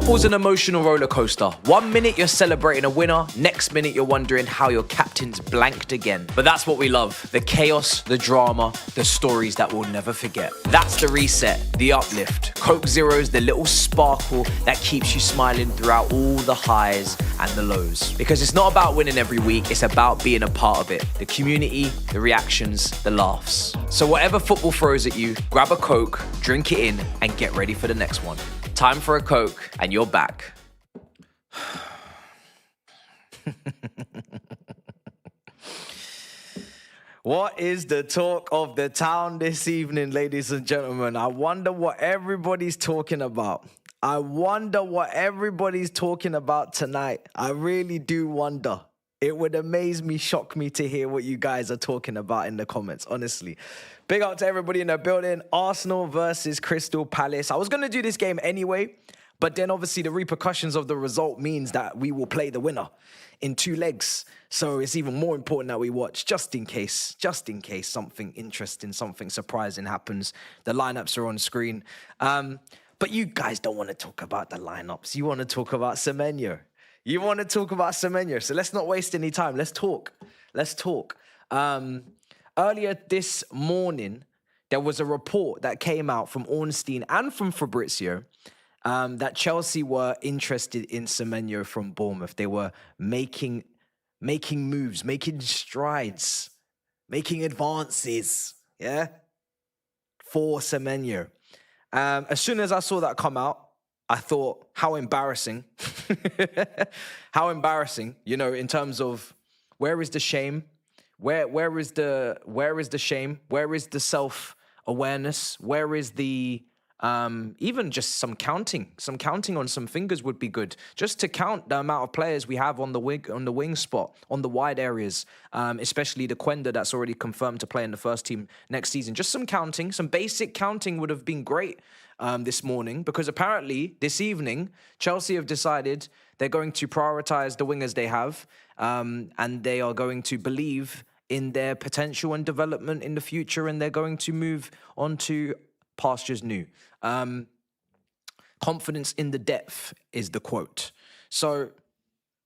Football's an emotional roller coaster. 1 minute you're celebrating a winner, next minute you're wondering how your captain's blanked again. But that's what we love. The chaos, the drama, the stories that we'll never forget. That's the reset, the uplift. Coke Zero's the little sparkle that keeps you smiling throughout all the highs and the lows. Because it's not about winning every week, it's about being a part of it. The community, the reactions, the laughs. So whatever football throws at you, grab a Coke, drink it in, and get ready for the next one. Time for a Coke, and you're back. What is the talk of the town this evening, ladies and gentlemen? I wonder what everybody's talking about. I wonder what everybody's talking about tonight. I really do wonder. It would amaze me, shock me to hear what you guys are talking about in the comments, honestly. Big up to everybody in the building. Arsenal versus Crystal Palace. I was going to do this game anyway, but then obviously the repercussions of the result means that we will play the winner in 2 legs. So it's even more important that we watch just in case something interesting, something surprising happens. The lineups are on screen. But you guys don't want to talk about the lineups. You want to talk about Semeno. You want to talk about Semeno. So let's not waste any time. Let's talk. Earlier this morning, there was a report that came out from Ornstein and from Fabrizio that Chelsea were interested in Semeno from Bournemouth. They were making moves, making strides, making advances, for Semeno. As soon as I saw that come out, I thought, how embarrassing. How embarrassing, in terms of where is the shame? Where is the shame? Where is the self-awareness? Where is the even just some counting? Some counting on some fingers would be good. Just to count the amount of players we have on the wing spot, on the wide areas, especially the Quenda that's already confirmed to play in the first team next season. Just some counting, some basic counting would have been great this morning, because apparently this evening Chelsea have decided they're going to prioritize the wingers they have, and they are going to believe in their potential and development in the future, and they're going to move on to pastures new. Confidence in the depth is the quote. So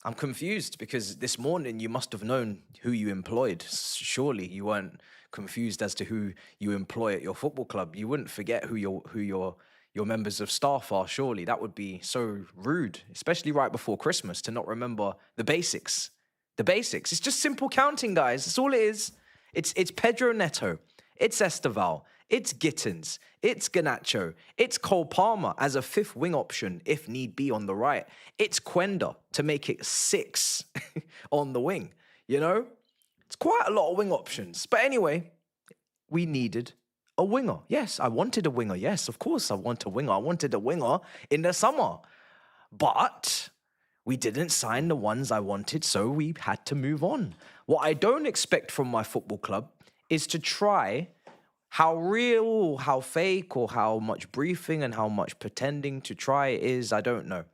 I'm confused, because this morning you must have known who you employed. Surely you weren't confused as to who you employ at your football club. You wouldn't forget who your members of staff are, surely. That would be so rude, especially right before Christmas, to not remember the basics. The basics. It's just simple counting, guys. That's all it is. It's Pedro Neto. It's Esteval. It's Gittins. It's Garnacho. It's Cole Palmer as a 5th wing option, if need be, on the right. It's Quenda to make it 6 on the wing. It's quite a lot of wing options. But anyway, we needed a winger. Yes, I wanted a winger. Yes, of course I want a winger. I wanted a winger in the summer. But we didn't sign the ones I wanted, so we had to move on. What I don't expect from my football club is to try, how real, how fake, or how much briefing and how much pretending to try it is, I don't know.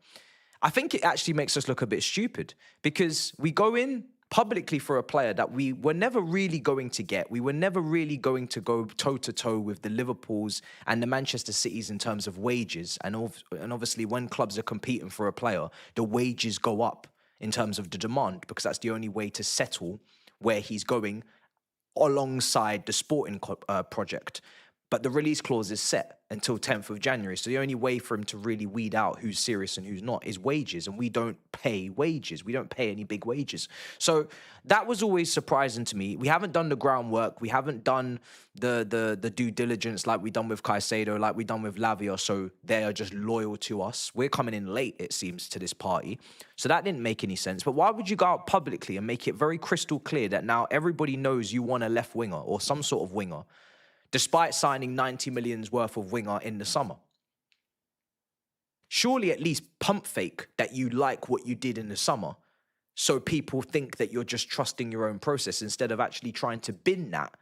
I think it actually makes us look a bit stupid, because we go in publicly for a player that we were never really going to get. We were never really going to go toe-to-toe with the Liverpools and the Manchester Cities in terms of wages. And obviously, when clubs are competing for a player, the wages go up in terms of the demand, because that's the only way to settle where he's going alongside the sporting project. But the release clause is set until 10th of January. So the only way for him to really weed out who's serious and who's not is wages. And we don't pay wages. We don't pay any big wages. So that was always surprising to me. We haven't done the groundwork. We haven't done the due diligence like we done with Caicedo, like we done with Lavia. So they are just loyal to us. We're coming in late, it seems, to this party. So that didn't make any sense. But why would you go out publicly and make it very crystal clear that now everybody knows you want a left winger or some sort of winger, despite signing 90 million's worth of winger in the summer? Surely at least pump fake that you like what you did in the summer, so people think that you're just trusting your own process, instead of actually trying to bin that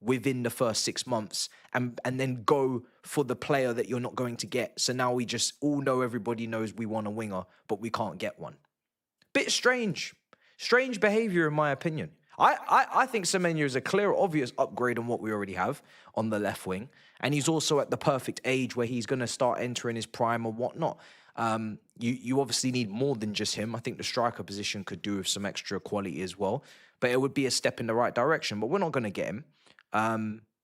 within the first 6 months and then go for the player that you're not going to get. So now we just all know, everybody knows we want a winger, but we can't get one. Bit strange. Strange behavior, in my opinion. I think Semeno is a clear, obvious upgrade on what we already have on the left wing. And he's also at the perfect age where he's going to start entering his prime or whatnot. You obviously need more than just him. I think the striker position could do with some extra quality as well. But it would be a step in the right direction. But we're not going to get him.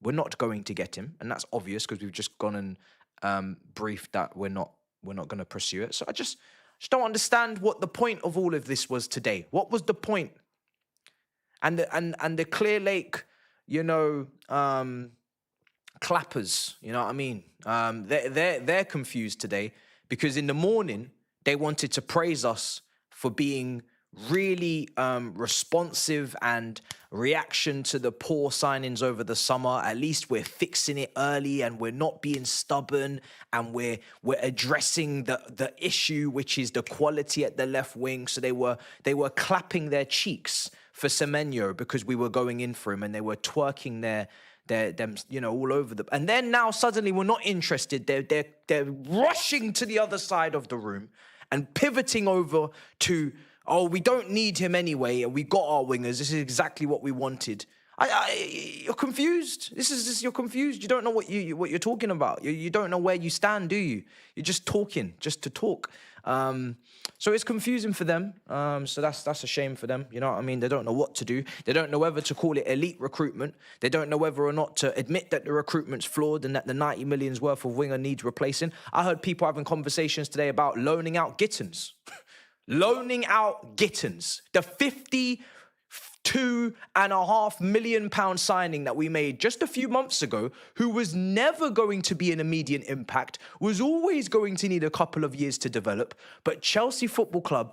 We're not going to get him. And that's obvious because we've just gone and briefed that we're not going to pursue it. So I just don't understand what the point of all of this was today. What was the point? And the Clear Lake, clappers, you know what I mean? They're confused today because in the morning they wanted to praise us for being really responsive and reaction to the poor signings over the summer. At least we're fixing it early and we're not being stubborn and we're addressing the issue, which is the quality at the left wing. So they were clapping their cheeks for Semeno because we were going in for him, and they were twerking them all over the. And then now suddenly we're not interested. They're rushing to the other side of the room and pivoting over to, oh, we don't need him anyway, and we got our wingers. This is exactly what we wanted. You're confused. You're confused. You don't know what you're talking about. You don't know where you stand, do you? You're just talking, just to talk. So it's confusing for them. So that's a shame for them. You know what I mean? They don't know what to do. They don't know whether to call it elite recruitment. They don't know whether or not to admit that the recruitment's flawed and that the 90 million's worth of winger needs replacing. I heard people having conversations today about loaning out Gittins. Loaning out Gittins. The £52.5 million signing that we made just a few months ago, who was never going to be an immediate impact, was always going to need a couple of years to develop. But Chelsea Football Club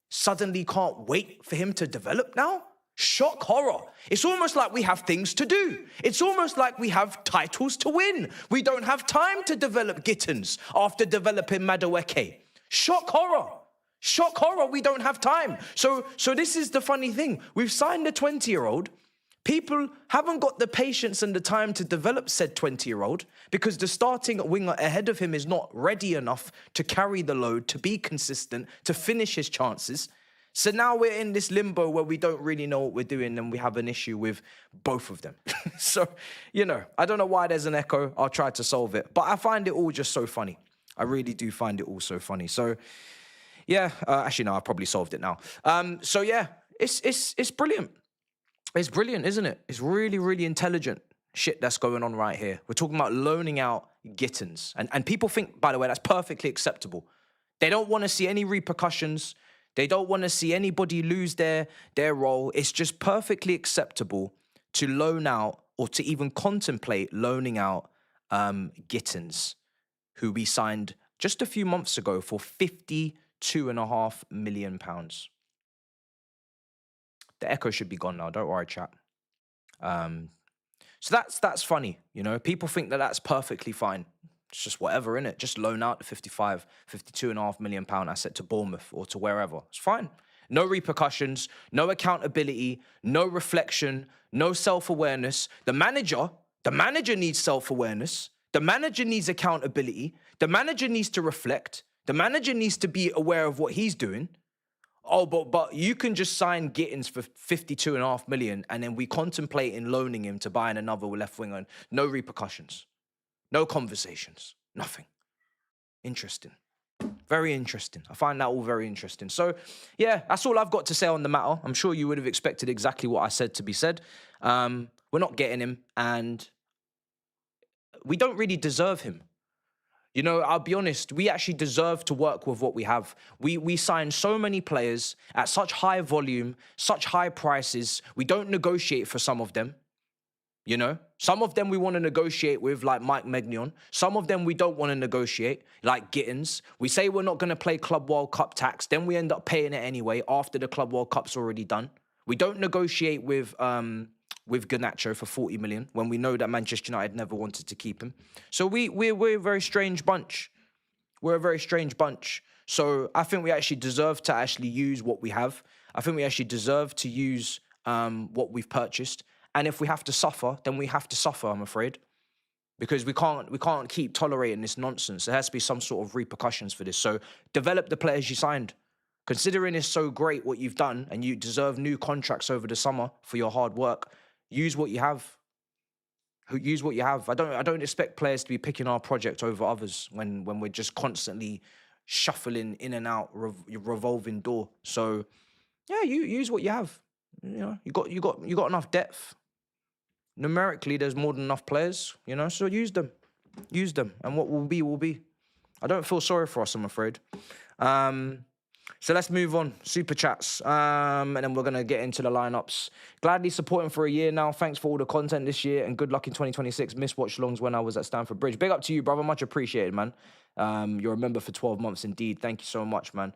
suddenly can't wait for him to develop now? Shock horror. It's almost like we have things to do. It's almost like we have titles to win. We don't have time to develop Gittins after developing Madueke. Shock horror. Shock horror, we don't have time. So this is the funny thing. We've signed a 20-year-old. People haven't got the patience and the time to develop said 20-year-old because the starting winger ahead of him is not ready enough to carry the load, to be consistent, to finish his chances. So now we're in this limbo where we don't really know what we're doing and we have an issue with both of them. So, I don't know why there's an echo. I'll try to solve it. But I find it all just so funny. I really do find it all so funny. So... yeah, actually, no, I've probably solved it now. So yeah, it's brilliant. It's brilliant, isn't it? It's really, really intelligent shit that's going on right here. We're talking about loaning out Gittins. And people think, by the way, that's perfectly acceptable. They don't want to see any repercussions. They don't want to see anybody lose their role. It's just perfectly acceptable to loan out or to even contemplate loaning out Gittins, who we signed just a few months ago for £52.5 million. The echo should be gone now. Don't worry, chat. So that's funny. People think that that's perfectly fine. It's just whatever, innit? Just loan out the £52.5 million asset to Bournemouth or to wherever. It's fine. No repercussions, no accountability, no reflection, no self-awareness. The manager needs self-awareness. The manager needs accountability. The manager needs to reflect. The manager needs to be aware of what he's doing. Oh, but you can just sign Gittins for £52.5 million and then we contemplate in loaning him to buying another left winger. No repercussions. No conversations. Nothing. Interesting. Very interesting. I find that all very interesting. So, yeah, that's all I've got to say on the matter. I'm sure you would have expected exactly what I said to be said. We're not getting him, and we don't really deserve him. I'll be honest, we actually deserve to work with what we have. We sign so many players at such high volume, such high prices. We don't negotiate for some of them. Some of them we want to negotiate with, like Mike Maignan. Some of them we don't want to negotiate, like Gittins. We say we're not going to play Club World Cup tax, then we end up paying it anyway after the Club World Cup's already done. We don't negotiate with Garnacho for 40 million when we know that Manchester United never wanted to keep him. So we're a very strange bunch. We're a very strange bunch. So I think we actually deserve to actually use what we have. I think we actually deserve to use what we've purchased. And if we have to suffer, then we have to suffer, I'm afraid. Because we can't keep tolerating this nonsense. There has to be some sort of repercussions for this. So develop the players you signed. Considering it's so great what you've done and you deserve new contracts over the summer for your hard work, use what you have. use what you have. I don't expect players to be picking our project over others when we're just constantly shuffling in and out, revolving door. So yeah, you use what you have. You know, you got enough depth. Numerically, there's more than enough players. You know, so use them, and what will be will be. I don't feel sorry for us, I'm afraid. So let's move on. Super chats. And then we're going to get into the lineups. Gladly supporting for a year now. Thanks for all the content this year and good luck in 2026. Missed watch longs when I was at Stamford Bridge. Big up to you, brother. Much appreciated, man. You're a member for 12 months indeed. Thank you so much, man.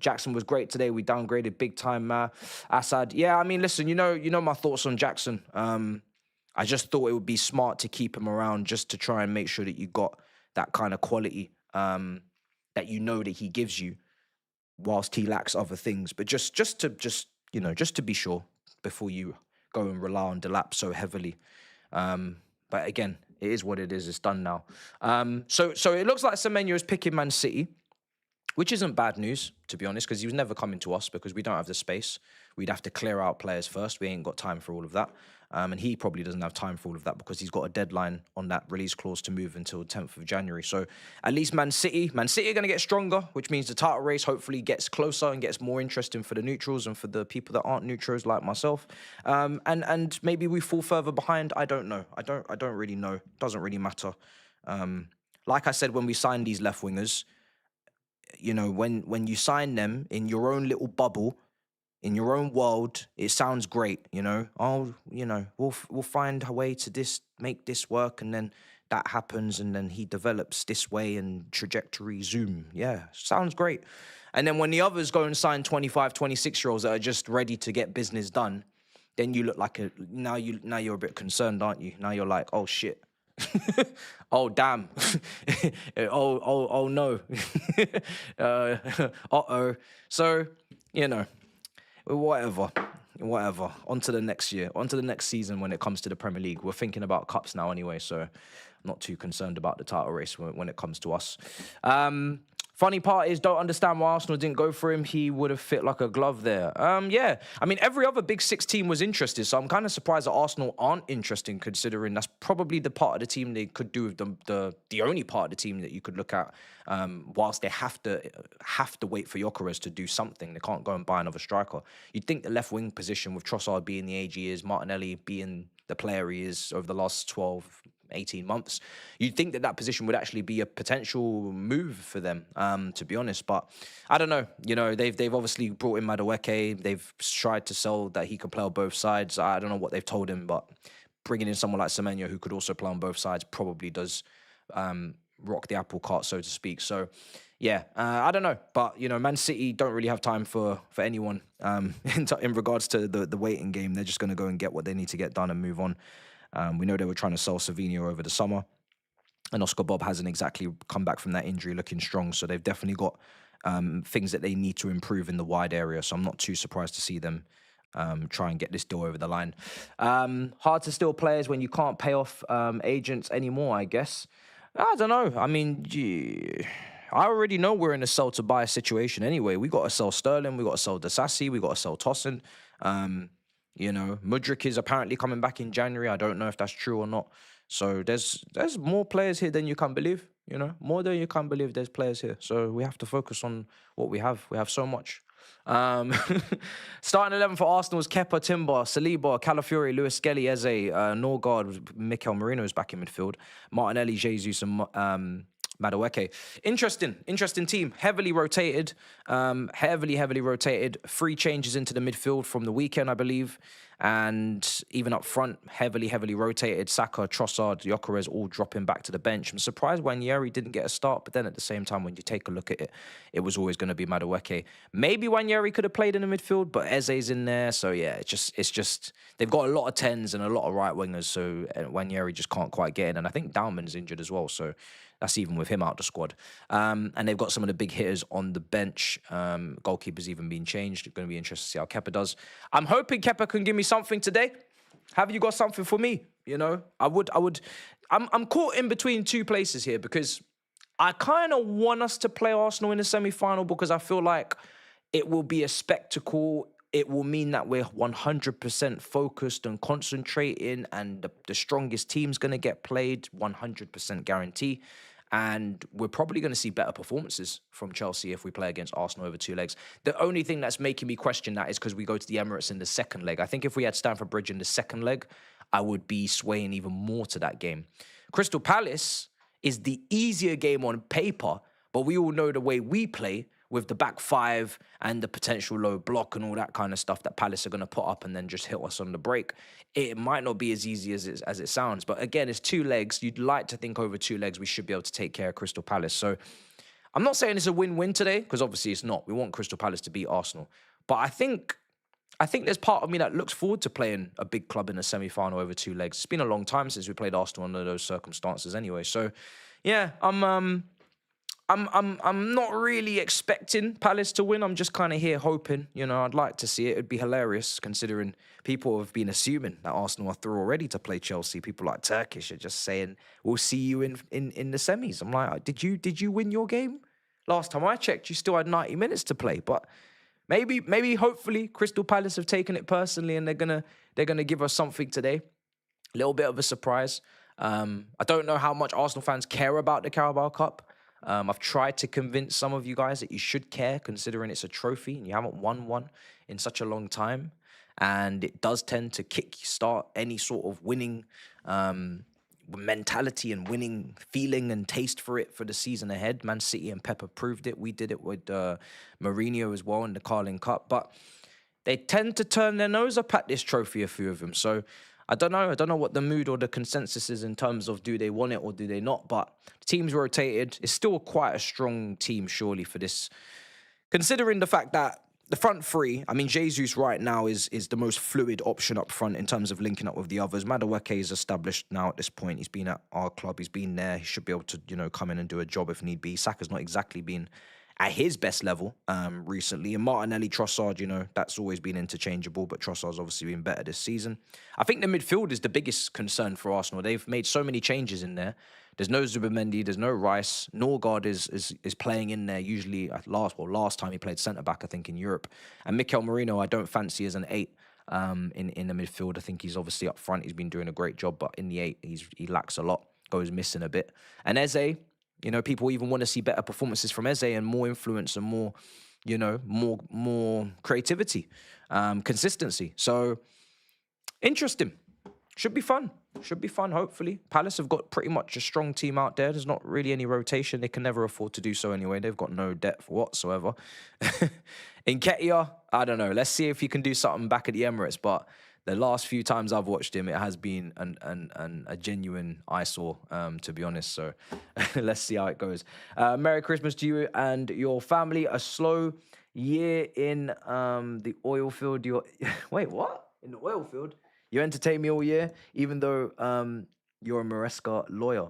Jackson was great today. We downgraded big time, man. Assad. Yeah, I mean, listen, you know my thoughts on Jackson. I just thought it would be smart to keep him around just to try and make sure that you got that kind of quality that you know that he gives you, whilst he lacks other things. But just to be sure before you go and rely on Delap so heavily. But again, it is what it is. It's done now. So it looks like Semeno is picking Man City, which isn't bad news, to be honest, because he was never coming to us because we don't have the space. We'd have to clear out players first. We ain't got time for all of that. And he probably doesn't have time for all of that because he's got a deadline on that release clause to move until 10th of January. So at least Man City are going to get stronger, which means the title race hopefully gets closer and gets more interesting for the neutrals and for the people that aren't neutrals like myself. And maybe we fall further behind. I don't know. I don't really know. Doesn't really matter. Like I said, when we signed these left wingers, you know, when you sign them in your own little bubble, in your own world, it sounds great, you know. Oh, you know, we'll find a way to make this work, and then that happens, and then he develops this way and trajectory zoom. Yeah, sounds great. And then when the others go and sign 25, 26-year-olds that are just ready to get business done, then you look like now you're a bit concerned, aren't you? Now you're like, oh shit. Oh damn. oh no. Uh-oh. So, you know, whatever. On to the next year. On to the next season when it comes to the Premier League. We're thinking about cups now anyway, so I'm not too concerned about the title race when it comes to us. Funny part is, don't understand why Arsenal didn't go for him. He would have fit like a glove there. Yeah, I mean, every other Big Six team was interested, so I'm kind of surprised that Arsenal aren't interested, considering that's probably the part of the team they could do with the only part of the team that you could look at, whilst they have to wait for Gyökeres to do something. They can't go and buy another striker. You'd think the left wing position, with Trossard being the age he is, Martinelli being the player he is over the last 12, 18 months, you'd think that position would actually be a potential move for them, to be honest. But I don't know. You know, they've obviously brought in Madueke. They've tried to sell that he could play on both sides. I don't know what they've told him, but bringing in someone like Semeno, who could also play on both sides, probably does rock the apple cart, so to speak. So yeah, I don't know. But, you know, Man City don't really have time for anyone in regards to the waiting game. They're just going to go and get what they need to get done and move on. We know they were trying to sell Savinho over the summer, and Oscar Bob hasn't exactly come back from that injury looking strong. So they've definitely got things that they need to improve in the wide area. So I'm not too surprised to see them try and get this deal over the line. Hard to steal players when you can't pay off agents anymore, I guess. I don't know. I mean, I already know we're in a sell to buy situation anyway. We got to sell Sterling, we got to sell Disasi, we got to sell Tosin. You know, Mudryk is apparently coming back in January. I don't know if that's true or not. So there's more players here than you can believe, you know. More than you can believe there's players here. So we have to focus on what we have. We have so much. Starting 11 for Arsenal is Kepa, Timber, Saliba, Calafiori, Lewis Skelly, Eze, Norgard, Mikel Merino is back in midfield, Martinelli, Jesus, and Madueke. Interesting team. Heavily rotated. Heavily rotated. 3 changes into the midfield from the weekend, I believe. And even up front, heavily rotated. Saka, Trossard, Gyökeres all dropping back to the bench. I'm surprised Wanyeri didn't get a start, but then at the same time, when you take a look at it, it was always going to be Madueke. Maybe Wanyeri could have played in the midfield, but Eze's in there. So yeah, it's just they've got a lot of 10s and a lot of right wingers. So Wanyeri just can't quite get in. And I think Dahlman's injured as well. So that's even with him out the squad. And they've got some of the big hitters on the bench. Goalkeeper's even been changed. It's going to be interesting to see how Kepa does. I'm hoping Kepa can give me something today. Have you got something for me? You know, I'm caught in between 2 places here, because I kind of want us to play Arsenal in the semi-final, because I feel like it will be a spectacle it will mean that we're 100% focused and concentrating, and the strongest team's going to get played, 100% guarantee. And we're probably going to see better performances from Chelsea if we play against Arsenal over 2 legs. The only thing that's making me question that is because we go to the Emirates in the second leg. I think if we had Stamford Bridge in the second leg, I would be swaying even more to that game. Crystal Palace is the easier game on paper, but we all know the way we play with the back five and the potential low block and all that kind of stuff that Palace are going to put up and then just hit us on the break. It might not be as easy as it sounds. But again, it's 2 legs. You'd like to think over 2 legs we should be able to take care of Crystal Palace. So I'm not saying it's a win-win today, because obviously it's not. We want Crystal Palace to beat Arsenal. But I think there's part of me that looks forward to playing a big club in a semi-final over 2 legs. It's been a long time since we played Arsenal under those circumstances anyway. So yeah, I'm not really expecting Palace to win. I'm just kind of here hoping. You know, I'd like to see it. It'd be hilarious considering people have been assuming that Arsenal are through already to play Chelsea. People like Turkish are just saying, we'll see you in the semis. I'm like, did you win your game? Last time I checked, you still had 90 minutes to play. But maybe, hopefully, Crystal Palace have taken it personally and they're gonna give us something today. A little bit of a surprise. I don't know how much Arsenal fans care about the Carabao Cup. I've tried to convince some of you guys that you should care, considering it's a trophy and you haven't won one in such a long time. And it does tend to kickstart any sort of winning mentality and winning feeling and taste for it for the season ahead. Man City and Pep have proved it. We did it with Mourinho as well in the Carling Cup. But they tend to turn their nose up at this trophy, a few of them. So I don't know. I don't know what the mood or the consensus is in terms of do they want it or do they not. But the team's rotated. It's still quite a strong team, surely, for this. Considering the fact that the front three, I mean, Jesus right now is the most fluid option up front in terms of linking up with the others. Madueke is established now at this point. He's been at our club. He's been there. He should be able to, come in and do a job if need be. Saka's not exactly been at his best level recently. And Martinelli, Trossard, that's always been interchangeable, but Trossard's obviously been better this season. I think the midfield is the biggest concern for Arsenal. They've made so many changes in there. There's no Zubimendi, there's no Rice. Norgard is playing in there usually at last time he played centre-back, I think, in Europe. And Mikel Merino, I don't fancy as an 8 in the midfield. I think he's obviously up front. He's been doing a great job, but in the 8, he lacks a lot, goes missing a bit. And Eze, people even want to see better performances from Eze and more influence and more, more creativity, consistency. So, interesting. Should be fun. Should be fun, hopefully. Palace have got pretty much a strong team out there. There's not really any rotation. They can never afford to do so anyway. They've got no depth whatsoever. Nketiah, I don't know. Let's see if he can do something back at the Emirates. But the last few times I've watched him, it has been a genuine eyesore, to be honest. So let's see how it goes. Merry Christmas to you and your family. A slow year in the oil field. Wait, what? In the oil field? You entertain me all year, even though you're a Maresca lawyer.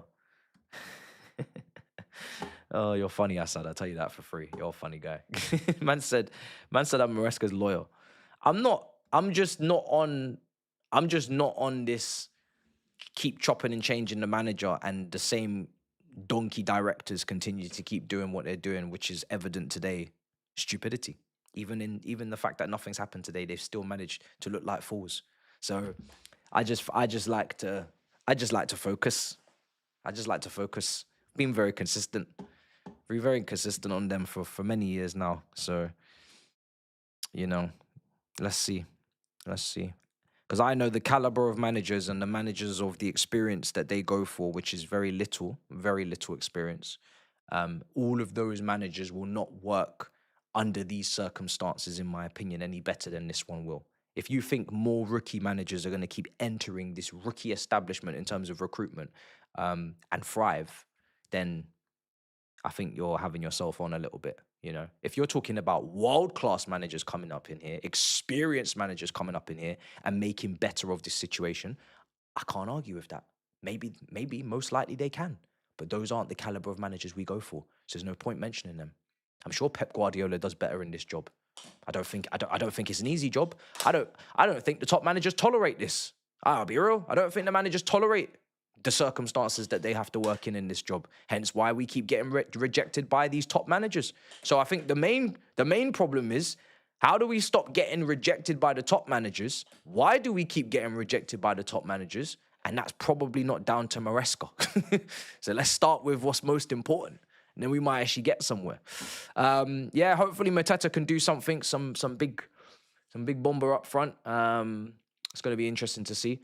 Oh, you're funny, Assad. I'll tell you that for free. You're a funny guy. Man said I'm Maresca's lawyer. I'm just not on this keep chopping and changing the manager and the same donkey directors continue to keep doing what they're doing, which is evident today. Stupidity. Even the fact that nothing's happened today, they've still managed to look like fools. So I just like to focus. I just like to focus. Been very consistent. Very consistent on them for many years now. So, let's see. Because I know the caliber of managers and the managers of the experience that they go for, which is very little experience. All of those managers will not work under these circumstances, in my opinion, any better than this one will. If you think more rookie managers are going to keep entering this rookie establishment in terms of recruitment and thrive, then I think you're having yourself on a little bit. If you're talking about world-class managers coming up in here, experienced managers coming up in here and making better of this situation, I can't argue with that. Maybe, most likely they can. But those aren't the caliber of managers we go for. So there's no point mentioning them. I'm sure Pep Guardiola does better in this job. I don't think it's an easy job. I don't think the top managers tolerate this. I'll be real. I don't think the managers tolerate the circumstances that they have to work in this job. Hence why we keep getting rejected by these top managers. So I think the main problem is How do we stop getting rejected by the top managers? Why do we keep getting rejected by the top managers? And that's probably not down to Maresca. So let's start with what's most important. And then we might actually get somewhere. Yeah, hopefully Mateta can do something, some big bomber up front. It's going to be interesting to see.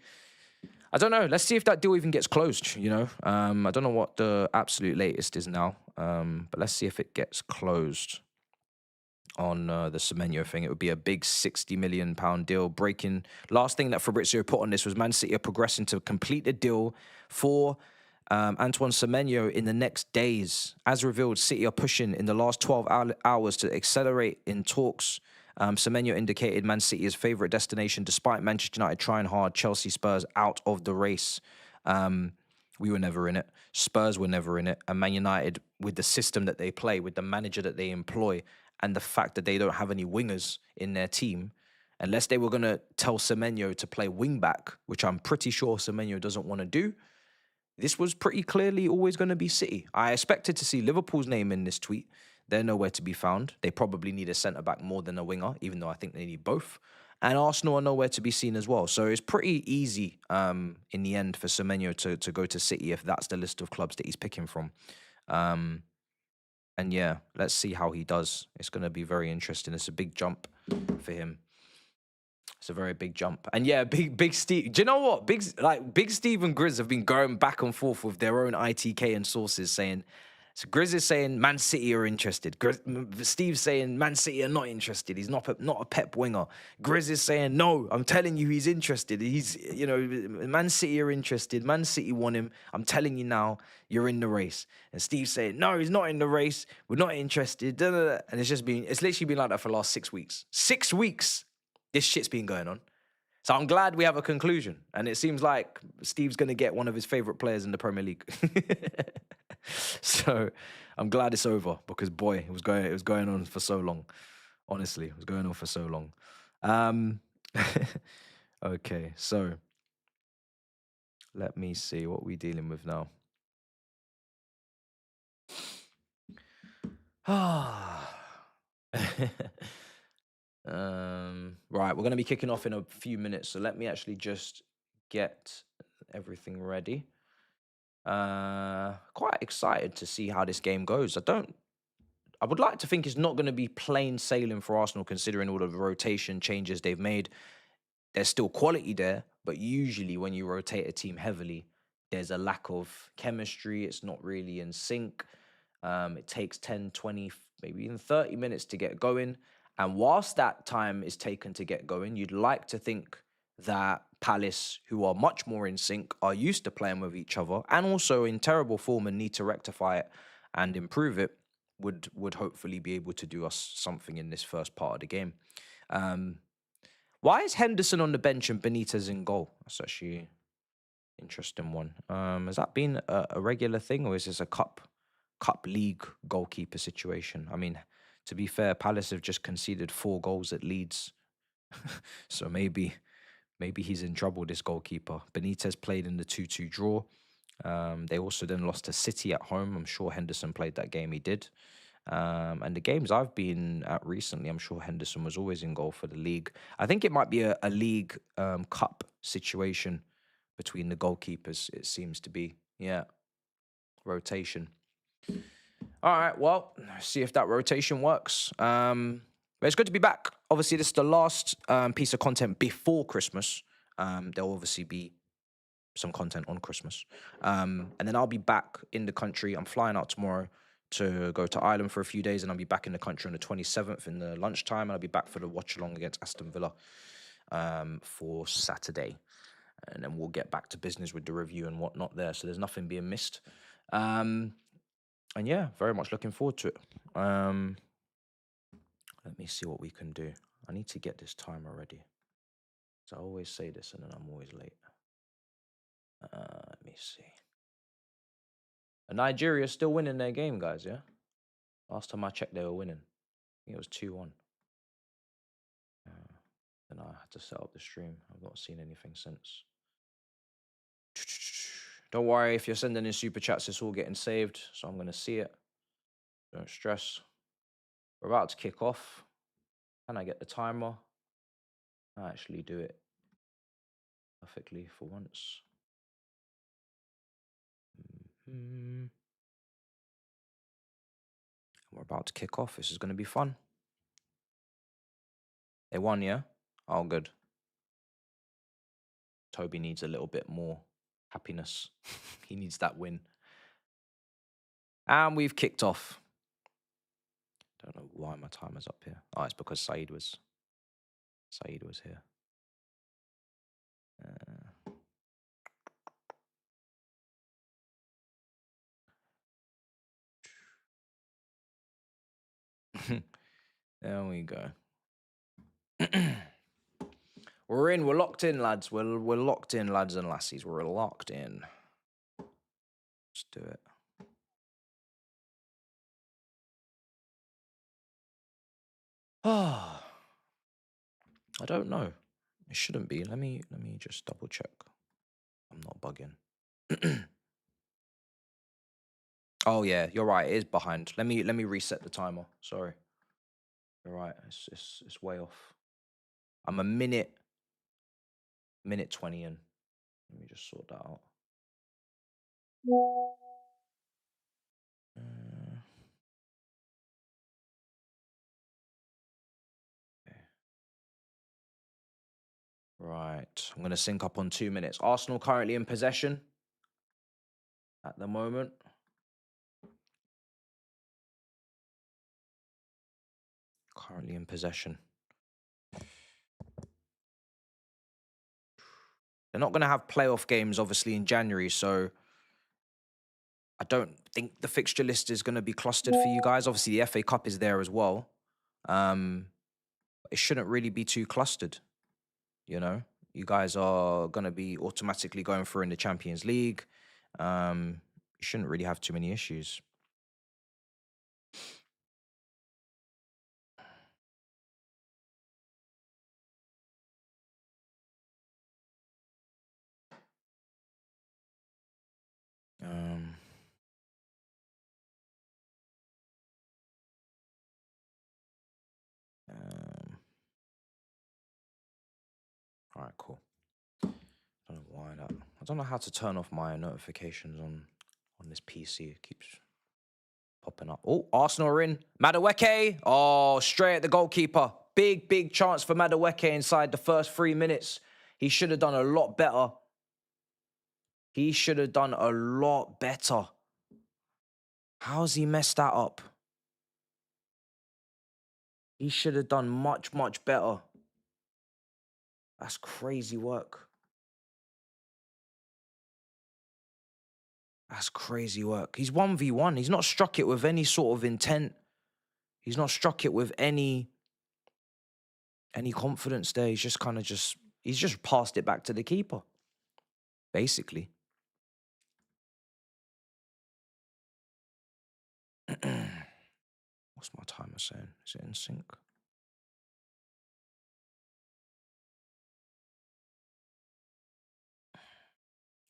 I don't know. Let's see if that deal even gets closed, you know. I don't know what the absolute latest is now. But let's see if it gets closed on the Semeno thing. It would be a big £60 million deal. Last thing that Fabrizio put on this was Man City are progressing to complete the deal for Antoine Semeno in the next days. As revealed, City are pushing in the last 12 hours to accelerate in talks. Semeno indicated Man City's favourite destination despite Manchester United trying hard. Chelsea, Spurs out of the race. We were never in it. Spurs were never in it. And Man United, with the system that they play, with the manager that they employ, and the fact that they don't have any wingers in their team, unless they were going to tell Semeno to play wing back, which I'm pretty sure Semeno doesn't want to do, this was pretty clearly always going to be City. I expected to see Liverpool's name in this tweet. They're nowhere to be found. They probably need a centre-back more than a winger, even though I think they need both. And Arsenal are nowhere to be seen as well. So it's pretty easy in the end for Semeno to go to City if that's the list of clubs that he's picking from. And yeah, let's see how he does. It's going to be very interesting. It's a big jump for him. It's a very big jump. And yeah, big Steve. Do you know what? Big Steve and Grizz have been going back and forth with their own ITK and sources saying, so Grizz is saying Man City are interested. Steve's saying Man City are not interested. He's not a Pep winger. Grizz is saying, no, I'm telling you he's interested. Man City are interested. Man City want him. I'm telling you now, you're in the race. And Steve's saying, no, he's not in the race. We're not interested. And it's literally been like that for the last 6 weeks. 6 weeks, this shit's been going on. So I'm glad we have a conclusion. And it seems like Steve's going to get one of his favourite players in the Premier League. So I'm glad it's over because, boy, it was going on for so long. Honestly, it was going on for so long. Okay, so let me see what we're dealing with now. Right, we're going to be kicking off in a few minutes, so let me actually just get everything ready. Quite excited to see how this game goes. I would like to think it's not going to be plain sailing for Arsenal considering all of the rotation changes they've made. There's still quality there, but usually when you rotate a team heavily, there's a lack of chemistry. It's not really in sync. It takes 10, 20, maybe even 30 minutes to get going. And whilst that time is taken to get going, you'd like to think that Palace, who are much more in sync, are used to playing with each other and also in terrible form and need to rectify it and improve it, would hopefully be able to do us something in this first part of the game. Why is Henderson on the bench and Benitez in goal? That's actually an interesting one. Has that been a regular thing or is this a cup league goalkeeper situation? I mean, to be fair, Palace have just conceded 4 goals at Leeds. So maybe he's in trouble, this goalkeeper. Benitez played in the 2-2 draw. They also then lost to City at home. I'm sure Henderson played that game. He did. And the games I've been at recently, I'm sure Henderson was always in goal for the league. I think it might be a league cup situation between the goalkeepers, it seems to be. Yeah. Rotation. All right, well, see if that rotation works. But it's good to be back. Obviously, this is the last piece of content before Christmas. There'll obviously be some content on Christmas. And then I'll be back in the country. I'm flying out tomorrow to go to Ireland for a few days, and I'll be back in the country on the 27th in the lunchtime, and I'll be back for the watch-along against Aston Villa for Saturday. And then we'll get back to business with the review and whatnot there, so there's nothing being missed. And yeah, very much looking forward to it. Let me see what we can do. I need to get this timer ready. So I always say this and then I'm always late. Let me see. And Nigeria's still winning their game, guys, yeah? Last time I checked, they were winning. I think it was 2-1. Then I had to set up the stream. I've not seen anything since. Don't worry, if you're sending in super chats, it's all getting saved, so I'm going to see it. Don't stress. We're about to kick off. Can I get the timer? I actually do it perfectly for once. We're about to kick off. This is going to be fun. They won, yeah? Oh, good. Toby needs a little bit more happiness. He needs that win. And we've kicked off. Don't know why my timer's up here. Oh, it's because Saeed was here. There we go. We're in. We're locked in, lads. We're locked in, lads and lassies. We're locked in. Let's do it. Ah, I don't know. It shouldn't be. Let me just double check. I'm not bugging. Oh yeah, you're right. It is behind. Let me reset the timer. Sorry. You're right. It's way off. I'm a minute 20 in. Let me just sort that out. Okay. Right. I'm going to sync up on 2 minutes. Arsenal currently in possession at the moment. Currently in possession. They're not going to have playoff games, obviously, in January, so I don't think the fixture list is going to be clustered for you guys. Obviously, the FA Cup is there as well. It shouldn't really be too clustered, you know? You guys are going to be automatically going through in the Champions League. You shouldn't really have too many issues. All right, cool. I don't know why that. I don't know how to turn off my notifications on this PC. It keeps popping up. Oh, Arsenal are in. Madueke. Oh, straight at the goalkeeper. Big chance for Madueke inside the first 3 minutes. He should have done a lot better. He should have done a lot better. How's he messed that up? He should have done much better. That's crazy work. That's crazy work. He's 1v1. He's not struck it with any sort of intent. He's not struck it with any confidence there. He's just kind of he's just passed it back to the keeper, basically. What's my timer saying? Is it in sync?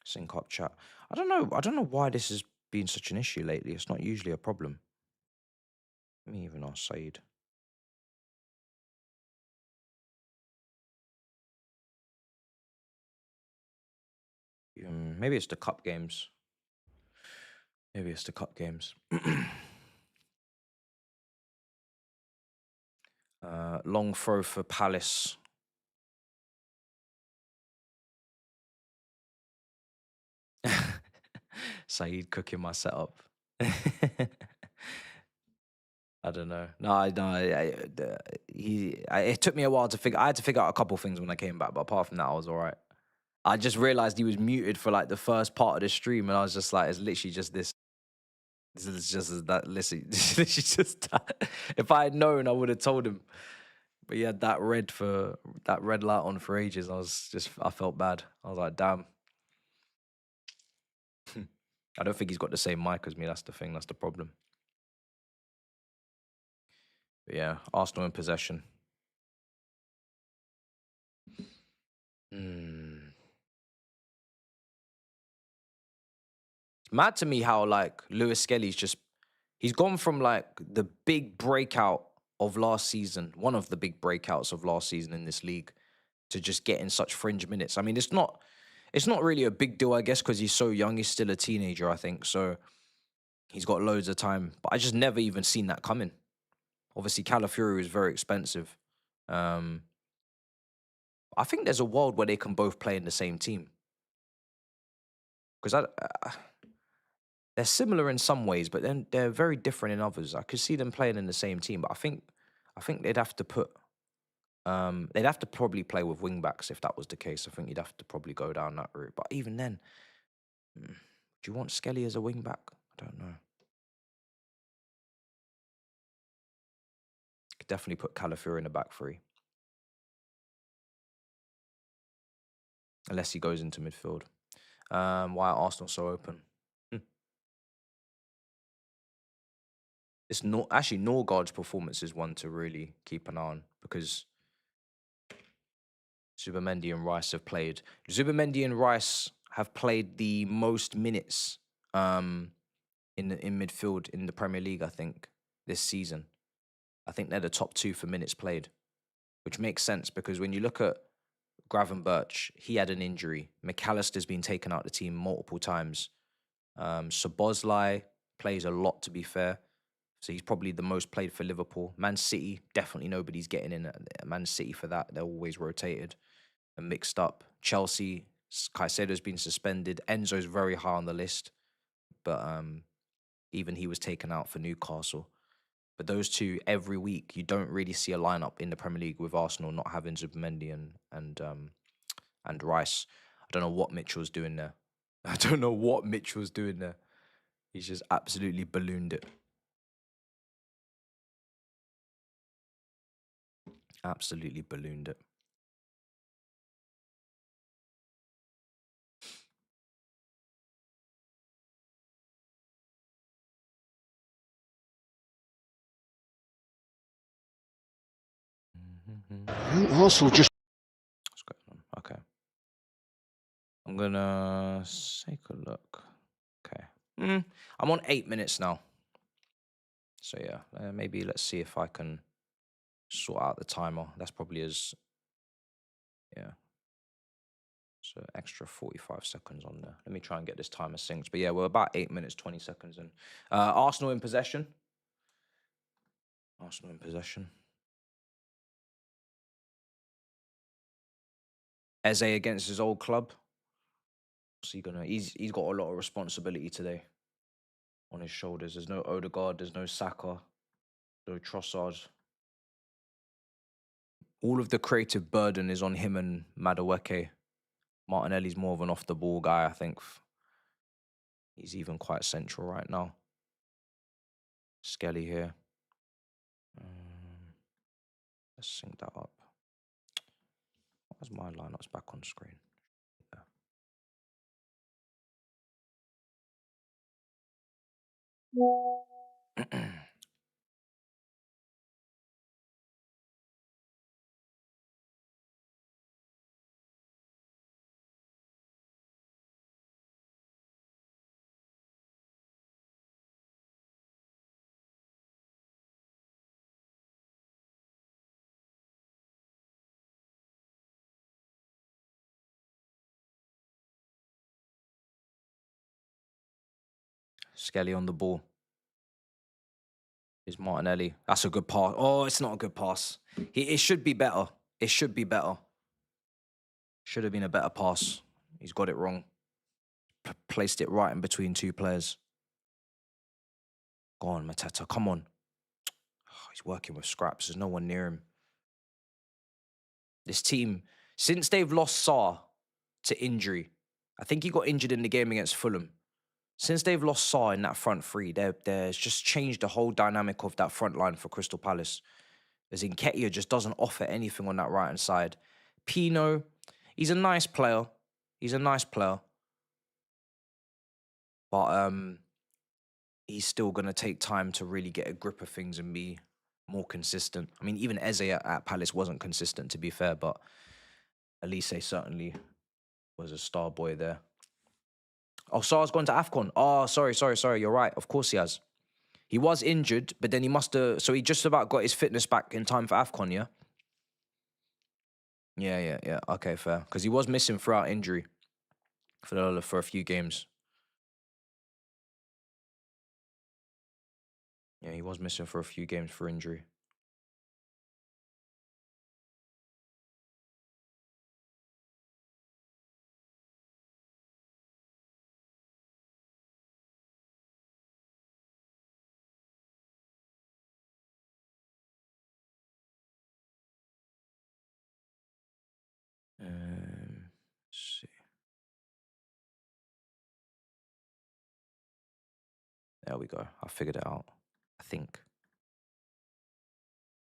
Sync up chat. I don't know why this has been such an issue lately. It's not usually a problem. Let me even ask Saeed. Maybe it's the cup games. Maybe it's the cup games. Long throw for Palace. Saeed cooking my setup. I don't know. No, it took me a while to figure. I had to figure out a couple things when I came back, but apart from that, I was all right. I just realized he was muted for like the first part of the stream, and I was just like, it's literally just this. This is just that. Listen, it's literally just that. If I had known, I would have told him. But he had that red light on for ages. I felt bad. I was like, damn. I don't think he's got the same mic as me. That's the thing. That's the problem. But yeah, Arsenal in possession. It's mad to me how like Lewis Skelly's he's gone from like the big breakout of last season, one of the big breakouts of last season in this league, to just get in such fringe minutes. I mean, it's not really a big deal, I guess, because he's so young. He's still a teenager, I think. So he's got loads of time. But I just never even seen that coming. Obviously, Calafiori is very expensive. I think there's a world where they can both play in the same team. Because they're similar in some ways, but then they're very different in others. I could see them playing in the same team, but I think they'd have to put they'd have to probably play with wing backs if that was the case. I think you'd have to probably go down that route. But even then, do you want Skelly as a wing back? I don't know. Could definitely put Calafiori in the back three. Unless he goes into midfield. Why are Arsenal so open? It's not actually Norgard's performance is one to really keep an eye on, because Zubimendi and Rice have played. Zubimendi and Rice have played the most minutes in midfield in the Premier League, I think, this season. I think they're the top two for minutes played, which makes sense because when you look at Gravenberch, he had an injury. McAllister's been taken out of the team multiple times. Szoboszlai plays a lot, to be fair. So he's probably the most played for Liverpool. Man City, definitely nobody's getting in at Man City for that. They're always rotated and mixed up. Chelsea, Caicedo's been suspended. Enzo's very high on the list, but even he was taken out for Newcastle. But those two, every week, you don't really see a lineup in the Premier League with Arsenal not having Zubimendi and Rice. I don't know what Mitchell's doing there. He's just absolutely ballooned it. Absolutely ballooned it. Arsenal just. What's going on? Okay. I'm gonna take a look. Okay. I'm on 8 minutes now. So yeah, maybe let's see if I can sort out the timer. That's probably yeah. So extra 45 seconds on there. Let me try and get this timer synced. But yeah, we're about 8 minutes, 20 seconds in. Arsenal in possession. Eze against his old club. So he's got a lot of responsibility today on his shoulders. There's no Odegaard, there's no Saka, no Trossard. All of the creative burden is on him and Madueke. Martinelli's more of an off-the-ball guy, I think. He's even quite central right now. Skelly here. Let's sync that up. Why's my lineup's back on screen? Yeah. Skelly on the ball. Is Martinelli. That's a good pass. Oh, it's not a good pass. It should be better. Should have been a better pass. He's got it wrong. Placed it right in between two players. Go on, Mateta. Come on. Oh, he's working with scraps. There's no one near him. This team, since they've lost Sarr to injury, I think he got injured in the game against Fulham. Since they've lost Sarr in that front three, there's just changed the whole dynamic of that front line for Crystal Palace. As in, Nketiah just doesn't offer anything on that right-hand side. Pino, he's a nice player. But he's still going to take time to really get a grip of things and be more consistent. I mean, even Eze at Palace wasn't consistent, to be fair, but Elise certainly was a star boy there. Oh, Sarr's gone to AFCON. Oh, sorry. You're right. Of course he has. He was injured, but then he must have. So he just about got his fitness back in time for AFCON, yeah? Yeah. Okay, fair. Because he was missing throughout injury for a few games. Yeah, he was missing for a few games for injury. Let's see. There we go. I figured it out. I think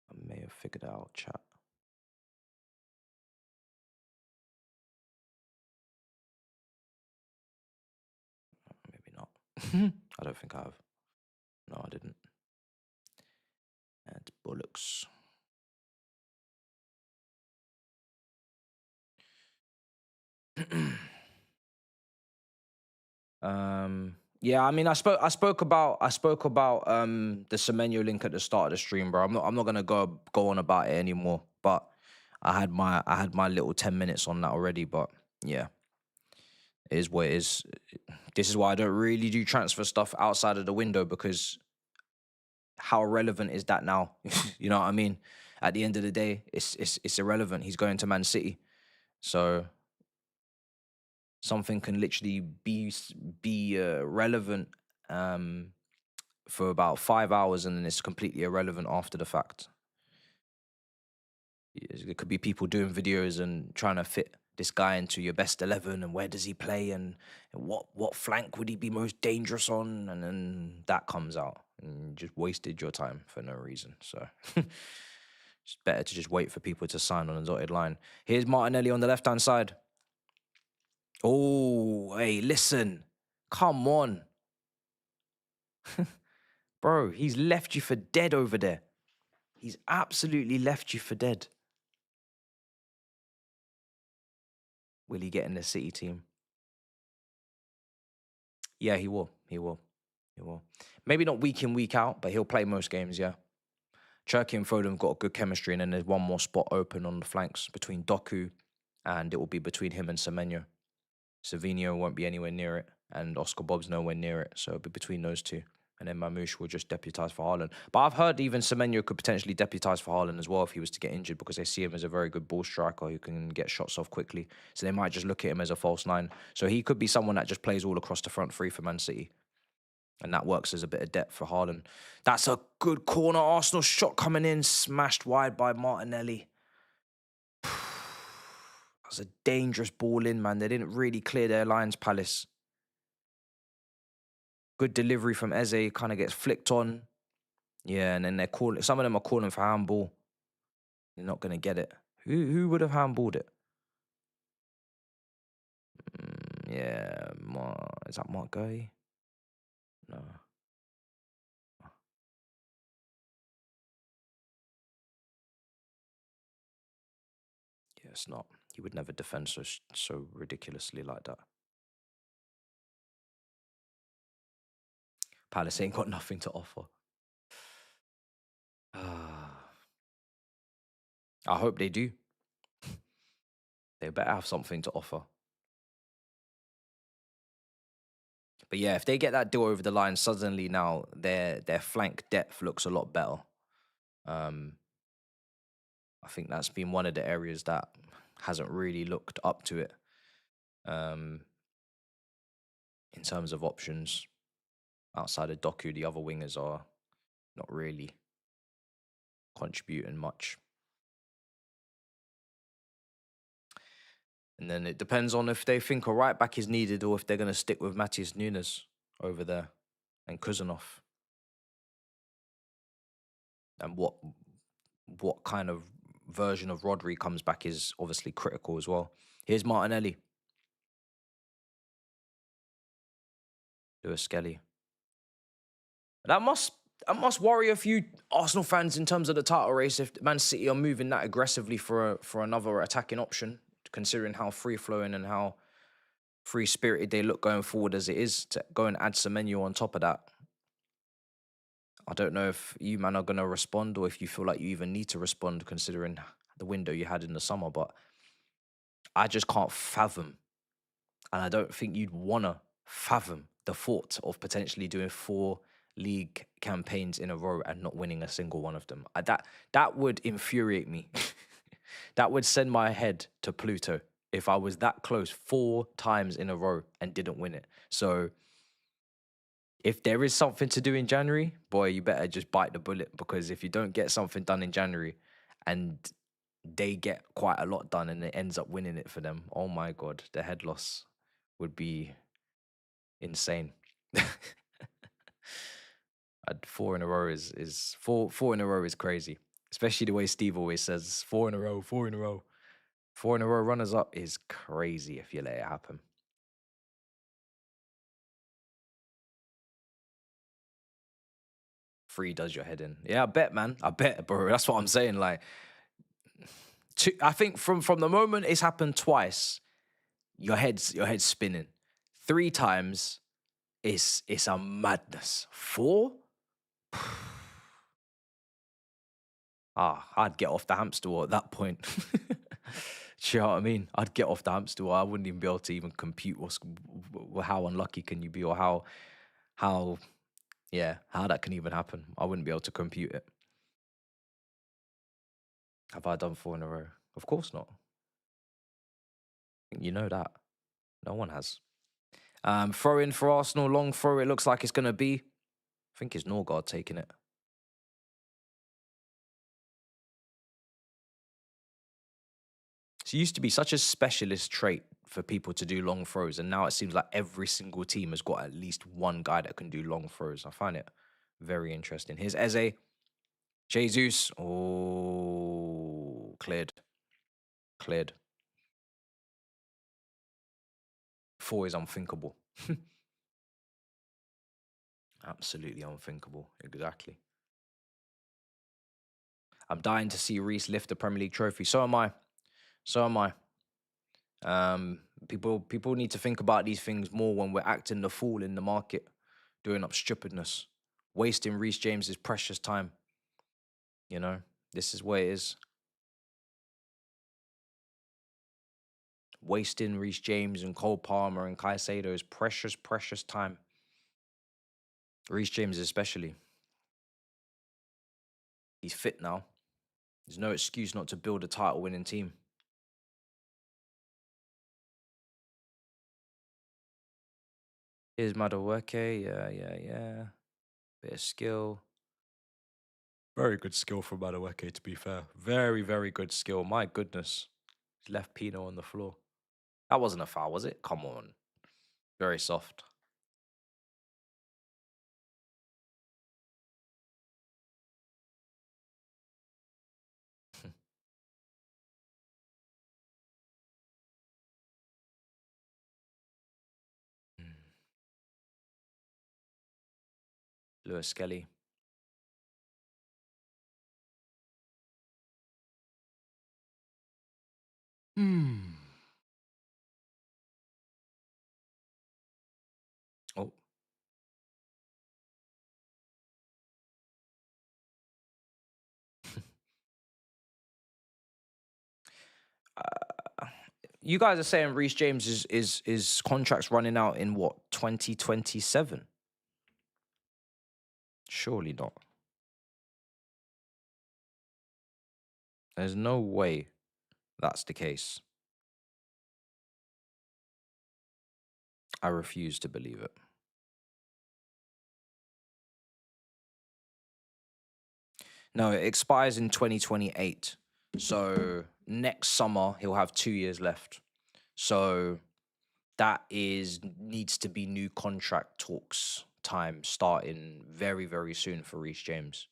I may have figured it out. Chat. Maybe not. I don't think I have. No, I didn't. And bollocks. Yeah, I mean, I spoke about the Semeno link at the start of the stream, bro. I'm not gonna go on about it anymore. But I had my little 10 minutes on that already. But yeah, it is what it is. This is why I don't really do transfer stuff outside of the window, because how relevant is that now? You know what I mean? At the end of the day, it's irrelevant. He's going to Man City, so something can literally be relevant for about 5 hours, and then it's completely irrelevant after the fact. It could be people doing videos and trying to fit this guy into your best 11, and where does he play, and what flank would he be most dangerous on, and then that comes out, and you just wasted your time for no reason. So it's better to just wait for people to sign on a dotted line. Here's Martinelli on the left-hand side. Oh, hey, listen. Come on. Bro, he's left you for dead over there. He's absolutely left you for dead. Will he get in the City team? Yeah, he will. He will. Maybe not week in, week out, but he'll play most games, yeah. Cherki and Foden have got good chemistry, and then there's one more spot open on the flanks between Doku, and it will be between him and Semeno. Savinho won't be anywhere near it, and Oscar Bob's nowhere near it, so it'll be between those two. And then Mamouche will just deputise for Haaland. But I've heard even Semeno could potentially deputise for Haaland as well if he was to get injured, because they see him as a very good ball striker who can get shots off quickly. So they might just look at him as a false nine. So he could be someone that just plays all across the front three for Man City. And that works as a bit of depth for Haaland. That's a good corner. Arsenal shot coming in, smashed wide by Martinelli. That's a dangerous ball in, man. They didn't really clear their lines, Palace. Good delivery from Eze, kind of gets flicked on. Yeah, and then they're calling. Some of them are calling for handball. They're not going to get it. Who would have handballed it? Yeah, is that Mark Guy? No. Yeah, it's not. He would never defend so ridiculously like that. Palace ain't got nothing to offer. I hope they do. They better have something to offer. But yeah, if they get that deal over the line, suddenly now their flank depth looks a lot better. I think that's been one of the areas that hasn't really looked up to it in terms of options. Outside of Doku, the other wingers are not really contributing much. And then it depends on if they think a right back is needed, or if they're going to stick with Matheus Nunes over there and Kuzanov. And what kind of version of Rodri comes back is obviously critical as well. Here's Martinelli. Lewis Skelly. That must worry a few Arsenal fans in terms of the title race if Man City are moving that aggressively for another attacking option, considering how free-flowing and how free-spirited they look going forward as it is, to go and add Semeno on top of that. I don't know if you man are gonna respond or if you feel like you even need to respond considering the window you had in the summer, but I just can't fathom, and I don't think you'd wanna fathom the thought of potentially doing 4 league campaigns in a row and not winning a single one of them. That would infuriate me. That would send my head to Pluto if I was that close 4 times in a row and didn't win it. So if there is something to do in January, boy, you better just bite the bullet, because if you don't get something done in January and they get quite a lot done and it ends up winning it for them, oh my God, the head loss would be insane. 4 in a row is four in a row is crazy, especially the way Steve always says 4 in a row, 4 in a row. 4 in a row runners up is crazy if you let it happen. 3 does your head in. Yeah, I bet, man. I bet, bro. That's what I'm saying. Like, I think from the moment it's happened twice, your head's spinning. 3 times, it's a madness. 4, I'd get off the hamster wheel at that point. Do you know what I mean? I'd get off the hamster wheel. I wouldn't even be able to even compute how unlucky can you be, or how how that can even happen. I wouldn't be able to compute it. Have I done 4 in a row? Of course not. You know that. No one has. Throw in for Arsenal, long throw. It looks like it's going to be. I think it's Norgard taking it. It used to be such a specialist trait for people to do long throws, and now it seems like every single team has got at least one guy that can do long throws. I find it very interesting. Here's Eze. Jesus. Oh, cleared. Cleared. 4 is unthinkable. Absolutely unthinkable. Exactly. I'm dying to see Reese lift the Premier League trophy. So am I. So am I. People need to think about these things more when we're acting the fool in the market, doing up stupidness, wasting Reese James's precious time. You know, this is what it is. Wasting Reese James and Cole Palmer and Caicedo's precious, precious time. Reese James especially. He's fit now. There's no excuse not to build a title-winning team. Here's Madueke. Yeah. Bit of skill. Very good skill from Madueke, to be fair. Very, very good skill. My goodness. He's left Pino on the floor. That wasn't a foul, was it? Come on. Very soft. Lewis Skelly. Oh. You guys are saying Reese James is contract's running out in what, 2027? Surely not. There's no way that's the case. I refuse to believe it. No, it expires in 2028. So next summer he'll have 2 years left. So that needs to be new contract talks time starting very, very soon for Reese James.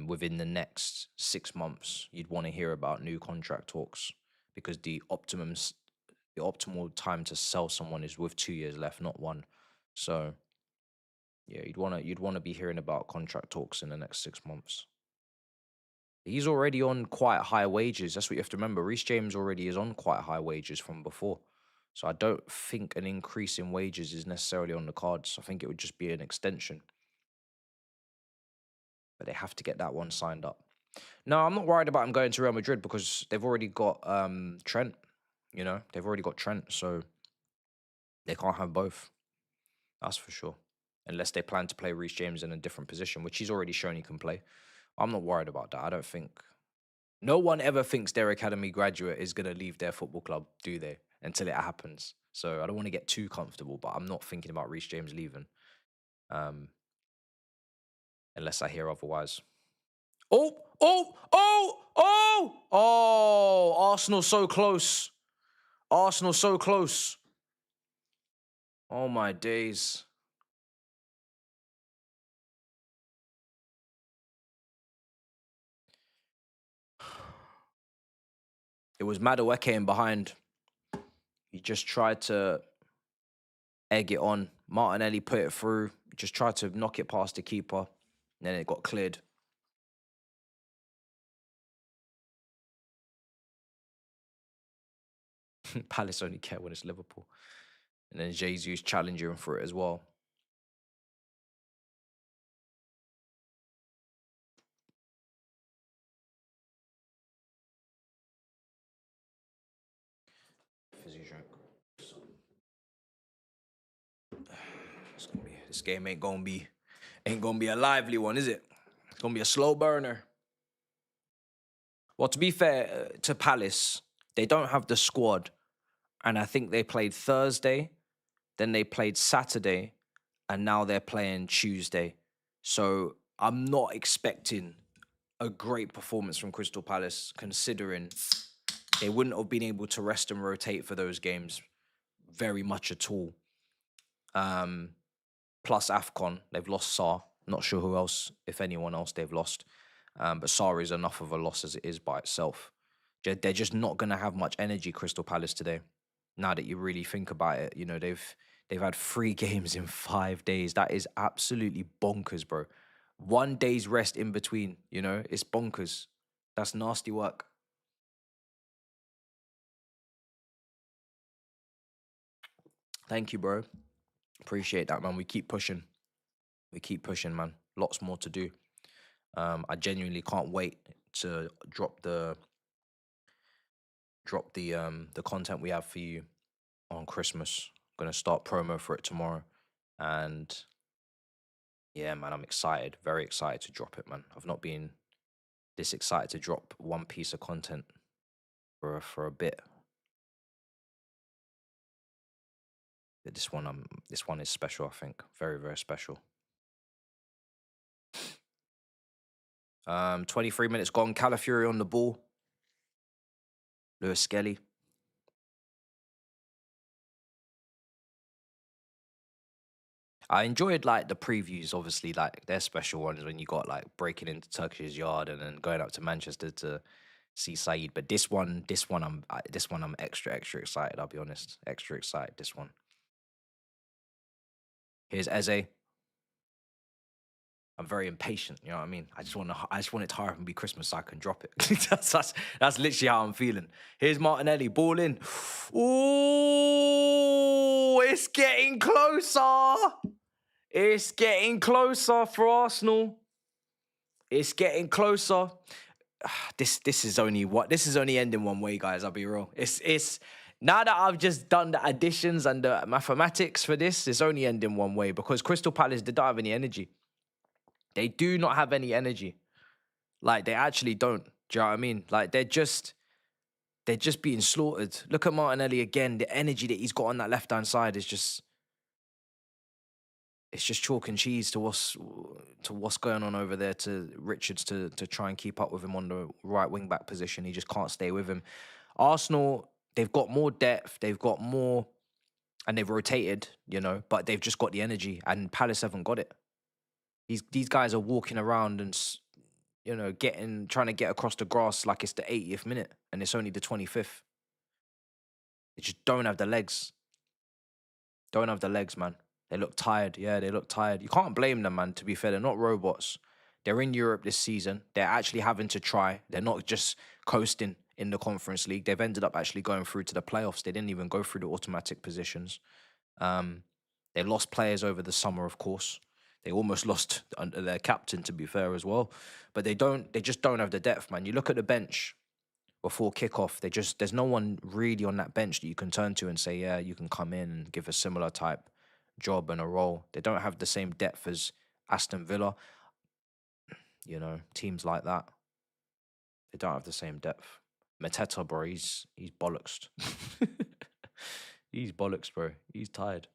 Within the next 6 months, you'd want to hear about new contract talks, because the optimal time to sell someone is with 2 years left, not 1. So yeah, you'd want to be hearing about contract talks in the next 6 months. He's already on quite high wages. That's what you have to remember. Reece James already is on quite high wages from before. So I don't think an increase in wages is necessarily on the cards. I think it would just be an extension. but they have to get that one signed up. No, I'm not worried about him going to Real Madrid because they've already got Trent. You know, they've already got Trent, so they can't have both. That's for sure. Unless they plan to play Reese James in a different position, which he's already shown he can play. I'm not worried about that. I don't think. No one ever thinks their academy graduate is going to leave their football club, do they? Until it happens. So I don't want to get too comfortable, but I'm not thinking about Reese James leaving. Unless I hear otherwise. Oh, oh, oh, oh, oh, Arsenal so close. Arsenal so close. Oh my days. It was Madueke in behind. He just tried to egg it on. Martinelli put it through. Just tried to knock it past the keeper. And then it got cleared. Palace only care when it's Liverpool. And then Jesus challenging him for it as well. Fizzy drink. This game ain't gonna be a lively one, is it? It's gonna be a slow burner. Well, to be fair to Palace, they don't have the squad. And I think they played Thursday, then they played Saturday, and now they're playing Tuesday. So I'm not expecting a great performance from Crystal Palace, considering they wouldn't have been able to rest and rotate for those games very much at all. Plus AFCON, they've lost Sarr. Not sure who else, if anyone else, they've lost. But Sarr is enough of a loss as it is by itself. They're just not going to have much energy, Crystal Palace, today. Now that you really think about it, you know, they've had 3 games in 5 days. That is absolutely bonkers, bro. 1 day's rest in between, you know, it's bonkers. That's nasty work. Thank you, bro. Appreciate that, man. We keep pushing. We keep pushing, man. Lots more to do. I genuinely can't wait to drop the content we have for you on Christmas. I'm gonna start promo for it tomorrow, and yeah, man, I'm excited. Very excited to drop it, man. I've not been this excited to drop one piece of content for a bit. But this one is special. I think very, very special. 23 minutes gone. Calafiori on the ball. Lewis Skelly. I enjoyed like the previews, obviously, like they're special ones when you got like breaking into Turkish's yard and then going up to Manchester to see Saeed. But this one I'm extra excited. I'll be honest, extra excited. This one. Here's Eze. I'm very impatient. You know what I mean? I just want it to hurry up and be Christmas so I can drop it. that's literally how I'm feeling. Here's Martinelli, ball in. Ooh, it's getting closer. It's getting closer for Arsenal. It's getting closer. This is only ending one way, guys. I'll be real. It's now that I've just done the additions and the mathematics for this, it's only ending one way because Crystal Palace did not have any energy. They do not have any energy. Like, they actually don't. Do you know what I mean? Like, they're just being slaughtered. Look at Martinelli again. The energy that he's got on that left-hand side is just... It's just chalk and cheese to what's going on over there, to Richards to try and keep up with him on the right wing-back position. He just can't stay with him. Arsenal, they've got more depth. They've got more... And they've rotated, you know, but they've just got the energy. And Palace haven't got it. These guys are walking around and, you know, trying to get across the grass like it's the 80th minute and it's only the 25th. They just don't have the legs. Don't have the legs, man. They look tired. Yeah, they look tired. You can't blame them, man, to be fair. They're not robots. They're in Europe this season. They're actually having to try. They're not just coasting in the Conference League. They've ended up actually going through to the playoffs. They didn't even go through the automatic positions. They lost players over the summer, of course. They almost lost under their captain, to be fair, as well. But they just don't have the depth, man. You look at the bench before kickoff, there's no one really on that bench that you can turn to and say, yeah, you can come in and give a similar type job and a role. They don't have the same depth as Aston Villa, teams like that. They don't have the same depth. Mateta, bro, he's bollocks. He's bollocks, bro. He's tired.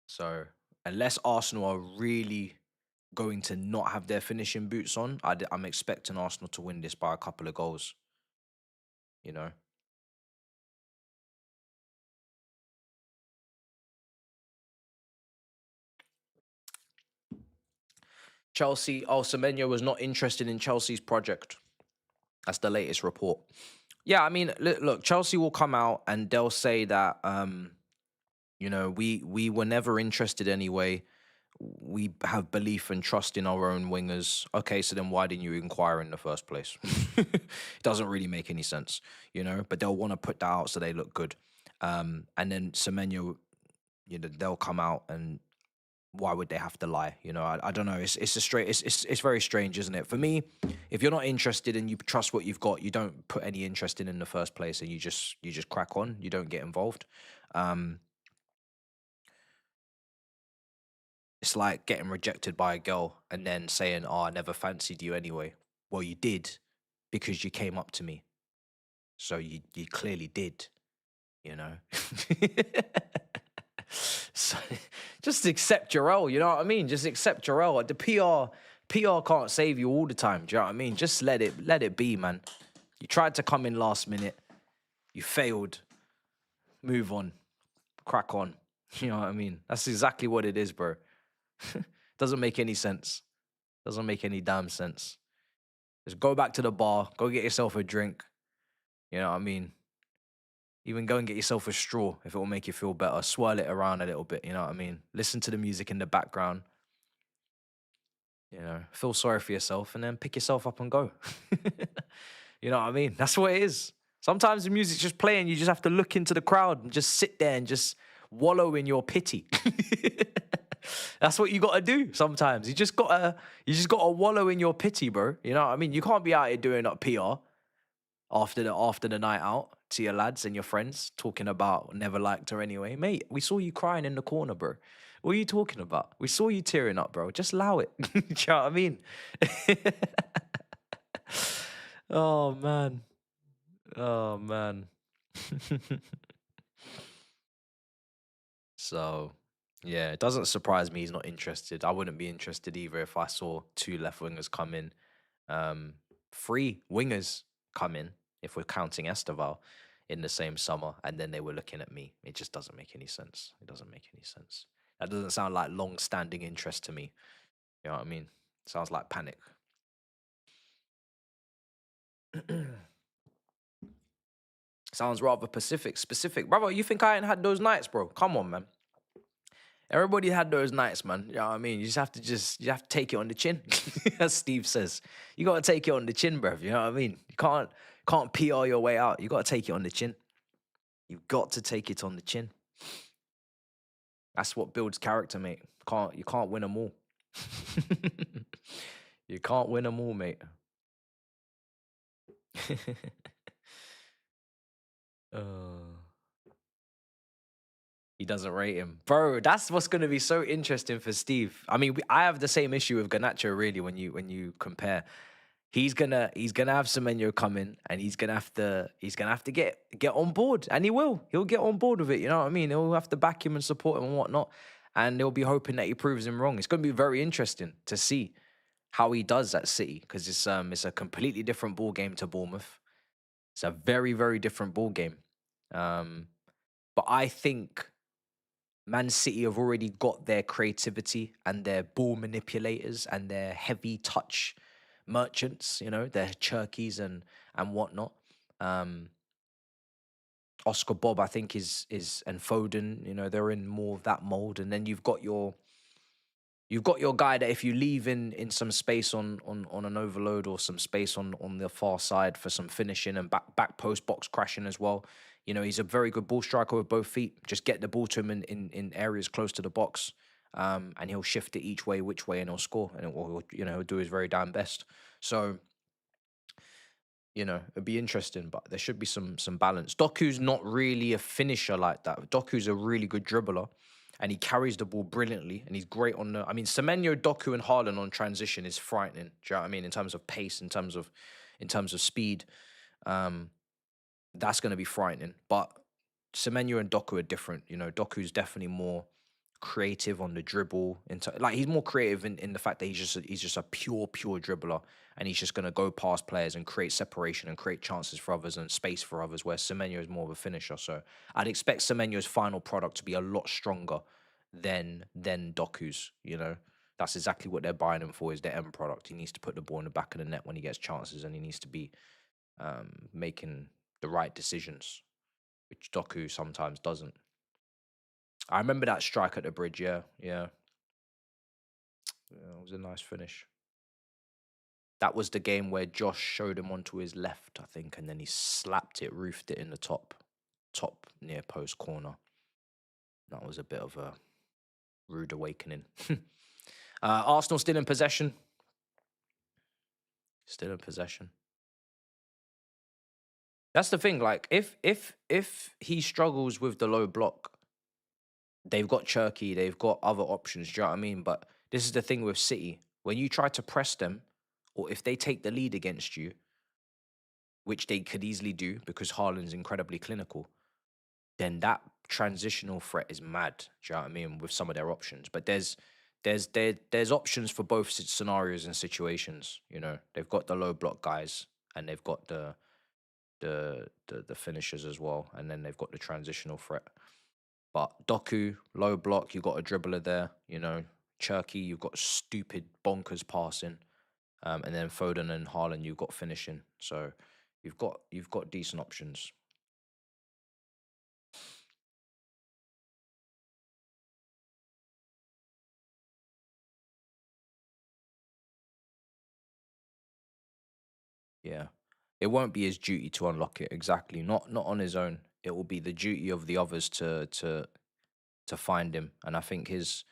So unless Arsenal are really going to not have their finishing boots on, I'm expecting Arsenal to win this by a couple of goals. Chelsea, Semeno was not interested in Chelsea's project. That's the latest report. Yeah, I mean, look, Chelsea will come out and they'll say that, we were never interested anyway. We have belief and trust in our own wingers. Okay, so then why didn't you inquire in the first place? It doesn't really make any sense, but they'll want to put that out so they look good. And then Semeno, they'll come out and why would they have to lie? I don't know. It's very strange, isn't it? For me, if you're not interested and you trust what you've got, you don't put any interest in the first place, and you just crack on. You don't get involved. It's like getting rejected by a girl and then saying, "Oh, I never fancied you anyway." Well, you did because you came up to me, so you clearly did. So just accept your role, you know what I mean? Just accept your role. The PR can't save you all the time, do you know what I mean? Just let it be, man. You tried to come in last minute, you failed. Move on. Crack on. You know what I mean? That's exactly what it is, bro. Doesn't make any sense. Doesn't make any damn sense. Just go back to the bar, go get yourself a drink. You know what I mean? Even go and get yourself a straw if it will make you feel better. Swirl it around a little bit, you know what I mean? Listen to the music in the background. Feel sorry for yourself and then pick yourself up and go. You know what I mean? That's what it is. Sometimes the music's just playing, you just have to look into the crowd and just sit there and just wallow in your pity. That's what you gotta do sometimes. You just gotta wallow in your pity, bro. You know what I mean? You can't be out here doing up PR after the night out to your lads and your friends talking about never liked her anyway. Mate, we saw you crying in the corner, bro. What are you talking about? We saw you tearing up, bro. Just allow it. Do you know what I mean? Oh, man. Oh, man. So, yeah, it doesn't surprise me he's not interested. I wouldn't be interested either if I saw two left wingers come in. Three wingers come in, if we're counting Esteval, in the same summer, and then they were looking at me. It just doesn't make any sense. It doesn't make any sense. That doesn't sound like long-standing interest to me. You know what I mean? Sounds like panic. Sounds rather specific. Brother, you think I ain't had those nights, bro? Come on, man. Everybody had those nights, man. You know what I mean? You have to take it on the chin, as Steve says. You gotta take it on the chin, bruv. You know what I mean? You can't PR your way out. You gotta take it on the chin. You've got to take it on the chin. That's what builds character, mate. You can't win them all. You can't win them all, mate. He doesn't rate him, bro. That's what's gonna be so interesting for Steve. I mean, I have the same issue with Garnacho, really. When you compare, he's gonna have Semeno come in, and he's gonna have to get on board, and he will. He'll get on board with it. You know what I mean? He'll have to back him and support him and whatnot, and they'll be hoping that he proves him wrong. It's gonna be very interesting to see how he does at City, because it's a completely different ball game to Bournemouth. It's a very, very different ball game. But I think Man City have already got their creativity and their ball manipulators and their heavy touch merchants, their Cherkies and whatnot. Oscar Bob, I think, is and Foden, they're in more of that mold. And then you've got your guy that if you leave in some space on an overload or some space on the far side for some finishing and back post box crashing as well, You know, he's a very good ball striker with both feet. Just get the ball to him in areas close to the box, and he'll shift it each way, which way, and he'll score. And he'll do his very damn best. So, you know, it'd be interesting, but there should be some balance. Doku's not really a finisher like that. Doku's a really good dribbler, and he carries the ball brilliantly, and he's great on the. I mean, Semeno, Doku, and Haaland on transition is frightening. Do you know what I mean? In terms of pace, in terms of speed, that's going to be frightening. But Semenya and Doku are different. You know, Doku's definitely more creative on the dribble. Like he's more creative in the fact that he's just a pure dribbler, and he's just going to go past players and create separation and create chances for others and space for others. Where Semenya is more of a finisher. So I'd expect Semenya's final product to be a lot stronger than Doku's. You know. That's exactly what they're buying him for, is their end product. He needs to put the ball in the back of the net when he gets chances, and he needs to be making the right decisions, which Doku sometimes doesn't. I remember that strike at the bridge. Yeah, it was a nice finish. That was the game where Josh showed him onto his left, I think, and then he slapped it, roofed it in the top near post corner. That was a bit of a rude awakening. Arsenal still in possession. Still in possession. That's the thing. Like, if he struggles with the low block, they've got Cherky, they've got other options. Do you know what I mean? But this is the thing with City: when you try to press them, or if they take the lead against you, which they could easily do because Haaland's incredibly clinical, then that transitional threat is mad. Do you know what I mean? With some of their options, but there's options for both scenarios and situations. You know, they've got the low block guys, and they've got the finishers as well, and then they've got the transitional threat. But Doku, low block, you got a dribbler there. You know, Cherky, you've got stupid bonkers passing, and then Foden and Haaland, you've got finishing. So you've got decent options. Yeah, it won't be his duty to unlock it exactly. Not on his own. It will be the duty of the others to find him. And I think his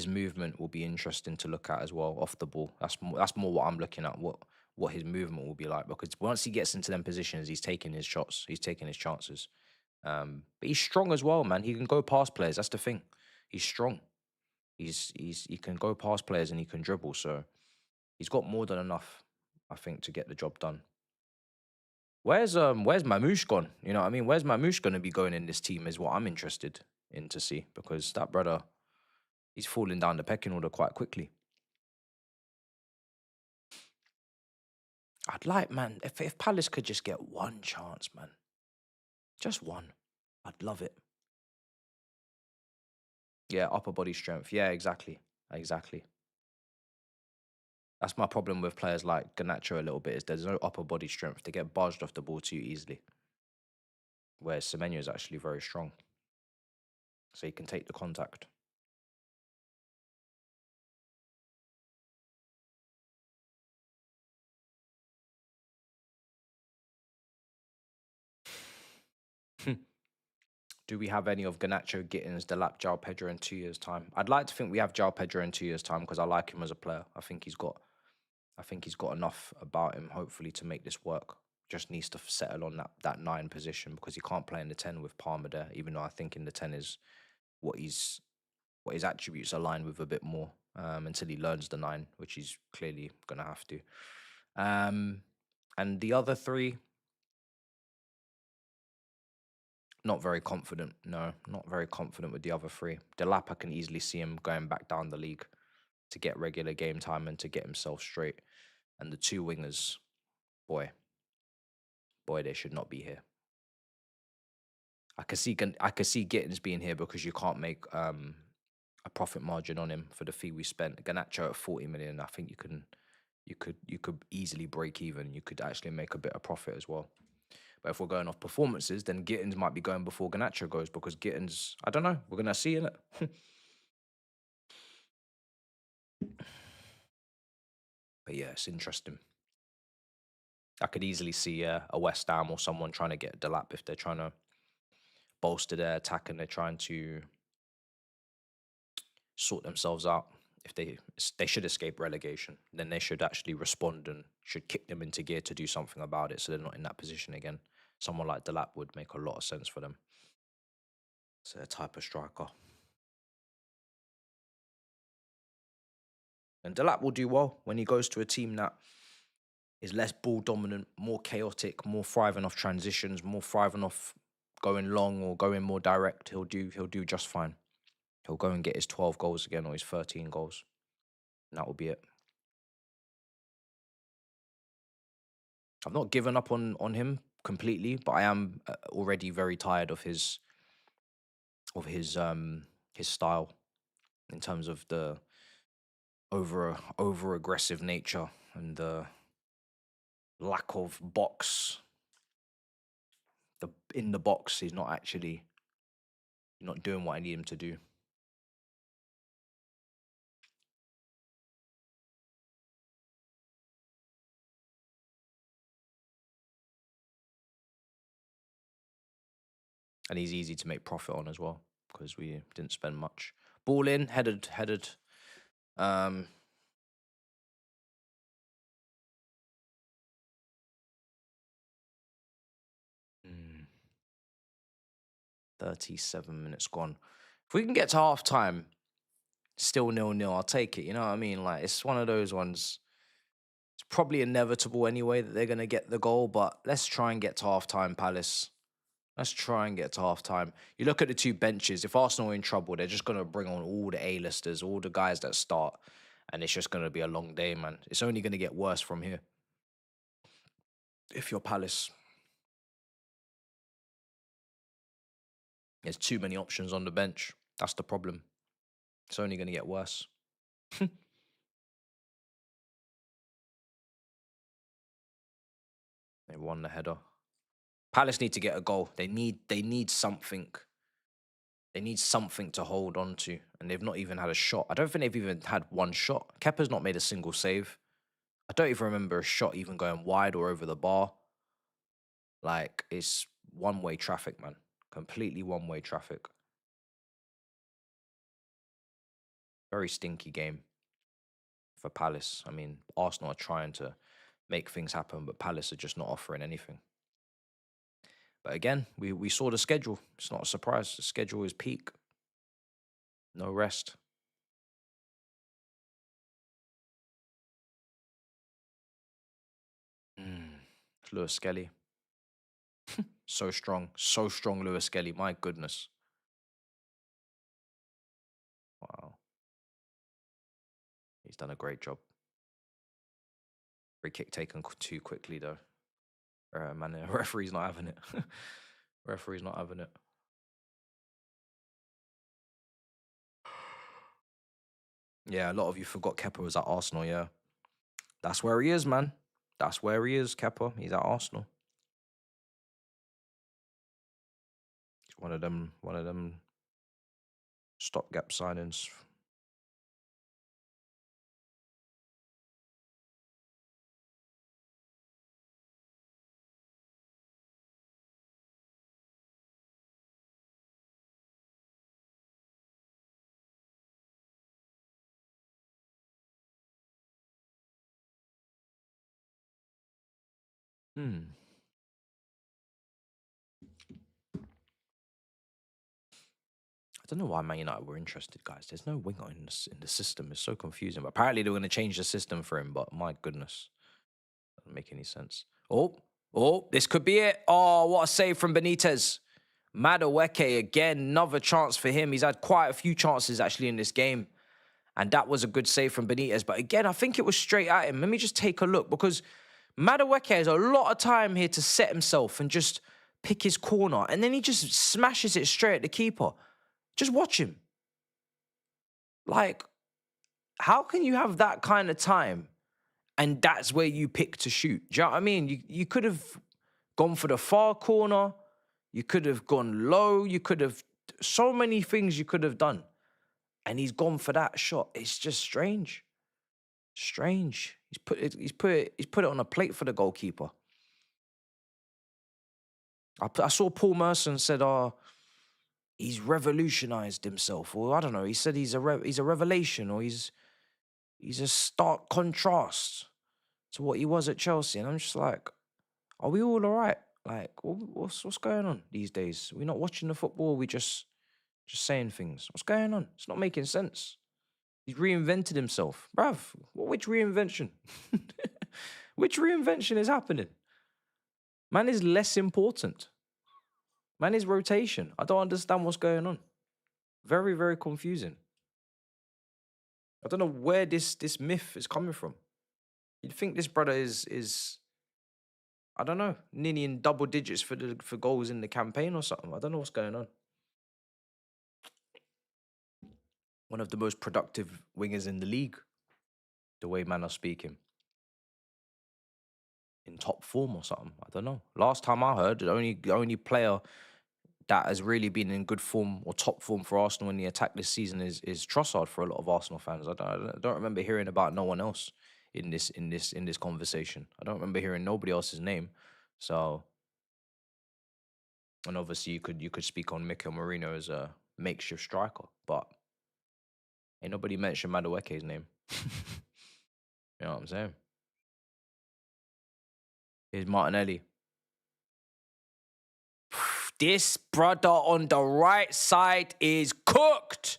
movement will be interesting to look at as well off the ball. That's more what I'm looking at. What his movement will be like, because once he gets into them positions, he's taking his shots. He's taking his chances. But he's strong as well, man. He can go past players. That's the thing. He's strong. He can go past players and he can dribble. So he's got more than enough, I think, to get the job done. Where's Mamouche gone? You know what I mean? Where's Mamouche going to be going in this team is what I'm interested in to see, because that brother, he's falling down the pecking order quite quickly. I'd like, man, if Palace could just get one chance, man. Just one. I'd love it. Yeah, upper body strength. Yeah, exactly. Exactly. That's my problem with players like Garnacho a little bit, is there's no upper body strength. They get barged off the ball too easily. Whereas Semenya is actually very strong. So he can take the contact. Do we have any of Garnacho, Gittins, Delap, João Pedro in 2 years' time? I'd like to think we have João Pedro in 2 years' time, because I like him as a player. I think he's got enough about him, hopefully, to make this work. Just needs to settle on that 9 position, because he can't play in the 10 with Palmer there, even though I think in the 10 is what his attributes align with a bit more, until he learns the 9, which he's clearly gonna have to. And the other 3, not very confident. No, not very confident with the other 3. Delap, I can easily see him going back down the league to get regular game time and to get himself straight. And the 2 wingers, boy, they should not be here. I could see Gittins being here because you can't make a profit margin on him for the fee we spent. Garnacho at 40 million, I think you could easily break even. You could actually make a bit of profit as well. But if we're going off performances, then Gittins might be going before Garnacho goes, because Gittins, I don't know, we're gonna see, innit? But yeah, it's interesting. I could easily see a West Ham or someone trying to get Delap if they're trying to bolster their attack and they're trying to sort themselves out. If they should escape relegation, then they should actually respond and should kick them into gear to do something about it, so they're not in that position again. Someone like Delap would make a lot of sense for them. It's a type of striker. And Delap will do well when he goes to a team that is less ball dominant, more chaotic, more thriving off transitions, more thriving off going long or going more direct. He'll do just fine. He'll go and get his 12 goals again or his 13 goals. And that will be it. I've not given up on him completely, but I am already very tired of his style in terms of the over aggressive nature and the lack of box. In the box, he's not doing what I need him to do. And he's easy to make profit on as well because we didn't spend much. Ball in, headed. 37 minutes gone. If we can get to half time, still 0-0, I'll take it. You know what I mean? Like, it's one of those ones. It's probably inevitable anyway that they're going to get the goal, but let's try and get to half time, Palace. Let's try and get to half time. You look at the two benches. If Arsenal are in trouble, they're just going to bring on all the A-listers, all the guys that start, and it's just going to be a long day, man. It's only going to get worse from here. If you're Palace. There's too many options on the bench. That's the problem. It's only going to get worse. They won the header. Palace need to get a goal. They need something. They need something to hold on to, and they've not even had a shot. I don't think they've even had one shot. Kepa's not made a single save. I don't even remember a shot even going wide or over the bar. Like, it's one-way traffic, man. Completely one-way traffic. Very stinky game for Palace. I mean, Arsenal are trying to make things happen, but Palace are just not offering anything. But again, we saw the schedule. It's not a surprise. The schedule is peak. No rest. Lewis Skelly. So strong, Lewis Skelly. My goodness. Wow. He's done a great job. Free kick taken too quickly, though. Man, the referee's not having it. Referee's not having it. Yeah, a lot of you forgot Kepa was at Arsenal, yeah. That's where he is, man. That's where he is, Kepa. He's at Arsenal. He's one of them stopgap signings. I don't know why Man United were interested, guys. There's no winger in the system. It's so confusing. But apparently they were going to change the system for him. But my goodness, doesn't make any sense. Oh, this could be it. Oh, what a save from Benitez. Madueke again, another chance for him. He's had quite a few chances actually in this game. And that was a good save from Benitez. But again, I think it was straight at him. Let me just take a look because Madueke has a lot of time here to set himself and just pick his corner. And then he just smashes it straight at the keeper. Just watch him. Like, how can you have that kind of time and that's where you pick to shoot? Do you know what I mean? You could have gone for the far corner. You could have gone low. You could have... So many things you could have done. And he's gone for that shot. It's just strange. Strange. He's put it on a plate for the goalkeeper. I saw Paul Merson said, he's revolutionized himself, or I don't know. He said he's a revelation, or he's a stark contrast to what he was at Chelsea. And I'm just like, are we all right? Like, what's going on these days? We're not watching the football. We just saying things. What's going on? It's not making sense. He's reinvented himself, bruv. Which reinvention? Which reinvention is happening? Man is less important. Man is rotation. I don't understand what's going on. Very, very confusing. I don't know where this myth is coming from. You'd think this brother is I don't know, nearly in double digits for goals in the campaign or something. I don't know what's going on. One of the most productive wingers in the league, the way man are speaking. In top form or something. I don't know. Last time I heard, the only player that has really been in good form or top form for Arsenal in the attack this season is Trossard for a lot of Arsenal fans. I don't remember hearing about no one else in this conversation. I don't remember hearing nobody else's name. So, and obviously you could speak on Mikel Merino as a makeshift striker, but ain't nobody mentioned Madueke's name. You know what I'm saying? Here's Martinelli. This brother on the right side is cooked.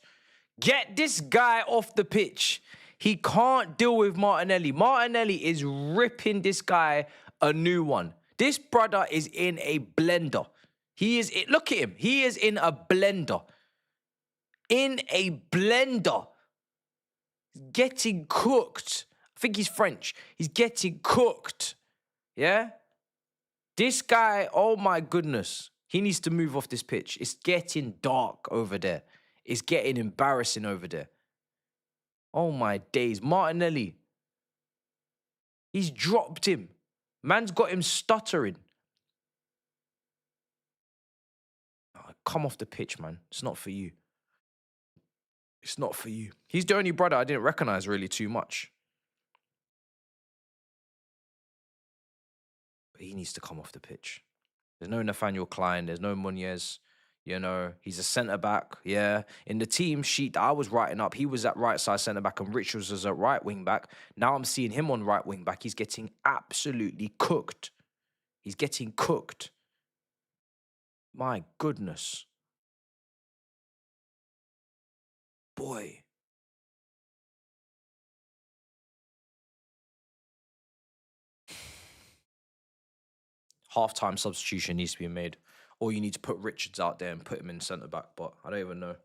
Get this guy off the pitch. He can't deal with Martinelli. Martinelli is ripping this guy a new one. This brother is in a blender. Look at him. He is in a blender. In a blender. Getting cooked. I think he's French. He's getting cooked. Yeah? This guy, oh my goodness. He needs to move off this pitch. It's getting dark over there. It's getting embarrassing over there. Oh my days. Martinelli. He's dropped him. Man's got him stuttering. Oh, come off the pitch, man. It's not for you. It's not for you. He's the only brother I didn't recognize really too much. But he needs to come off the pitch. There's no Nathaniel Klein. There's no Munez. You know, he's a centre-back, yeah. In the team sheet that I was writing up, he was at right-side centre-back and Richards was at right wing-back. Now I'm seeing him on right wing-back. He's getting absolutely cooked. He's getting cooked. My goodness. Boy. Half-time substitution needs to be made. Or you need to put Richards out there and put him in centre-back, but I don't even know.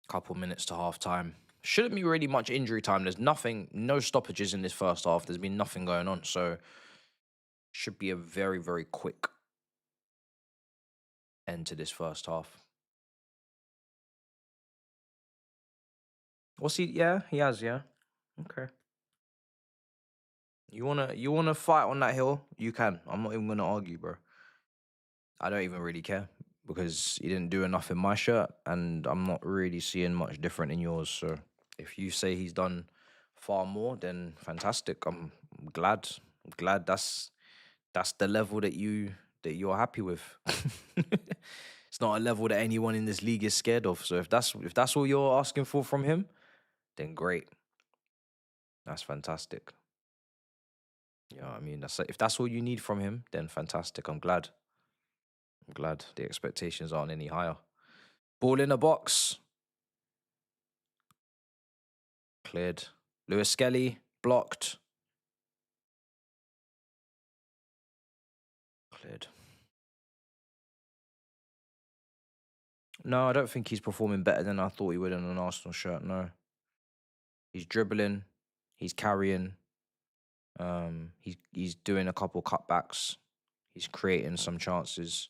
Couple minutes to half-time. Shouldn't be really much injury time. There's nothing, no stoppages in this first half. There's been nothing going on, so should be a very, very quick end to this first half. What's he? Yeah, he has. Yeah. Okay. You wanna fight on that hill? You can. I'm not even gonna argue, bro. I don't even really care because he didn't do enough in my shirt, and I'm not really seeing much different in yours. So if you say he's done far more, then fantastic. I'm glad. I'm glad that's the level that you're happy with. It's not a level that anyone in this league is scared of. So if that's all you're asking for from him, then great. That's fantastic. Yeah, I mean, if that's all you need from him, then fantastic. I'm glad. I'm glad the expectations aren't any higher. Ball in the box. Cleared. Lewis Skelly, blocked. Cleared. No, I don't think he's performing better than I thought he would in an Arsenal shirt, no. He's dribbling. He's carrying. He's doing a couple cutbacks. He's creating some chances.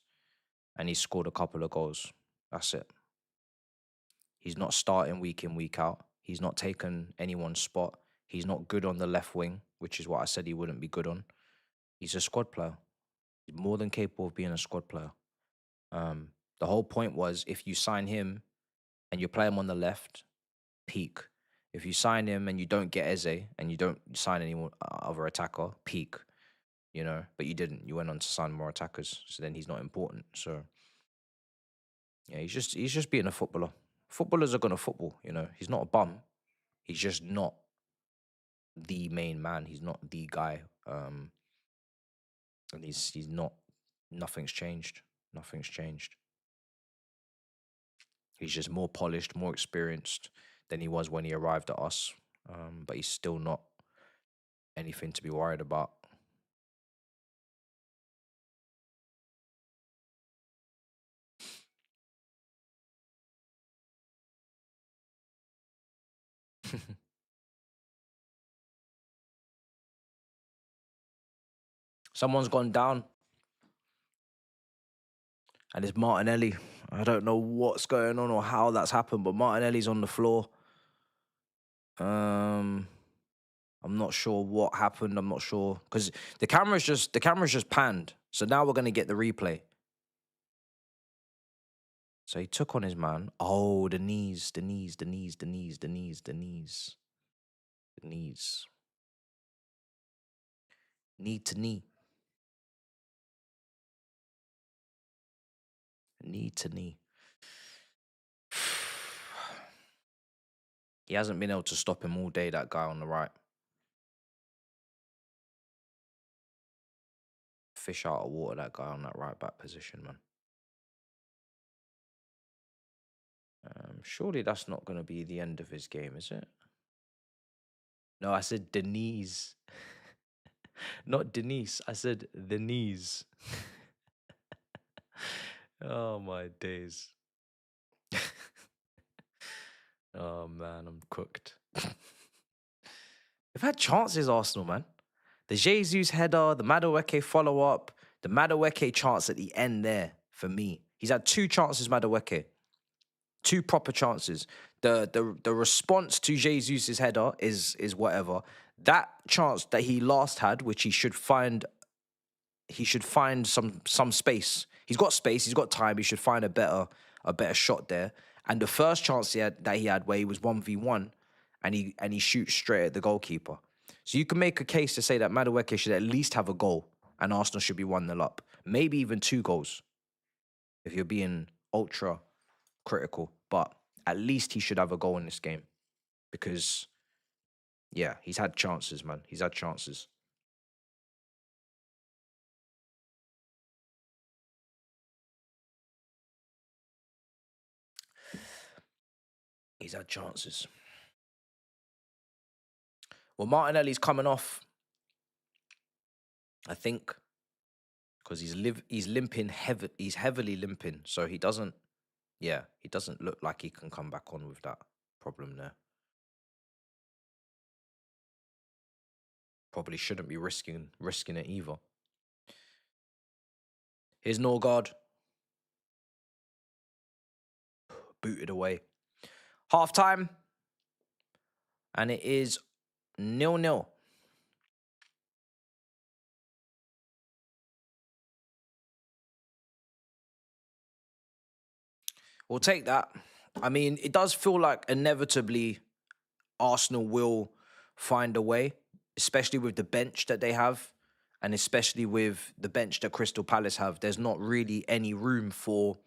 And he's scored a couple of goals. That's it. He's not starting week in, week out. He's not taken anyone's spot. He's not good on the left wing, which is what I said he wouldn't be good on. He's a squad player. He's more than capable of being a squad player. The whole point was if you sign him and you play him on the left, peak. If you sign him and you don't get Eze and you don't sign any other attacker, peak. You know, but you didn't. You went on to sign more attackers, so then he's not important. So yeah, he's just being a footballer. Footballers are gonna football. You know, he's not a bum. He's just not the main man. He's not the guy. And he's not. Nothing's changed. Nothing's changed. He's just more polished, more experienced than he was when he arrived at us. But he's still not anything to be worried about. Someone's gone down, and it's Martinelli. I don't know what's going on or how that's happened, but Martinelli's on the floor. I'm not sure what happened. I'm not sure because the camera's just panned. So now we're gonna get the replay. So he took on his man. Oh, the knees. Need to knee. Knee to knee. He hasn't been able to stop him all day, that guy on the right. Fish out of water, that guy on that right back position, man. Surely that's not going to be the end of his game, is it? No, I said Denise. Not Denise. I said the knees. Oh, my days. Oh, man, I'm cooked. They've had chances, Arsenal, man. The Jesus header, the Madueke follow-up, the Madueke chance at the end there, for me. He's had 2 chances, Madueke. 2 proper chances. The response to Jesus' header is whatever. That chance that he last had, which he should find some space. He's got space, he's got time, he should find a better shot there. And the first chance he had where he was 1v1 and he shoots straight at the goalkeeper. So you can make a case to say that Madueke should at least have a goal and Arsenal should be 1-0 up. Maybe even 2 goals if you're being ultra critical. But at least he should have a goal in this game because, yeah, he's had chances, man. He's had chances. He's had chances. Well, Martinelli's coming off, I think, because he's limping heavy. He's heavily limping, so he doesn't look like he can come back on with that problem there. Probably shouldn't be risking it either. Here's Norgard. Booted away. Half time. And it is 0-0. We'll take that. I mean, it does feel like inevitably Arsenal will find a way, especially with the bench that they have, and especially with the bench that Crystal Palace have. There's not really any room for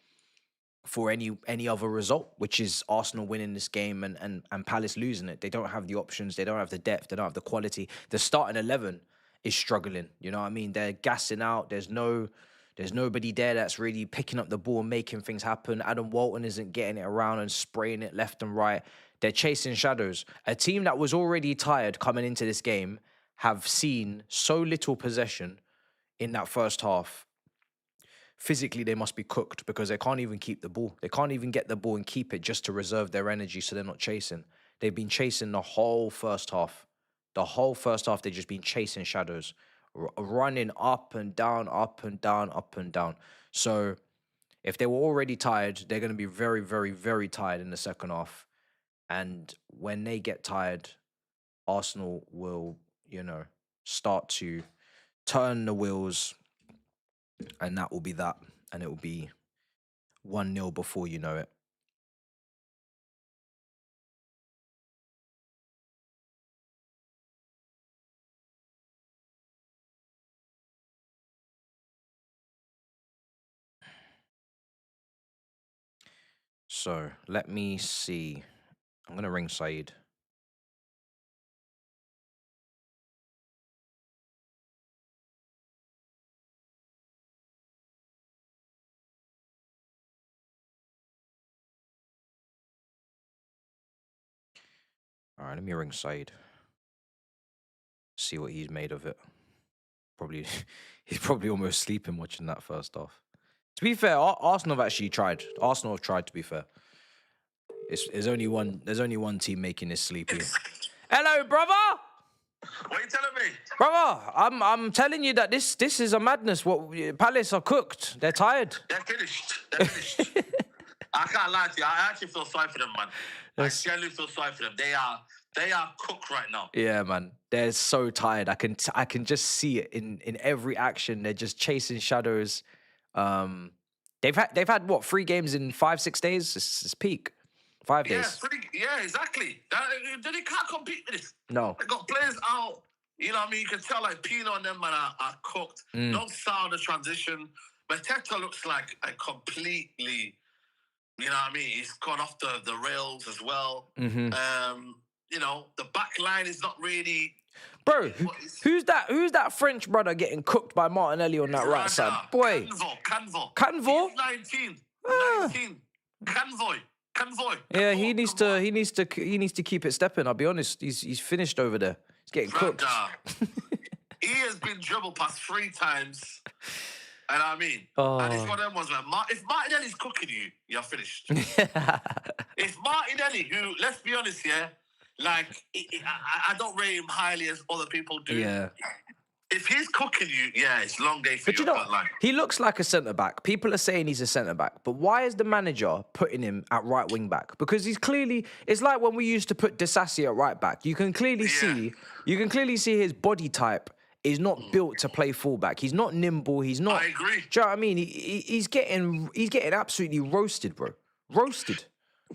any other result, which is Arsenal winning this game and Palace losing it. They don't have the options. They don't have the depth. They don't have the quality. The starting 11 is struggling. You know what I mean? They're gassing out. There's nobody there that's really picking up the ball and making things happen. Adam Walton isn't getting it around and spraying it left and right. They're chasing shadows. A team that was already tired coming into this game have seen so little possession in that first half. Physically, they must be cooked because they can't even keep the ball. They can't even get the ball and keep it just to reserve their energy so they're not chasing. They've been chasing the whole first half. The whole first half, they've just been chasing shadows, running up and down, up and down, up and down. So if they were already tired, they're going to be very, very, very tired in the second half. And when they get tired, Arsenal will, start to turn the wheels, and that will be that. And it will be 1-0 before you know it. So let me see. I'm going to ring Saeed. All right, let me ring Saeed. See what he's made of it. Probably, he's probably almost sleeping watching that first half. To be fair, Arsenal have actually tried. Arsenal have tried, to be fair. There's only one team making this sleepy. Hello, brother. What are you telling me? Brother, I'm telling you that this is a madness. What Palace are cooked. They're tired. They're finished. I can't lie to you. I actually feel sorry for them, man. I genuinely feel sorry for them. They are cooked right now. Yeah, man. They're so tired. I can just see it in every action. They're just chasing shadows. They've had what, 3 games in 5-6 days? It's peak. 5 days. Yeah, exactly. They can't compete with this. No. They got players out. You know what I mean? You can tell like Pino and them man are cooked. No sound of transition. Mateta looks like a completely, you know what I mean? He's gone off the rails as well. The back line is not really. Bro, who's that French brother getting cooked by Martinelli on that right side? Boy. Canvo? He's 19. Convoy. Yeah, he needs to keep it stepping. I'll be honest. He's finished over there. He's getting cooked. He has been dribbled past 3 times. And I mean, and it's one of them ones where if Martinelli's cooking you, you're finished. If Martinelli, who, let's be honest here, like, I don't rate him highly as other people do. Yeah. If he's cooking you, yeah, it's long day for you. But he looks like a centre-back. People are saying he's a centre-back. But why is the manager putting him at right wing-back? Because he's clearly... It's like when we used to put Disassi at right-back. You can clearly see his body type is not built to play full-back. He's not nimble. He's not... I agree. Do you know what I mean? He's getting absolutely roasted, bro. Roasted.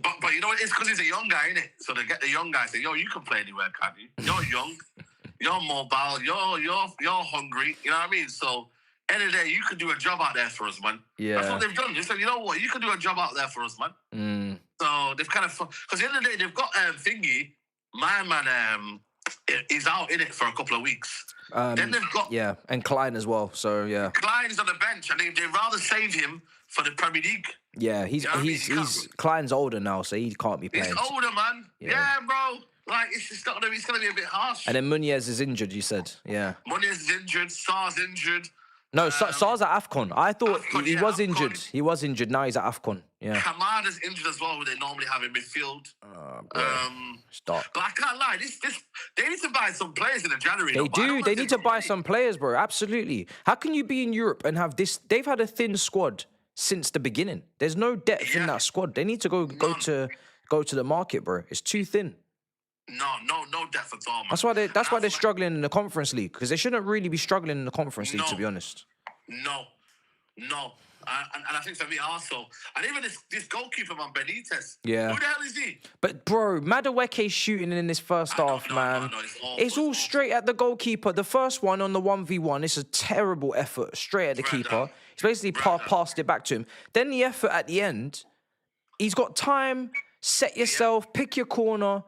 But you know what? It's because he's a young guy, innit? So they get the young guy, say, yo, you can play anywhere, can't you? You're young. You're mobile. You're hungry. You know what I mean? So, end of the day, you can do a job out there for us, man. Yeah. That's what they've done. They said, you know what? You can do a job out there for us, man. So, they've kind of... Because at the end of the day, they've got Thingy. My man, he's out in it for a couple of weeks. Then they've got... Yeah, and Klein as well. So, yeah. Klein's on the bench, and they'd rather save him for the Premier League. Yeah, he's Klein's older now, so he can't be playing. He's older, man. Yeah, bro. Like, it's just not it's going to be a bit harsh. And then Muniz is injured, you said. Yeah. Muniz is injured. Sar's injured. No, Sar's at AFCON. I thought he was injured. He was injured. Now he's at AFCON. Yeah. Kamada's injured as well, who they normally have in midfield. Stop. But I can't lie. They need to buy some players in the January. They do. They need to buy some players, bro. Absolutely. How can you be in Europe and have this? They've had a thin squad since the beginning. There's no depth in that squad. They need to go to the market, bro. It's too thin. No depth at all, man. That's why they're struggling in the Conference League, because they shouldn't really be struggling in the Conference League, to be honest. No. And I think for me also, and even this goalkeeper, man, Benitez. Yeah. Who the hell is he? But bro, Madueke shooting in this first half, man. It's all straight at the goalkeeper. The first one on the 1v1, it's a terrible effort straight at the keeper. He's basically passed it back to him. Then the effort at the end, he's got time. Set yourself, pick your corner.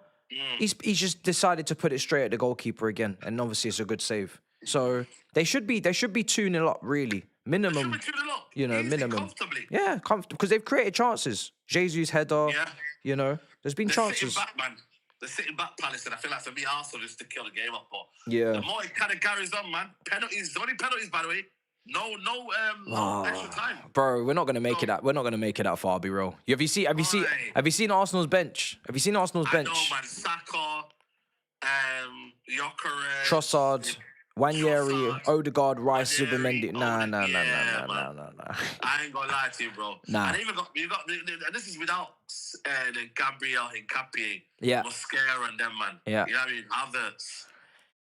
He's just decided to put it straight at the goalkeeper again, and obviously it's a good save. So they should be 2-0 up, really, minimum. They should be 2-0 up. You know, minimum. Comfortably. Yeah, comfortable, because they've created chances. Jesus' header. Yeah. You know, there's been chances. Sitting back, man. They're sitting back, Palace, and I feel like for me, Arsenal just to kill the game up. But yeah, the more it kind of carries on, man. Penalties, only penalties, by the way. No extra time, bro. We're not gonna make it that. We're not gonna make it that far. Be real. Have you seen Arsenal's bench? Have you seen Arsenal's bench? I know, man. Saka, Gyökeres, Trossard, Wanyeri, Odegaard, Rice, Wanyeri, Zubimendi. Nah. man. I ain't gonna lie to you, bro. Nah. And even and this is without the Gabriel, Hincapié, Yeah. Mosquera, and them, man. Yeah. You know what I mean? Havertz.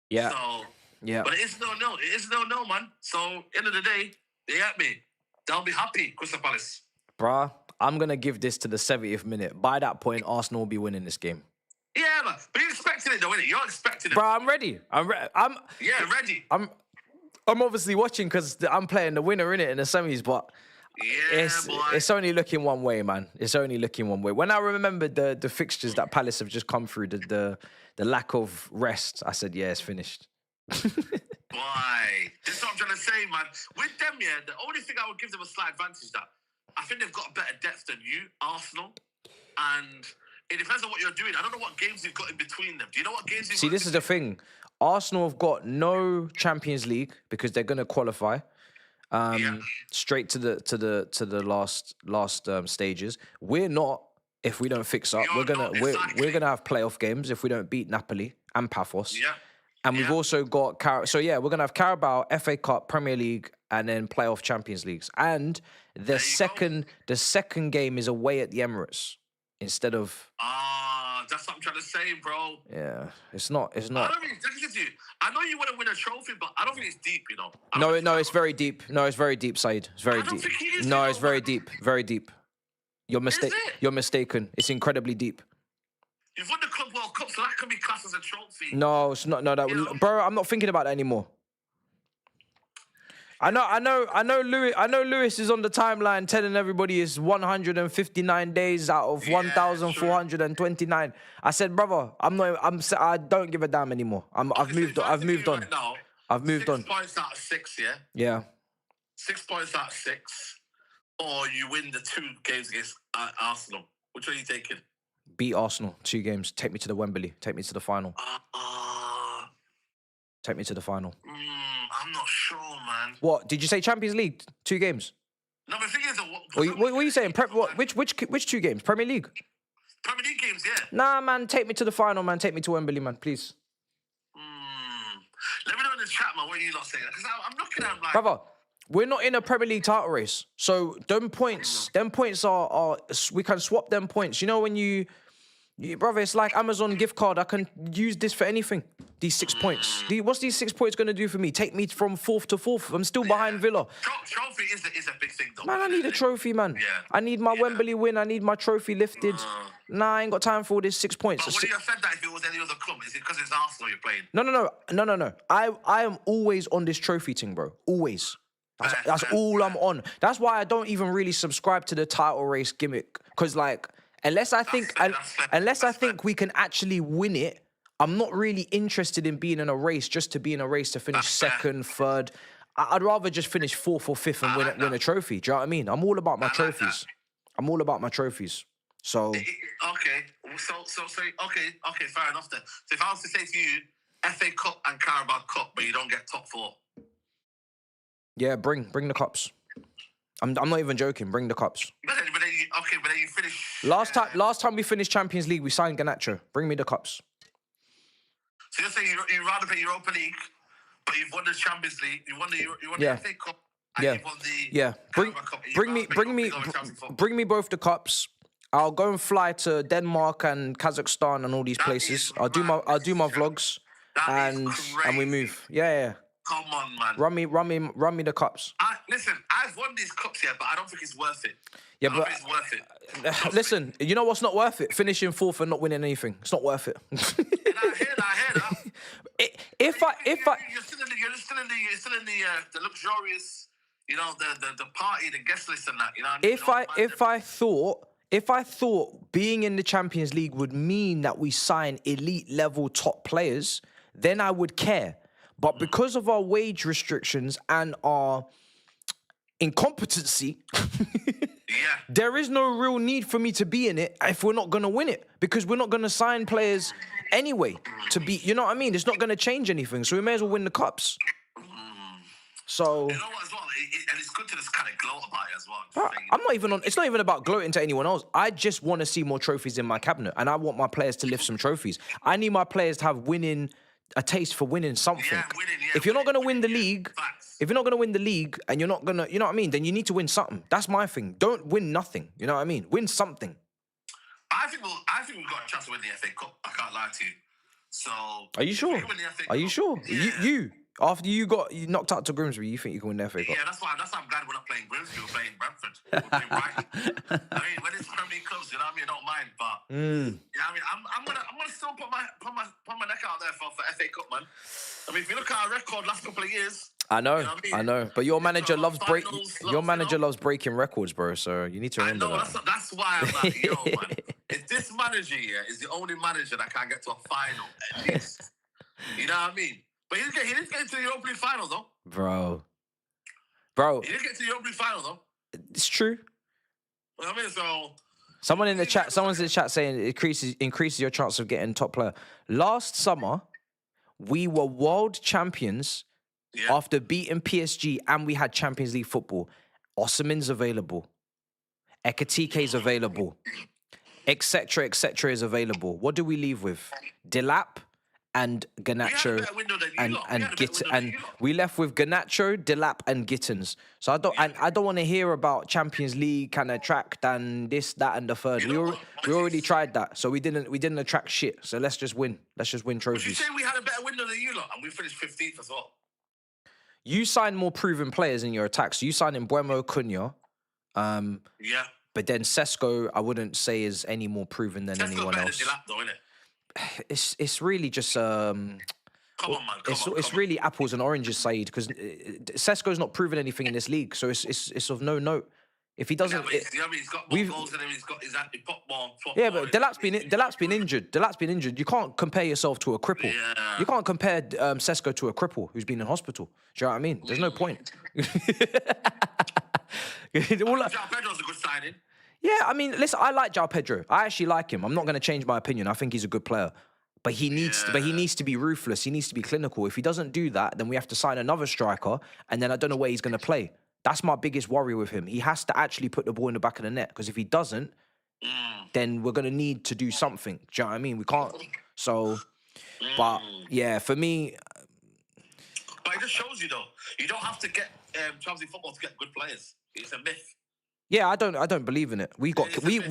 Yeah. So, yeah. But it's no. It is no, man. So, end of the day, they at me. They'll be happy, Crystal Palace. Bruh, I'm going to give this to the 70th minute. By that point, Arsenal will be winning this game. Yeah, man. But you're expecting it, though, innit? You're expecting it. Bruh, I'm ready. ready. I'm obviously watching because I'm playing the winner, innit, in the semis, but it's only looking one way, man. It's only looking one way. When I remembered the fixtures that Palace have just come through, the lack of rest, I said, yeah, it's finished. Why? This is what I'm trying to say, man. With them, yeah, the only thing I would give them a slight advantage is that I think they've got a better depth than you, Arsenal. And it depends on what you're doing. I don't know what games you've got in between them. Do you know what games you've got? See, this is the thing. Arsenal have got no Champions League because they're going to qualify straight to the last stages. We're not. If we don't fix up, we're gonna have playoff games if we don't beat Napoli and Paphos. Yeah. And we've also got we're gonna have Carabao, FA Cup, Premier League, and then playoff Champions Leagues. And the second game is away at the Emirates instead of. That's what I'm trying to say, bro. Yeah, it's not. I don't think it's you. I know you want to win a trophy, but I don't think it's deep. You know. No, it's very deep. No, it's very deep, Said. It's very deep. Think it is, no, it's very deep. Very deep. You're it? You're mistaken. It's incredibly deep. You've won the Club World Cup, so that can be classed as a trophy. No, it's not. No, bro, I'm not thinking about that anymore. I know Lewis is on the timeline telling everybody it's 159 days out of 1,429. I said, brother, I don't give a damn anymore. I've moved on. Right now, I've moved on. 6 points out of 6, yeah? Yeah. 6 points out of 6. Or you win the 2 games against Arsenal. Which one are you taking? Beat Arsenal 2 games. Take me to the Wembley. Take me to the final. Take me to the final. I'm not sure, man. What did you say? Champions League 2 games. No, but the thing is, what are you saying? Which 2 games? Premier League. Premier League games, yeah. Nah, man. Take me to the final, man. Take me to Wembley, man. Please. Let me know in the chat, man. What are you not saying? Because I'm looking at like, brother. We're not in a Premier League title race, so them points are we can swap them points. You know when you brother, it's like Amazon gift card. I can use this for anything. These 6 points. What's these 6 points going to do for me? Take me from 4th to 4th. I'm still behind Villa. Trophy is a big thing, though. Man, I need a trophy, man. Yeah. I need my Wembley win. I need my trophy lifted. Nah, I ain't got time for all this 6 points. But would you have said that if it was any other club? Is it because it's Arsenal you're playing? No. I am always on this trophy thing, bro. Always. That's all I'm on. That's why I don't even really subscribe to the title race gimmick. Because, like, unless I think we can actually win it, I'm not really interested in being in a race just to be in a race to finish second, third. I'd rather just finish 4th or 5th and win a trophy. Do you know what I mean? I'm all about my trophies. I'm all about my trophies. So okay, so okay, fair enough then. So if I was to say to you, FA Cup and Carabao Cup, but you don't get top 4. Yeah, bring the cups. I'm not even joking. Bring the cups. But then you finish. Last time we finished Champions League, we signed Garnacho. Bring me the cups. So you're saying you'd rather play Europa League, but you've won the Champions League, you won the FA Cup, and you've won the Carabao Cup. Bring me both the cups. I'll go and fly to Denmark and Kazakhstan and all these places. I'll do my vlogs, and we move. Yeah. Come on, man. Run me the cups. Listen, I've won these cups here, but I don't think it's worth it. Yeah, but it's worth it. Listen, you know what's not worth it? Finishing 4th and not winning anything. It's not worth it. I hear that. You're still in the luxurious, you know, the party, the guest list and that. You know. If I thought being in the Champions League would mean that we sign elite level top players, then I would care. But because of our wage restrictions and our incompetency, there is no real need for me to be in it if we're not going to win it. Because we're not going to sign players anyway to be, you know what I mean? It's not going to change anything. So we may as well win the cups. So... You know what as well? And it's good to just kind of gloat about it as well. It's not even about gloating to anyone else. I just want to see more trophies in my cabinet. And I want my players to lift some trophies. I need my players to have winning a taste for winning something. Yeah, winning, yeah. If you're not going to win the league, Facts. if you're not going to win the league and you're not going to, you know what I mean, then you need to win something. That's my thing. Don't win nothing. You know what I mean? Win something. I think we've got a chance to win the FA Cup. I can't lie to you. So Are you sure? Are you sure? Yeah. You after you got knocked out to Grimsby, you think you can win the FA Cup? Yeah, that's why I'm glad we're not playing Grimsby. We're playing Brentford. We're playing Brighton. I mean, when it's Premier League clubs, you know what I mean. I don't mind, but yeah, I mean, I'm gonna still put my neck out there for FA Cup, man. I mean, if you look at our record last couple of years. I know, you know what I mean? I know. But your manager loves finals, loves breaking records, bro. So you need to remember that. That's why I'm like, yo, man. If this manager here is the only manager that can't get to a final, at least, you know what I mean? But he didn't get to the Europa League final, though. Bro. He didn't get to the Europa League final, though. It's true. You know what I mean? So someone's in the chat saying it increases your chance of getting top player. Last summer, we were world champions after beating PSG, and we had Champions League football. Osimhen's available. Ekatike's available. Etc. is available. What do we leave with? Delap and Garnacho and we left with Garnacho, Delap and Gittins. So I don't want to hear about Champions League can attract and this, that, and the third. We already tried that, so we didn't attract shit. So let's just win. Let's just win trophies. Would you say we had a better window than you lot, and we finished 15th as well? You signed more proven players in your attacks. You signed in Buemo, Cunha. Yeah. But then Sesko, I wouldn't say is any more proven than anyone else. Than Delap, though, innit? It's really just Come on, man. It's really apples and oranges, Saeed, because Sesko's not proven anything in this league, so it's of no note. If he doesn't, he's got more goals than him. He's put more. But Delap's been injured. Delap's been injured. You can't compare yourself to a cripple. Yeah. You can't compare Sesko to a cripple who's been in hospital. Do you know what I mean? There's no point. João Pedro's a good signing. Yeah, I mean, listen, I like João Pedro. I actually like him. I'm not going to change my opinion. I think he's a good player. But he needs to be ruthless. He needs to be clinical. If he doesn't do that, then we have to sign another striker, and then I don't know where he's going to play. That's my biggest worry with him. He has to actually put the ball in the back of the net, because if he doesn't, then we're going to need to do something. Do you know what I mean? We can't. So, but yeah, for me. But it just shows you, though, you don't have to get Champions League football to get good players. It's a myth. Yeah, I don't believe in it. We got Kante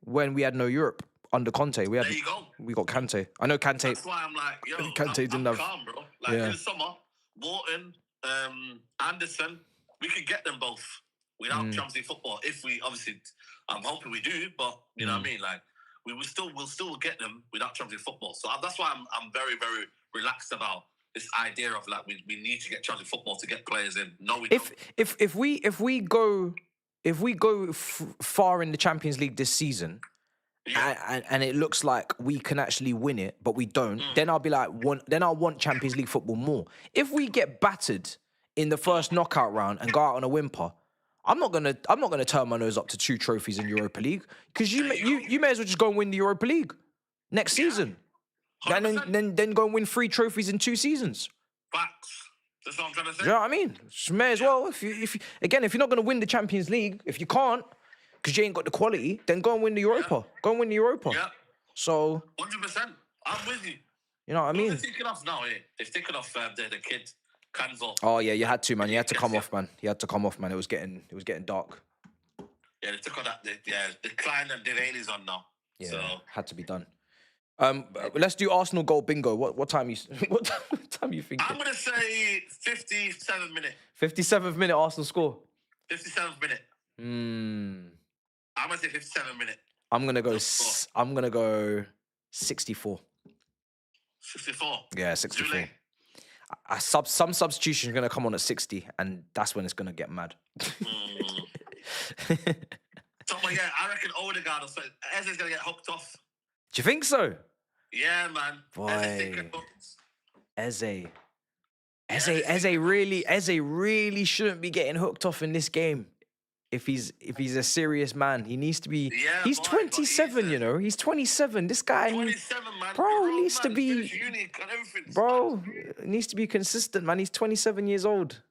when we had no Europe under Conte. We got Kante. I know Kante. That's why I'm like, yo, Kante didn't have. Calm, bro. Like in the summer, Morton, Anderson, we could get them both without Champions League football. If we obviously, I'm hoping we do, but you know what I mean. Like we'll still get them without Champions League football. So that's why I'm very, very relaxed about this idea of like we need to get Champions League football to get players in. No, we don't. If we go far in the Champions League this season, and it looks like we can actually win it, but we don't, then I'll be like, then I'll want Champions League football more. If we get battered in the first knockout round and go out on a whimper, I'm not gonna turn my nose up to 2 trophies in Europa League, because you may as well just go and win the Europa League next season. And then go and win 3 trophies in 2 seasons. Facts. That's what I'm trying to say. You know what I mean? Just may as well. If you're not going to win the Champions League, if you can't, because you ain't got the quality, then go and win the Europa. Go and win the Europa. Yeah. So 100%. I'm with you. You know what I mean? They've taken off now, eh? They've taken off the kid, Canvo. Oh yeah, you had to, man. You had to come off, man. You had to come off, man. It was getting dark. Yeah, they took on that. The Klein and Delaney's on now. Yeah, so had to be done. Let's do Arsenal goal bingo. What time you think? I'm gonna say 57th minute. 57th minute Arsenal score. 57th minute. I'm gonna say 57th minute. I'm gonna go 64. 64. Yeah, 64. Some substitution is gonna come on at 60, and that's when it's gonna get mad. So yeah, I reckon Odegaard or something. Eze's gonna get hooked off. Do you think so? Yeah, man. Boy, Eze really shouldn't be getting hooked off in this game. If he's a serious man, he needs to be. Yeah, he's 27, you know. He's 27. This guy, 27, man. Bro, needs to be. Bro, needs to be consistent, man. He's 27 years old.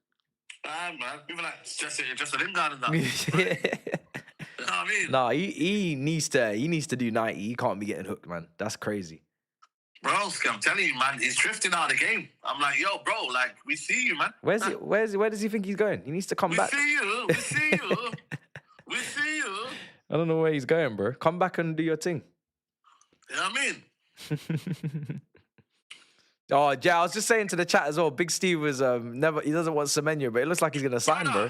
Man, people like just a Lingard and that. Yeah. You know what I mean? Nah, he needs to do 90. He can't be getting hooked, man. That's crazy. Broski, I'm telling you, man, he's drifting out of the game. I'm like, yo, bro, like, we see you, man. Where does he think he's going? He needs to come back. We see you. We see you. We see you. I don't know where he's going, bro. Come back and do your thing. You know what I mean? Oh, yeah, I was just saying to the chat as well, Big Steve was he doesn't want Semeno, but it looks like he's going to sign, bro.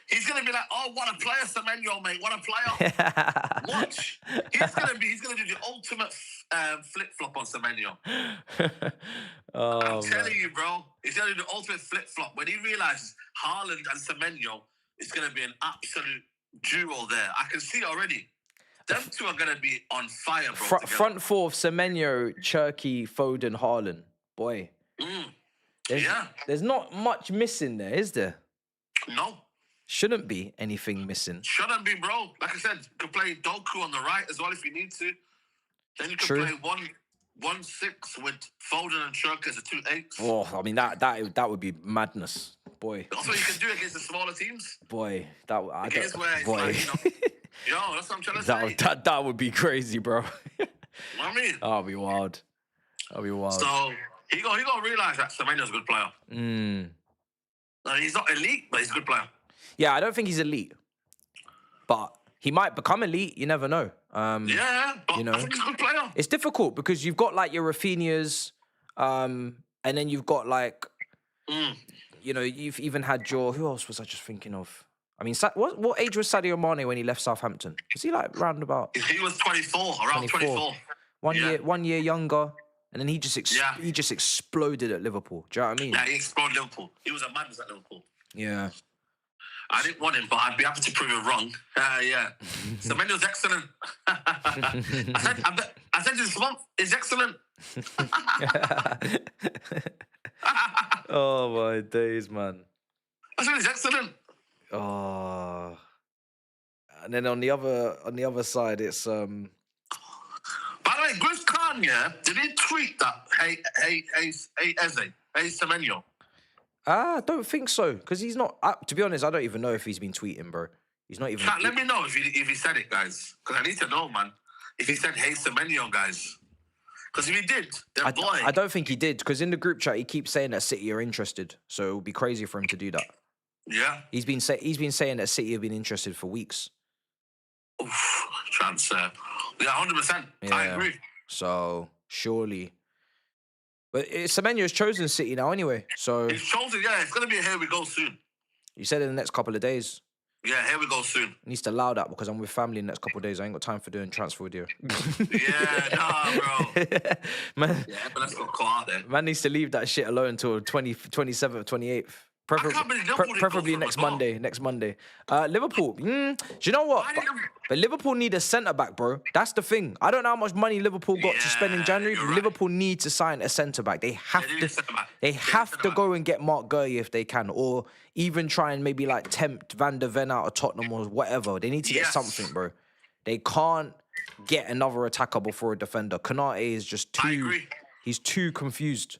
He's going to be like, oh, what a player, Semeno, mate. What a player. Watch. He's going to do the ultimate flip-flop on Semeno. I'm telling you, bro. He's going to do the ultimate flip-flop. When he realizes Haaland and Semeno is going to be an absolute duo there. I can see already. Them two are going to be on fire, bro. Front four of Semeno, Cherky, Foden, Haaland. Boy. There's not much missing there, is there? No. Shouldn't be anything missing. Shouldn't be, bro. Like I said, you could play Doku on the right as well if you need to. Then you could play 1-6 with Foden and Cherky as a 2-8. Oh, I mean, that would be madness. Boy. That's what you can do against the smaller teams. Boy, like, you know, yo, that's what I'm trying to say. That would be crazy, bro. You know what I mean? That'll be wild. So he gonna realise that Semeno's a good player. No, he's not elite, but he's a good player. Yeah, I don't think he's elite, but he might become elite. You never know. But you know, I think he's a good player. It's difficult because you've got like your Rafinhas, and then you've got like, you know, you've even had your. Who else was I just thinking of? I mean, what age was Sadio Mane when he left Southampton? Was he like round about? He was 24, around 24. 1 year younger, and then he just exploded at Liverpool. Do you know what I mean? Yeah, he exploded Liverpool. He was a madness at Liverpool. Yeah. I didn't want him, but I'd be happy to prove it wrong. Yeah. Semeno's excellent. I said this month is excellent. Oh my days, man. I said he's excellent. Oh. And then on the other side, it's By the way, Griff Khan, did he tweet that? Hey, Semeno. I don't think so, because he's not. To be honest, I don't even know if he's been tweeting, bro. He's not even. Chat, let me know if he said it, guys, because I need to know, man. If he said "Hey, Semeno," guys, because if he did, then boy. I don't think he did, because in the group chat he keeps saying that City are interested, so it would be crazy for him to do that. Yeah, he's been saying that City have been interested for weeks. Oof, transfer. Yeah, 100%. Yeah. I agree. So surely. But Semeno's chosen City now anyway, so... He's chosen, yeah. It's going to be a here we go soon. You said in the next couple of days. Yeah, here we go soon. Needs to allow that because I'm with family in the next couple of days. I ain't got time for doing transfer video. Yeah, nah, bro. Man, yeah, but let's go call out there. Man needs to leave that shit alone until 27th, 28th. Preferably next Monday. Liverpool. Do you know what? But Liverpool need a centre-back, bro. That's the thing. I don't know how much money Liverpool got to spend in January. But Liverpool need to sign a centre-back. They have to go and get Mark Gurley if they can. Or even try and maybe like tempt Van der Ven out of Tottenham or whatever. They need to get something, bro. They can't get another attacker before a defender. Konate is just too... I agree. He's too confused.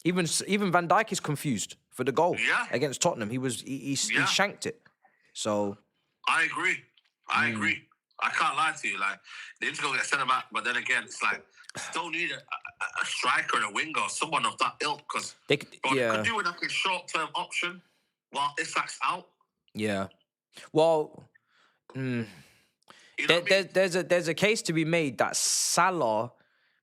Even Van Dijk is confused for the goal against Tottenham. He shanked it. So I agree. I agree. I can't lie to you. Like, they need to go get a centre back, but then again, it's like still need a striker and a winger or someone of that ilk, because they could do it like a short-term option while Isak's out. Yeah. Well, there's a case to be made that Salah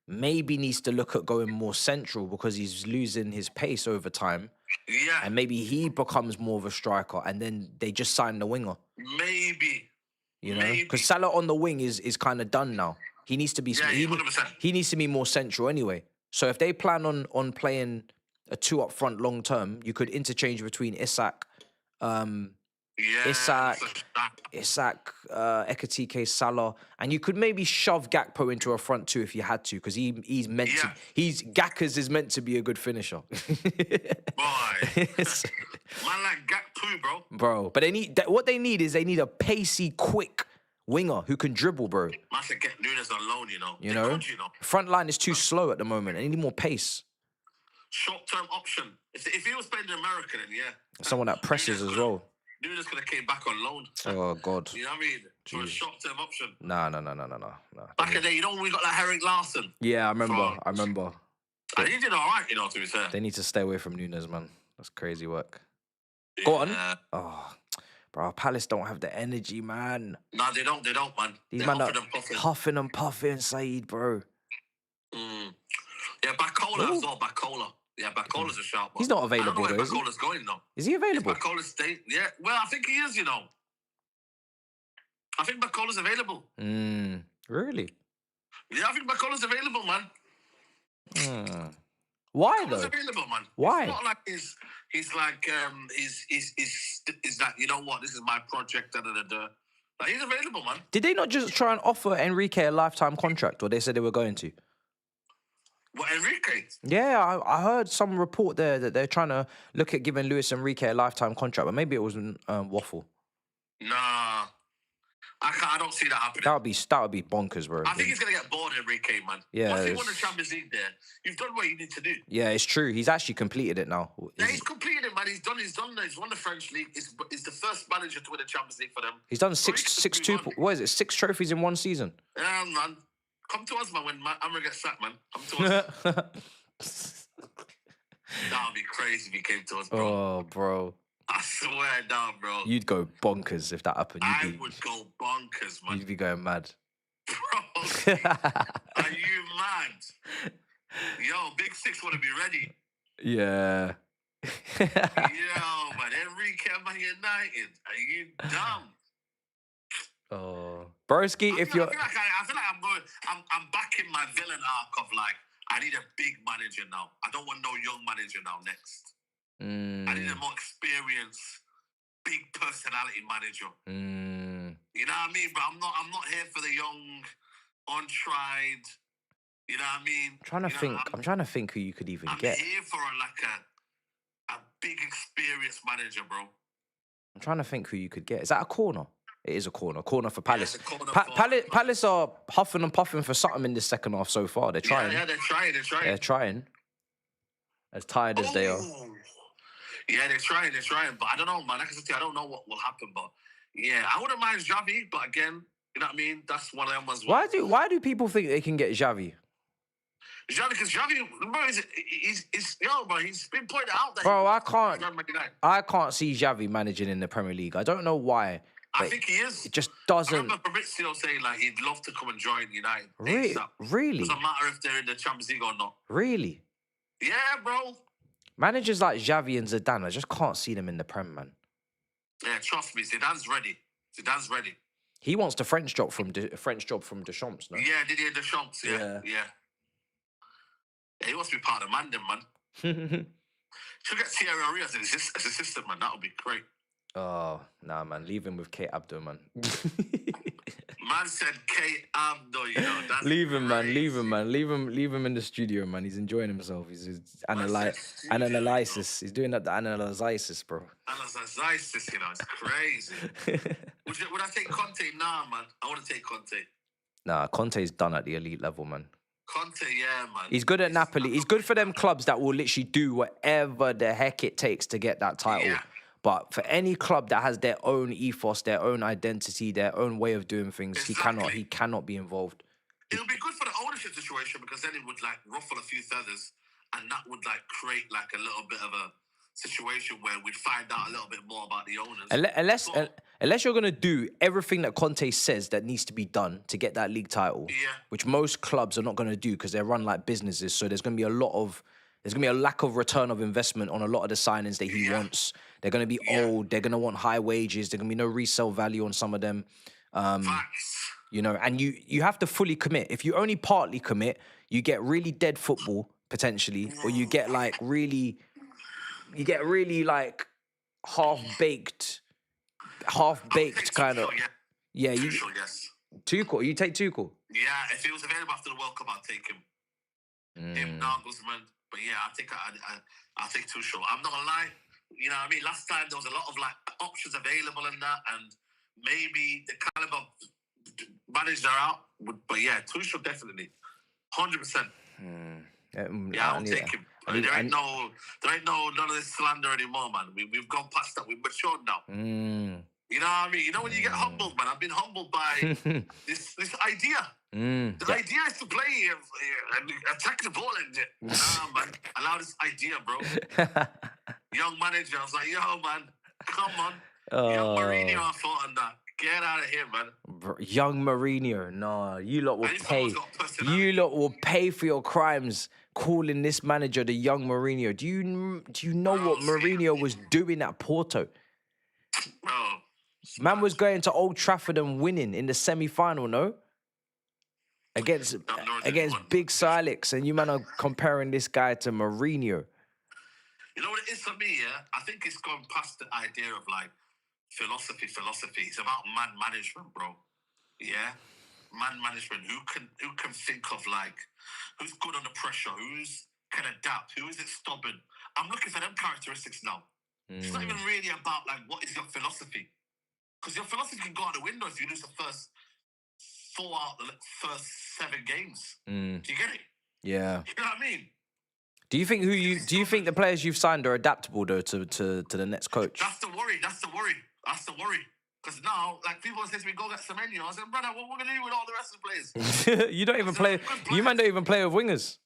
maybe needs to look at going more central because he's losing his pace over time. Yeah. And maybe he becomes more of a striker and then they just sign the winger. Maybe. You know? Because Salah on the wing is kind of done now. He needs to be... he needs to be more central anyway. So if they plan on playing a two up front long term, you could interchange between Isak, Ekitike, Salah, and you could maybe shove Gakpo into a front two if you had to, because he's meant to. Gackers is meant to be a good finisher. Boy, man like Gakpo, bro. Bro, but what they need is a pacey, quick winger who can dribble, bro. Man should get Nunes on loan, you know. Good, front line is too slow at the moment. They need more pace. Short-term option. If he was playing in America, then someone that presses as well. Nunes could have came back on loan. Oh, God. You know what I mean? For a short-term option. No. Back in the day, you know when we got like Henrik Larsson? Yeah, I remember. And he did all right, you know, to be fair. They need to stay away from Nunes, man. That's crazy work. Go on. Oh, bro, Palace don't have the energy, man. No, they don't, man. These man are huffing and puffing, Saeed, bro. Yeah, Bacola as well, Bacola. Yeah, Bacola's a sharp one. He's not available, I don't know though, where Bacola's going, though. Is he available? Bacola's staying? Yeah, well, I think he is, you know. I think Bacola's available. Really? Yeah, I think Bacola's available, man. Why, Bacola's though? available, man. Why? It's not like he's like, you know what, this is my project, da-da-da-da. Like, he's available, man. Did they not just try and offer Enrique a lifetime contract, or they said they were going to? What, Enrique? Yeah, I heard some report there that they're trying to look at giving Luis Enrique a lifetime contract, but maybe it was waffle. Nah, I don't see that happening. That would be bonkers, bro. I think he's gonna get bored, Enrique, man. Yeah. Once he won the Champions League, there, you've done what you need to do. Yeah, it's true. He's actually completed it now. Yeah, he's completed it, man. He's won the French league. He's the first manager to win the Champions League for them. He's done six trophies in one season. Yeah, man. Come to us, man, when Amra gets sacked, man. Come to us. That would be crazy if he came to us, bro. Oh, bro. I swear down, bro. You'd go bonkers if that happened. I would go bonkers, man. You'd be going mad. Bro, are you mad? Yo, Big Six want to be ready. Yeah. Yo, man, Enrique, Man United. Are you dumb? Oh, Broski, I feel like I'm back in my villain arc of like, I need a big manager now. I don't want no young manager now next. I need a more experienced, big personality manager. You know what I mean? But I'm not here for the young, untried. You know what I mean? I'm trying to think who you could even get. I'm here for a big experienced manager, bro. I'm trying to think who you could get. Is that a corner? It is a corner. Corner for Palace. Yeah, Palace are huffing and puffing for something in this second half so far. They're trying. Yeah, they're trying. They're trying. As tired as they are. Yeah, they're trying. But I don't know, man. Like I said, I don't know what will happen. But yeah, I wouldn't mind Xavi. But again, you know what I mean? That's one of them as well. Why do people think they can get Xavi? Because Xavi, bro, he's been pointed out that. Bro, I can't see Xavi managing in the Premier League. I don't know why. I think he is. It just doesn't. I remember Fabrizio saying like he'd love to come and join United. Really? Doesn't matter if they're in the Champions League or not. Really? Yeah, bro. Managers like Xavi and Zidane, I just can't see them in the Prem, man. Yeah, trust me, Zidane's ready. He wants the French job from Deschamps, no? Yeah, Didier Deschamps. Yeah. He wants to be part of the Mandem, man. Should get Thierry Henry as assistant, man. That would be great. Oh, nah, man. Leave him with Kate Abdo, man. Man said Kate Abdo, you know. That's Leave him, man. Leave him in the studio, man. He's enjoying himself. He's analysis. He's doing that the analysis, bro. Analysis, you know. It's crazy. Would I take Conte? Nah, man. I want to take Conte. Nah, Conte's done at the elite level, man. Conte, yeah, man. He's good at Napoli. He's good for them clubs that will literally do whatever the heck it takes to get that title. Yeah. But for any club that has their own ethos, their own identity, their own way of doing things, exactly. he cannot be involved. It would be good for the ownership situation because then it would like ruffle a few feathers, and that would like create like a little bit of a situation where we'd find out a little bit more about the owners. Unless you're gonna do everything that Conte says that needs to be done to get that league title, which most clubs are not gonna do because they're run like businesses. So there's gonna be a lack of return of investment on a lot of the signings that he wants. They're going to be old. They're going to want high wages. There's going to be no resale value on some of them. You know, and you have to fully commit. If you only partly commit, you get really dead football, potentially, or you get really like half-baked kind of... Yeah, Tuchel, yes. Tuchel, you take Tuchel? Yeah, if he was available after the World Cup, I'd take him. Him, Nagelsmann. But yeah, I'll take Tuchel. I'm not going to lie. You know what I mean? Last time there was a lot of like options available in that, and maybe the caliber managers are out. But yeah, Tuchel definitely, 100%. Yeah, I'll take him. There ain't no none of this slander anymore, man. We've gone past that. We've matured now. You know what I mean? You know when you get humbled, man. I've been humbled by this idea. The idea is to play and attack the ball and nah, man. Allow this idea, bro. Young manager, I was like, yo, man, come on. Young Mourinho, I thought on that. Get out of here, man. Young Mourinho, no, you lot will pay. You lot will pay for your crimes calling this manager the young Mourinho. Do you know what Mourinho was doing at Porto? Bro. Man was going to Old Trafford and winning in the semi-final, no? Against big Sir Alex, and you man are comparing this guy to Mourinho. You know what it is for me, yeah? I think it's gone past the idea of like philosophy. It's about man management, bro. Yeah? Man management. Who can think of like who's good under pressure, who's can adapt, who isn't stubborn. I'm looking for them characteristics now. It's not even really about like what is your philosophy. Because your philosophy can go out the window if you lose the first 4 out of the first 7 games. Do you get it? Yeah. You know what I mean? Do you think the players you've signed are adaptable though to the next coach? That's the worry. Because now, like people say to me, go get Semeno. I said, brother, what we're gonna do with all the rest of the players? You don't even play. You man don't even play with wingers.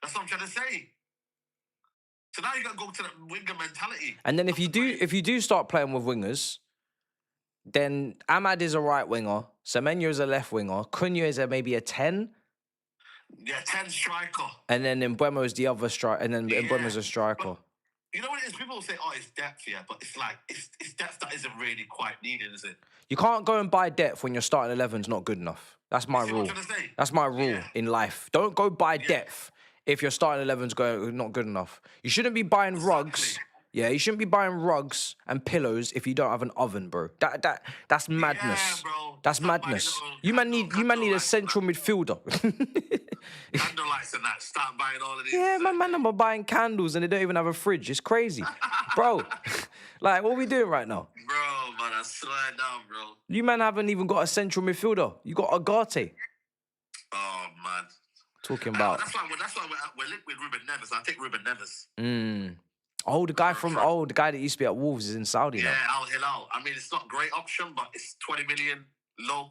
That's what I'm trying to say. So now you gotta go to the winger mentality. And then if you do start playing with wingers, then Ahmad is a right winger, Semeno is a left winger, Cunha is maybe a 10. Yeah, 10 striker. And then Mbeumo is the other striker, and then Mbeumo's a striker. But you know what it is? People will say, oh, it's depth, yeah, but it's like, it's depth that isn't really quite needed, is it? You can't go and buy depth when your starting 11's not good enough. That's my rule. That's my rule in life. Don't go buy depth if your starting 11's not good enough. You shouldn't be buying rugs. Yeah, you shouldn't be buying rugs and pillows if you don't have an oven, bro. That's madness. Yeah, bro. That's madness. You man need a central midfielder. Candle lights and that. Start buying all of these. Yeah, man, I'm buying candles and they don't even have a fridge. It's crazy, bro. Like, what are we doing right now? Bro, man, I swear down, bro. You man haven't even got a central midfielder. You got Agate. Oh man. Talking about. That's why we're linked with Ruben Neves. I take Ruben Neves. Oh, the guy that used to be at Wolves is in Saudi now. Yeah, Al Hilal. I mean, it's not a great option, but it's 20 million, low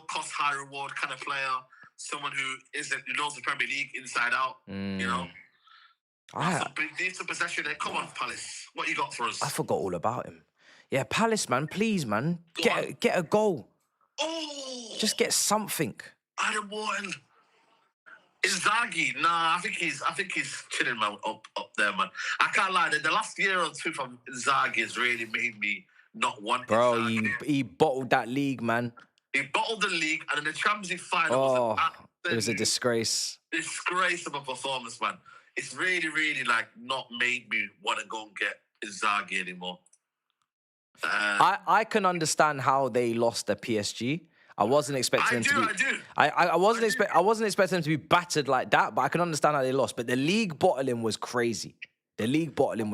cost, high reward kind of player. Someone who knows the Premier League inside out. You know. Decent possession there. Come on, Palace. What you got for us? I forgot all about him. Yeah, Palace, man. Please, man. Get a goal. Oh, just get something. Adam Wharton. Inzaghi, nah, I think he's chilling, man, up there, man. I can't lie, the last year or two from Inzaghi has really made me not want Inzaghi. He bottled that league, man. He bottled the league, and then the Champions League final it was a disgrace. Disgrace of a performance, man. It's really, really, like, not made me want to go and get Inzaghi anymore. I can understand how they lost the PSG. I wasn't expecting them to be. I wasn't expecting them to be battered like that, but I can understand how they lost. But the league bottling was crazy. Yeah. The league bottling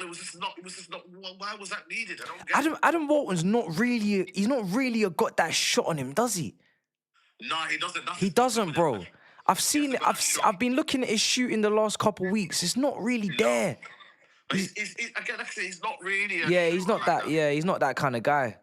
was just not. It was just not. Why was that needed? I don't get it. Adam Walton's not really. He's not really got that shot on him, does he? No, he doesn't. He doesn't, bro. I've seen it. I've been looking at his shooting the last couple of weeks. It's not really there. But he's not really. He's not that. Yeah, he's not that kind of guy.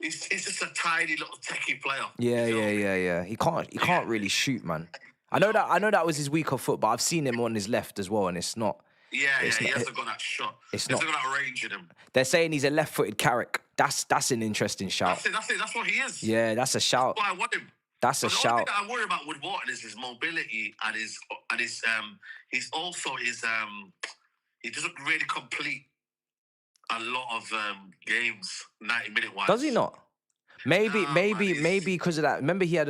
He's just a tiny little techie player. Yeah. He can't really shoot, man. I know that was his weaker foot, but I've seen him on his left as well, and it's not. He hasn't got that shot. He hasn't got that range in him. They're saying he's a left-footed Carrick. That's an interesting shout. That's it. That's what he is. Yeah, that's a shout. That's why I want him. That's a shout. The only thing I worry about with Wharton is his mobility and he's also he doesn't really complete a lot of games 90-minute wise. Does he not? Maybe because of that. Remember, he had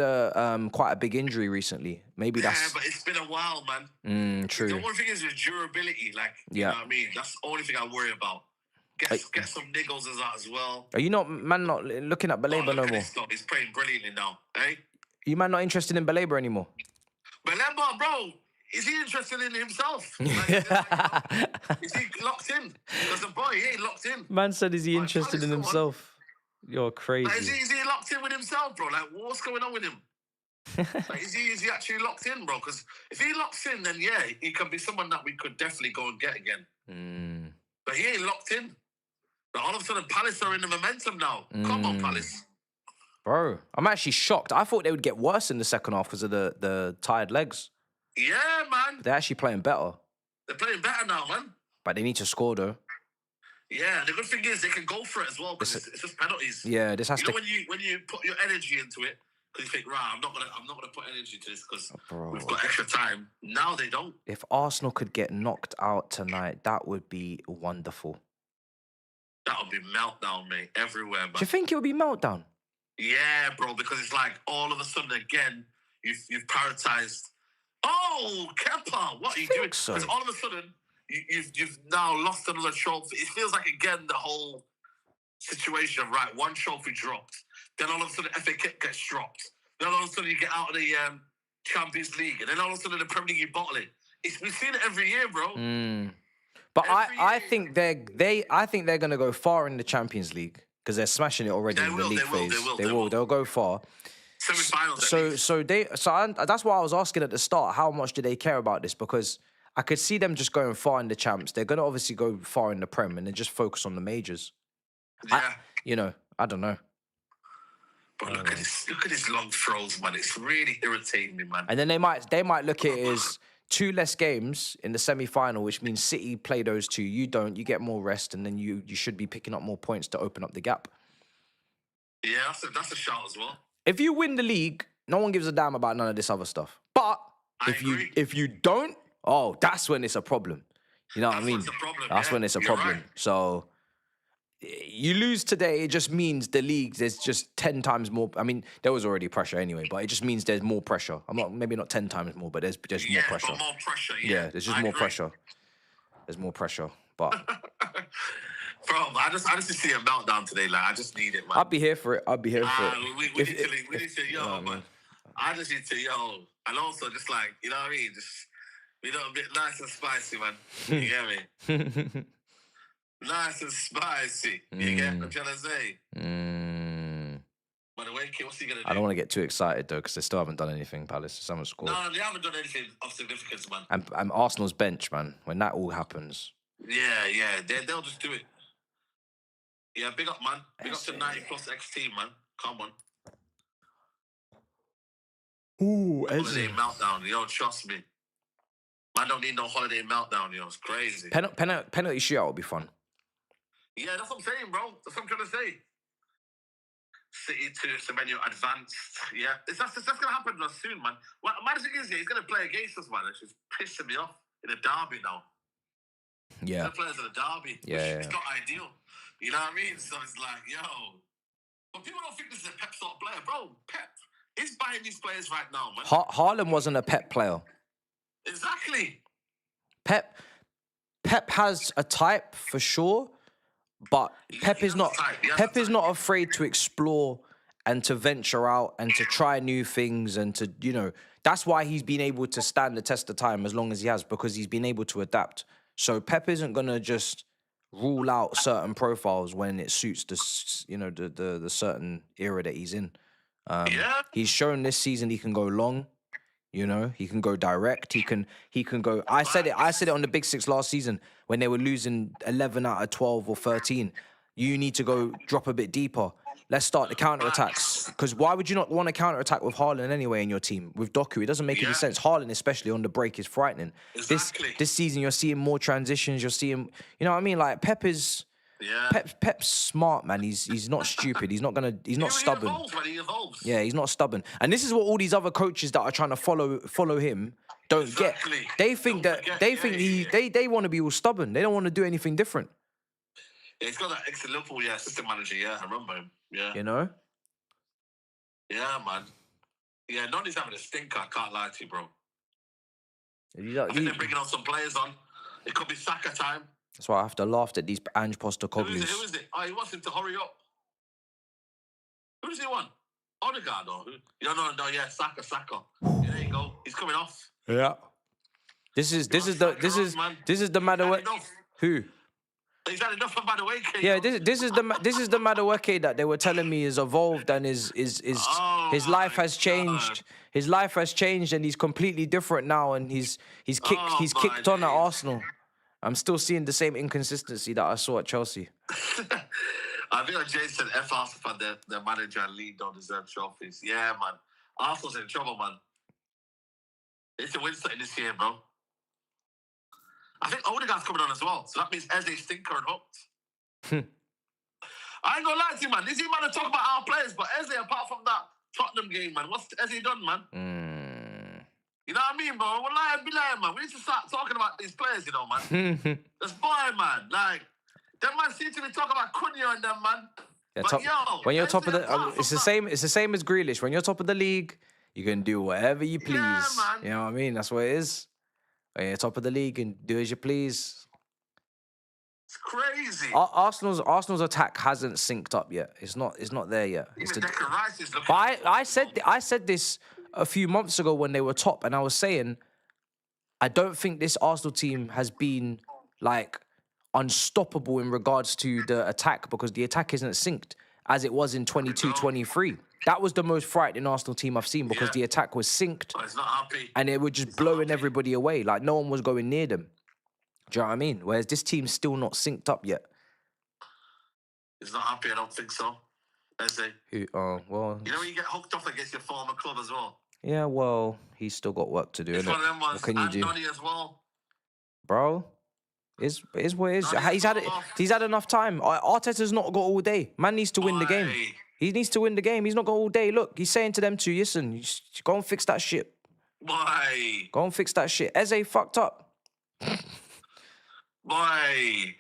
quite a big injury recently. Maybe that's. Yeah, but it's been a while, man. True. The only thing is his durability. Like, you know what I mean? That's the only thing I worry about. Get some niggles as well. Are you not looking at Baleba no more? He's playing brilliantly now, eh? You man not interested in Baleba anymore? Baleba, bro. Is he interested in himself? Is he locked in? Because the boy, he ain't locked in. Man said, is he interested in himself? You're crazy. Like, is he locked in with himself, bro? Like, what's going on with him? Like, is he actually locked in, bro? Because if he locks in, then yeah, he can be someone that we could definitely go and get again. But he ain't locked in. But all of a sudden, Palace are in the momentum now. Come on, Palace. Bro, I'm actually shocked. I thought they would get worse in the second half because of the tired legs. Yeah, man. But they're actually playing better. They're playing better now, man. But they need to score, though. Yeah, the good thing is they can go for it as well because it's just penalties. Yeah, this has to. When you put your energy into it, because you think, right, I'm not gonna put energy to this because we've got extra time. Now they don't. If Arsenal could get knocked out tonight, that would be wonderful. That would be meltdown, mate, everywhere. Man. Do you think it would be meltdown? Yeah, bro, because it's like all of a sudden again you've prioritized. Oh, Kepa, what are you doing? Because all of a sudden you've now lost another trophy. It feels like again the whole situation of right, one trophy dropped, then all of a sudden FA Cup gets dropped, then all of a sudden you get out of the Champions League, and then all of a sudden the Premier League you bottle it. We've seen it every year, bro. But I think they're gonna go far in the Champions League because they're smashing it already in the league phase. They will. They'll go far. Semi-finals. So that's why I was asking at the start, how much do they care about this? Because I could see them just going far in the champs. They're gonna obviously go far in the Prem and then just focus on the majors. Yeah. I don't know. But look at this long throws, man. It's really irritating me, man. And then they might look at it as 2 less games in the semi-final, which means City play those 2. You don't. You get more rest, and then you should be picking up more points to open up the gap. Yeah, that's a shout as well. If you win the league, no one gives a damn about none of this other stuff. But if you don't, that's when it's a problem. You know what I mean? That's when it's a problem. Right. So you lose today, it just means the league, there's just 10 times more. I mean, there was already pressure anyway, but it just means there's more pressure. Maybe not 10 times more, but there's just more pressure. But more pressure, there's just more pressure. There's more pressure, but... Bro, I just need to see a meltdown today. Like, I just need it, man. I'd be here for it. We need to, man. I just need to, and also just like, you know what I mean? Just be a bit nice and spicy, man. You get me? Nice and spicy. You get what I'm trying to say? Madueke, what's he going to do? I don't want to get too excited, though, because they still haven't done anything, Palace. They haven't scored. No, they haven't done anything of significance, man. And Arsenal's bench, man, when that all happens. Yeah. They'll just do it. Yeah, big up, man. Big up to 90 plus XT, man. Come on. Ooh, holiday meltdown. Yo, trust me. Man don't need no holiday meltdown, It's crazy. Penalty shootout would be fun. Yeah, that's what I'm saying, bro. That's what I'm trying to say. City to Semeno advanced. Yeah, that's going to happen soon, man. Well, my thing is, he's going to play against us, man. It's just pissing me off in a derby now. Yeah. He's going to play us in a derby. It's not ideal. You know what I mean? So it's like, but people don't think this is a Pep sort of player. Bro, Pep is buying these players right now, man. Haaland wasn't a Pep player. Exactly. Pep has a type for sure, but Pep is not afraid to explore and to venture out and to try new things and to, that's why he's been able to stand the test of time as long as he has, because he's been able to adapt. So Pep isn't going to just rule out certain profiles when it suits the certain era that he's in. He's shown this season he can go long, he can go direct, he can go. I said it on the Big Six last season when they were losing 11 out of 12 or 13. You need to go drop a bit deeper. Let's start the counter-attacks. Because why would you not want to counter-attack with Haaland anyway in your team? With Doku, it doesn't make any sense. Haaland, especially on the break, is frightening. Exactly. This season, you're seeing more transitions. You're seeing, you know what I mean? Like, Pep's smart, man. He's not stupid. He's not stubborn. He evolves. Yeah, he's not stubborn. And this is what all these other coaches that are trying to follow him don't get. They think they want to be all stubborn. They don't want to do anything different. Yeah, he's got that ex-Liverpool, assistant manager, I remember him. Yeah. Yeah, man. Yeah, Nonny's having a stinker, I can't lie to you, bro. I think they're bringing on some players on. It could be Saka time. That's why I have to laugh at these Ange Postecoglou's. Who is it? Oh, he wants him to hurry up. Who does he want? Odegaard or who? No, Saka. Yeah, there you go. He's coming off. Yeah. This is the Madueke. Who? He's had enough of Madueke. Yeah, this is the Madueke that they were telling me is evolved and his life has changed. His life has changed and he's completely different now and he's kicked on at Arsenal. I'm still seeing the same inconsistency that I saw at Chelsea. I think Jason F. Arsenal fan, their manager and league don't deserve trophies. Yeah, man. Arsenal's in trouble, man. They need to win something this year, bro. I think Odegaard's coming on as well. So that means Eze, Stinker, and Hooked. I ain't gonna lie to you, man. This is man to talk about our players, but Eze, apart from that Tottenham game, man, what's Eze done, man? You know what I mean, bro? Well, be lying, man. We need to start talking about these players, you know, man. That's boy, man. Like, them man seem to be talking about Cunha and them, man. Yeah, but yo, when you're top of the, it's the same. It's the same as Grealish. When you're top of the league, you can do whatever you please. Yeah, man. You know what I mean? That's what it is. When you're top of the league, and do as you please. It's crazy. Arsenal's attack hasn't synced up yet. It's not there yet. Even Declan Rice is looking. But I said this a few months ago when they were top, and I was saying, I don't think this Arsenal team has been like unstoppable in regards to the attack, because the attack isn't synced as it was in 22-23. That was the most frightening Arsenal team I've seen, because the attack was synced. Oh, it's not happy. And it was just blowing everybody away. Like, no one was going near them. Do you know what I mean? Whereas this team's still not synced up yet. It's not happy, I don't think so. Let's see. Well... You know when you get hooked off against your former club as well? Yeah, well, he's still got work to do, It's innit? one of them ones. What can you do? Donny as well. Bro, is what it is. He's had enough time. Arteta's not got all day. Man needs to win the game. He needs to win the game. He's not got all day. Look, he's saying to them two, listen, go and fix that shit. Why? Go and fix that shit. Eze fucked up. Boy.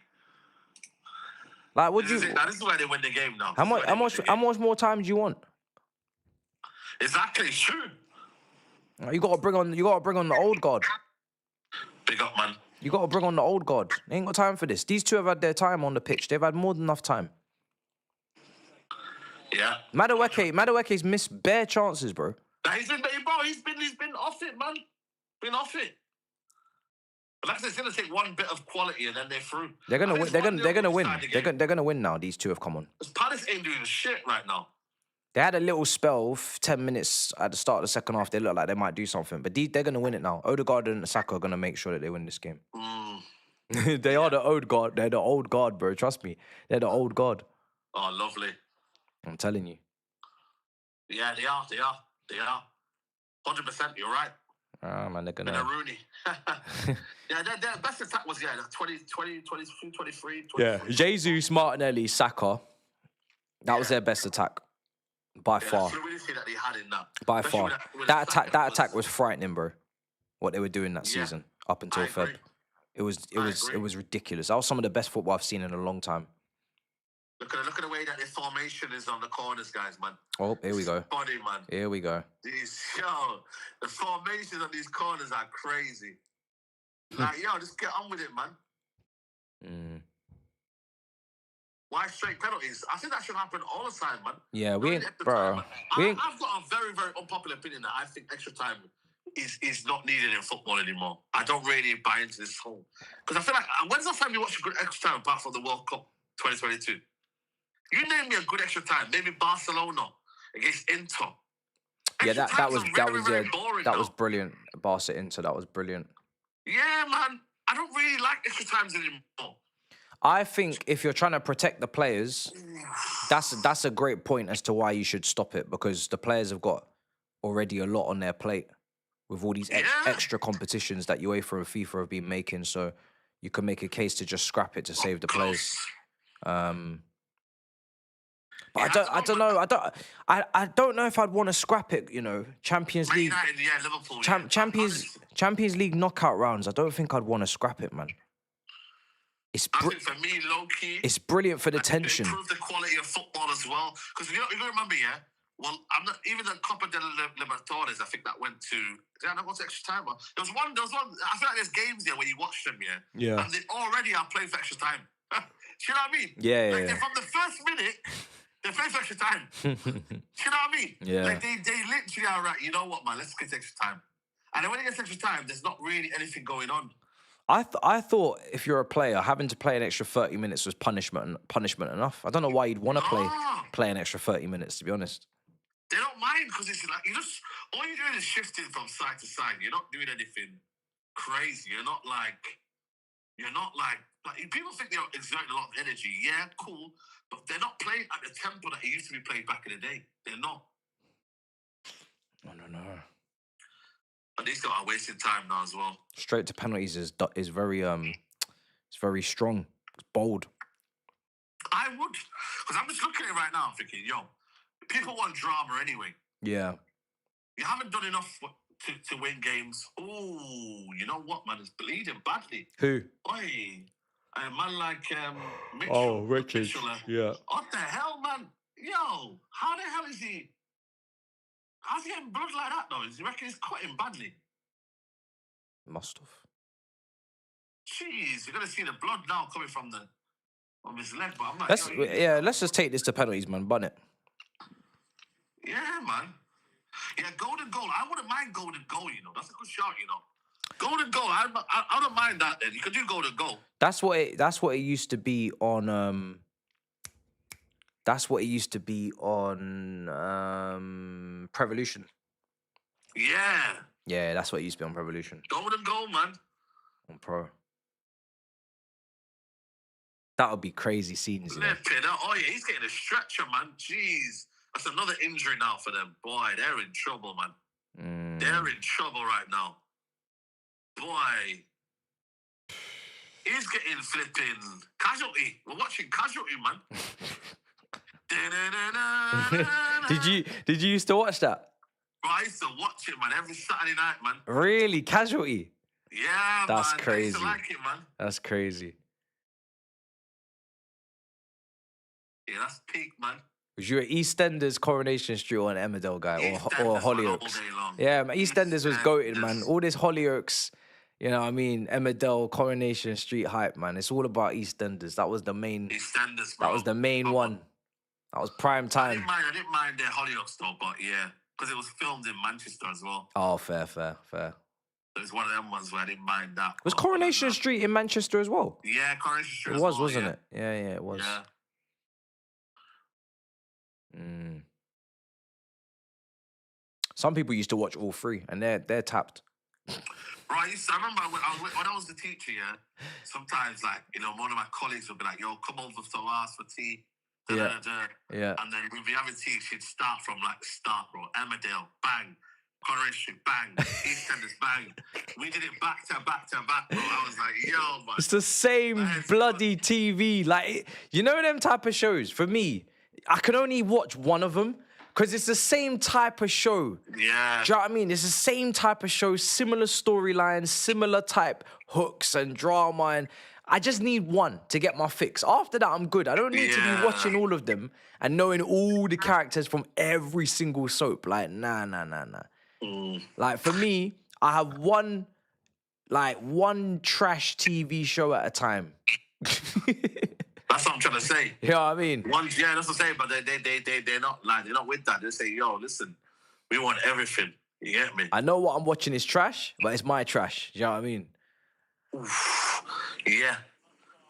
Like, what do you... This is where they win the game now. How much more time do you want? Exactly, it's true. You gotta bring on the old guard. Big up, man. You gotta bring on the old guard. They ain't got time for this. These two have had their time on the pitch. They've had more than enough time. Yeah. Madueke's missed bare chances, bro. He's been off it, man. Been off it. But like I said, it's gonna take one bit of quality and then they're through. They're gonna win. They're gonna win. They're gonna win now. These two have come on. Palace ain't doing shit right now. They had a little spell, 10 minutes at the start of the second half. They look like they might do something, but they're gonna win it now. Odegaard and Saka are gonna make sure that they win this game. They are the old guard. They're the old guard, bro. Trust me. They're the old guard. Oh, lovely. I'm telling you. Yeah, they are. 100%. You're right. Ah, man, they're gonna... And a Rooney. Yeah, their best attack was, 20, 22, 23, 24. Yeah, Jesus, Martinelli, Saka. That was their best attack. By far. That's the really thing that they had in that. By far. That attack was frightening, bro. What they were doing that season up until Feb. It was ridiculous. That was some of the best football I've seen in a long time. Look at the way that the formation is on the corners, guys, man. Oh, here we go. Funny, man. Here we go. The formations on these corners are crazy. Like, just get on with it, man. Why straight penalties? I think that should happen all the time, man. Yeah, we ain't, bro. I've got a very, very unpopular opinion that I think extra time is not needed in football anymore. I don't really buy into this whole... Because I feel like, when's the time you watch a good extra time apart from the World Cup 2022? You name me a good extra time. Maybe Barcelona against Inter. That was brilliant. Barca Inter, that was brilliant. Yeah, man. I don't really like extra times anymore. I think if you're trying to protect the players, that's a great point as to why you should stop it, because the players have got already a lot on their plate with all these extra competitions that UEFA and FIFA have been making. So you can make a case to just scrap it to save the players. But I don't know. I don't know if I'd want to scrap it. Champions League, Liverpool, Champions League knockout rounds. I don't think I'd want to scrap it, man. I think for me, low key, it's brilliant for the tension. Improve the quality of football as well. Because you remember, well, I'm not even the Copa del Libertadores. I think that went to. Did I not go to extra time? There was one. I feel like there's games there where you watch them, and they already are playing for extra time. Do you know what I mean? Yeah. From the first minute. They're playing for extra time. Do you know what I mean? Yeah. Like, they literally are right. You know what, man? Let's get extra time. And then when it gets extra time, there's not really anything going on. I thought if you're a player, having to play an extra 30 minutes was punishment enough. I don't know why you'd want to play an extra 30 minutes, to be honest. They don't mind, because it's like, all you're doing is shifting from side to side. You're not doing anything crazy. You're not like, You're not like people think they're exerting a lot of energy. Yeah, cool, but they're not playing at the tempo that it used to be played back in the day. They're not. I don't know. And these guys are wasting time now as well. Straight to penalties is very it's very strong. It's bold. I would, because I'm just looking at it right now, thinking, yo, people want drama anyway. Yeah. You haven't done enough to win games. Oh, you know what, man? It's bleeding badly. Who? Oi, a man like Mitchell. Oh, Richard. Yeah. What the hell, man? Yo, how the hell is he? How's he getting blood like that, though? Do you reckon he's cut him badly? Must have. Jeez, you're going to see the blood now coming from his leg, but I'm like... Let's just take this to penalties, man. Bun it. Yeah, man. Yeah, golden goal. I wouldn't mind golden goal, you know. That's a good shot, you know. Golden goal. I don't mind that then. You could do golden goal. That's what it used to be on that's what it used to be on Prevolution. Yeah. Yeah, that's what it used to be on Prevolution. Golden goal, man. On Pro. That would be crazy scenes, you know. Oh yeah, he's getting a stretcher, man. Jeez. That's another injury now for them. Boy, they're in trouble, man. They're in trouble right now. Boy. He's getting flipping casualty. We're watching casualty, man. Did you used to watch that? Bro, I used to watch it, man, every Saturday night, man. Really? Casualty? Yeah, that's man. Crazy. I used to like it, man. That's crazy. Yeah, that's peak, man. Was you at EastEnders, Coronation Street, or an Emmerdale guy, or Hollyoaks? Yeah, man, EastEnders was goated, man. All this Hollyoaks, you know what I mean? Emmerdale, Coronation Street hype, man. It's all about EastEnders. That was the main. EastEnders, bro. That was the main one. That was prime time. I didn't mind their Hollyoaks though, but yeah, because it was filmed in Manchester as well. Oh, fair. It was one of them ones where I didn't mind that. Was Coronation Street in Manchester as well? Yeah, Coronation Street. It was, wasn't it? Yeah, it was. Yeah. Some people used to watch all three, and they're tapped. Bro, I remember when I was the teacher, yeah, sometimes, like, you know, one of my colleagues would be like, yo, come over to ask for tea. Yeah. And then we'd be having tea, she'd start from, like, the start, bro. Emmerdale, bang. Coronation Street, bang. EastEnders, bang. We did it back to back, bro. I was like, yo, man. It's the same bloody TV. Like, you know them type of shows? For me, I can only watch one of them because it's the same type of show. Yeah. Do you know what I mean? It's the same type of show, similar storylines, similar type hooks and drama, and I just need one to get my fix. After that, I'm good. I don't need to be watching all of them and knowing all the characters from every single soap. Like, nah. Like, for me, I have one trash TV show at a time. That's what I'm trying to say. You know what I mean? Yeah, that's what I'm saying, but they're not with that. They say, yo, listen, we want everything. You get me? I know what I'm watching is trash, but it's my trash. You know what I mean? Yeah.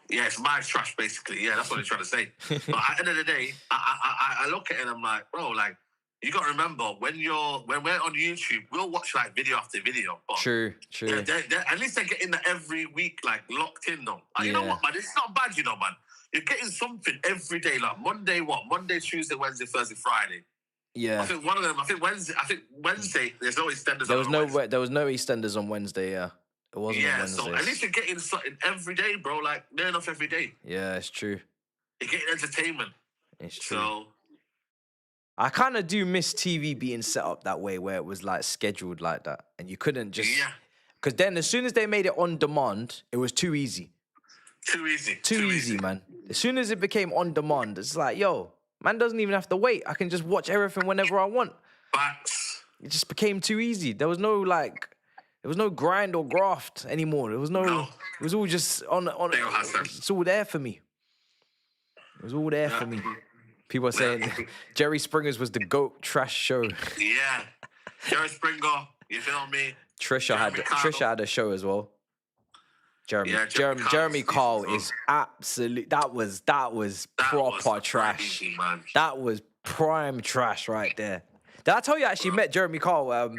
Yeah, it's my trash, basically. Yeah, that's what they're trying to say. But at the end of the day, I look at it and I'm like, bro, like, you got to remember, when we're on YouTube, we'll watch, like, video after video. But true. At least they're getting that every week, like, locked in, though. And you know what, man? It's not bad, you know, man. You're getting something every day, like Monday, Tuesday, Wednesday, Thursday, Friday. Yeah. I think one of them, I think Wednesday, there's no EastEnders There was no EastEnders on Wednesday, yeah. It wasn't on Wednesday. So at least you're getting something every day, bro. Like, near enough every day. Yeah, it's true. You're getting entertainment. It's true. So I kind of do miss TV being set up that way, where it was, like, scheduled like that. And you couldn't just... Yeah. Because then as soon as they made it on demand, it was too easy. Too easy. Too easy, man. As soon as it became on demand, it's like, yo, man doesn't even have to wait. I can just watch everything whenever I want. Facts. It just became too easy. There was no grind or graft anymore. There was no. It was all just on. It's all there for me. It was all there for me. People are saying Jerry Springer's was the GOAT trash show. Yeah, Jerry Springer. You feel me? Trisha had a show as well. Jeremy Carl is absolute. That was proper trash. Crazy, man. That was prime trash right there. Did I tell you I actually met Jeremy Carl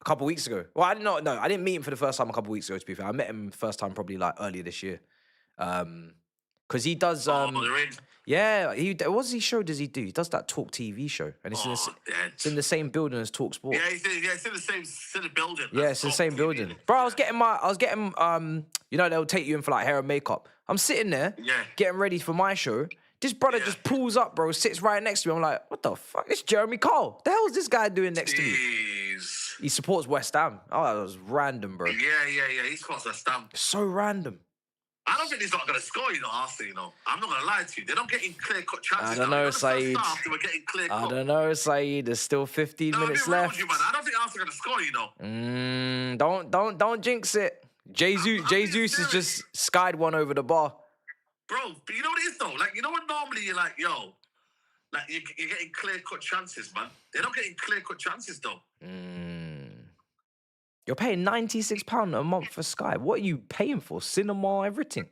a couple weeks ago. Well, I didn't know. No, I didn't meet him for the first time a couple weeks ago. To be fair, I met him first time probably like earlier this year. Because he does. Yeah, what's he show does he do? He does that Talk TV show, and it's in the same building as Talk Sport. Yeah, it's in the same building. Yeah, it's the same building, bro. I was getting you know, they'll take you in for like hair and makeup. I'm sitting there, getting ready for my show. This brother just pulls up, bro, sits right next to me. I'm like, what the fuck? It's Jeremy Cole. The hell is this guy doing next to me? He supports West Ham. Oh, that was random, bro. Yeah. He supports West Ham. So random. I don't think he's not going to score, you know, Arsenal, you know. I'm not going to lie to you. They're not getting clear-cut chances. I don't know, Saeed. I don't know, Saeed. There's still 15 minutes left. You, man. I don't think Arsenal are going to score, you know. Don't jinx it. Jesus has just skied one over the bar. Bro, but you know what it is, though? Like, you know what normally you're like, yo, like, you're getting clear-cut chances, man. They're not getting clear-cut chances, though. You're paying £96 a month for Sky. What are you paying for? Cinema, everything.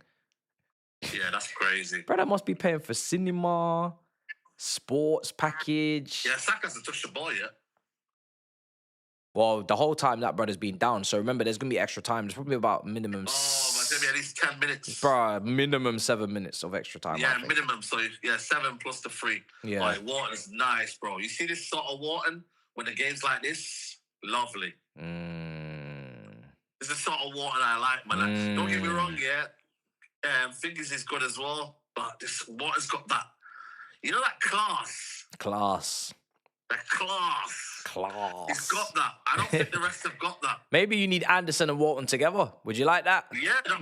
Yeah, that's crazy. Bro, that must be paying for cinema, sports package. Yeah, Saka hasn't touched the ball yet. Well, the whole time that brother's been down. So remember, there's going to be extra time. There's probably about minimum... Oh, man, it's going to be at least 10 minutes. Bro, minimum 7 minutes of extra time. Yeah, minimum. So, 7 plus the 3. Yeah. Like, Wharton's nice, bro. You see this sort of Wharton? When the game's like this, lovely. This is the sort of Wharton I like, man. Like, don't get me wrong, Fingers is good as well. But this Wharton's got that... You know that class? The class. He's got that. I don't think the rest have got that. Maybe you need Anderson and Walton together. Would you like that? Yeah, well,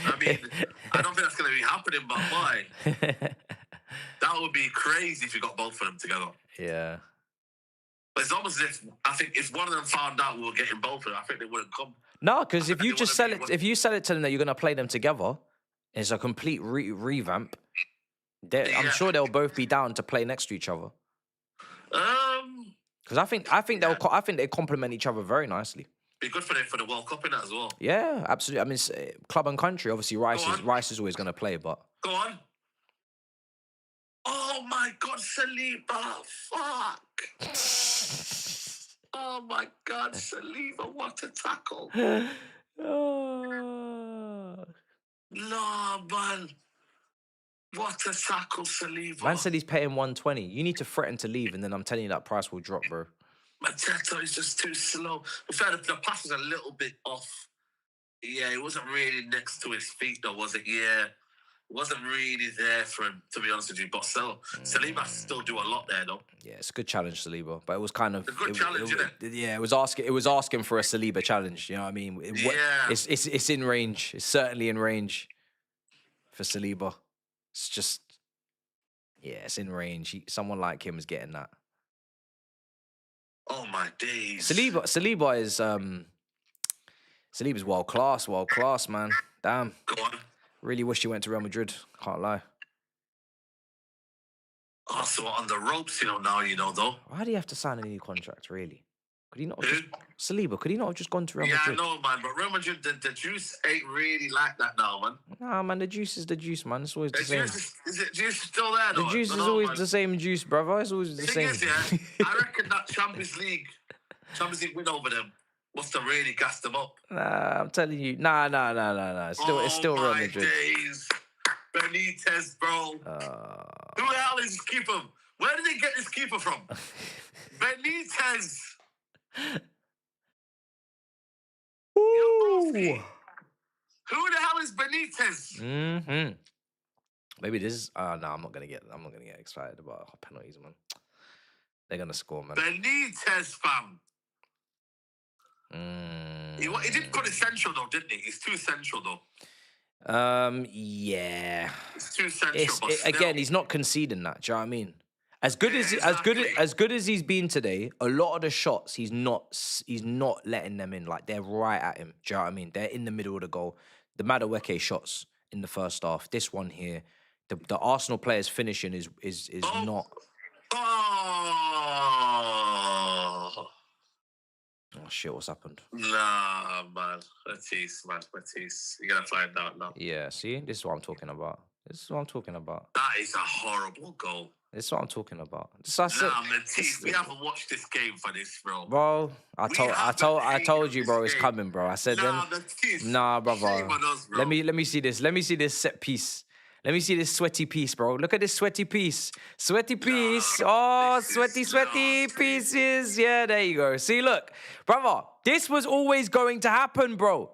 I mean, I don't think that's going to be happening, but why? That would be crazy if you got both of them together. Yeah. But it's almost as if, I think if one of them found out we were getting both of them, I think they wouldn't come. No, because if you just sell it, if you sell it to them that you're going to play them together, it's a complete revamp. I'm sure they'll both be down to play next to each other. Because I think they complement each other very nicely. Be good for the World Cup in that as well. Yeah, absolutely. I mean, club and country. Obviously, Rice is always going to play, but go on. Oh my God, Saliba! Fuck! Oh my God, Saliba! What a tackle! No, man. What a tackle, Saliba. Man said he's paying 120. You need to threaten to leave, and then I'm telling you that price will drop, bro. Mateta is just too slow. In fact, the pass was a little bit off. Yeah, it wasn't really next to his feet, though, was it? Yeah. It wasn't really there for him, to be honest with you. But still, Saliba still do a lot there, though. Yeah, it's a good challenge, Saliba. But it was kind of... It's a good challenge, isn't it? Yeah, it was asking for a Saliba challenge, you know what I mean? It's in range. It's certainly in range for Saliba. It's just, it's in range. Someone like him is getting that. Oh my days! Saliba is Saliba's world class, man. Damn. Go on. Really wish he went to Real Madrid. Can't lie. Also on the ropes, now, though. Why do you have to sign a new contract, really? Could he not have Saliba, could he not have just gone to Real Madrid? Yeah, I know, man, but Real Madrid, the juice ain't really like that now, man. Nah, man, the juice is the juice, man. It's always the same. Is it juice still there, though? The juice is always the same juice, brother. It's always the same. Thing is, I reckon that Champions League win over them must have really gassed them up. Nah, I'm telling you. Nah. It's still Real Madrid. Days. Benitez, bro. Who the hell is this keeper? Where did they get this keeper from? Benitez. Who the hell is Benitez? Maybe this is. No, I'm not gonna get excited about penalties, man. They're gonna score, man. Benitez, fam. He did put it central though, didn't he? He's too central though. Yeah. It's too central. Again, he's not conceding that. Do you know what I mean? As good as he's been today, a lot of the shots he's not letting them in. Like they're right at him. Do you know what I mean? They're in the middle of the goal. The Madueke shots in the first half. This one here, the Arsenal players finishing is not. Oh shit! What's happened? Nah, man. Matisse. You're gonna find out now. Yeah. See, this is what I'm talking about. This is what I'm talking about. That is a horrible goal. This is what I'm talking about. So I said, Menteith, we haven't watched this game for this, bro. Bro, I told you, bro, it's coming, bro. I said, nah, brother. Shame on us, bro. Let me see this. Let me see this set piece. Let me see this sweaty piece, bro. Look at this sweaty piece. Sweaty piece. Oh, sweaty pieces. Yeah, there you go. See, look, brother, this was always going to happen, bro.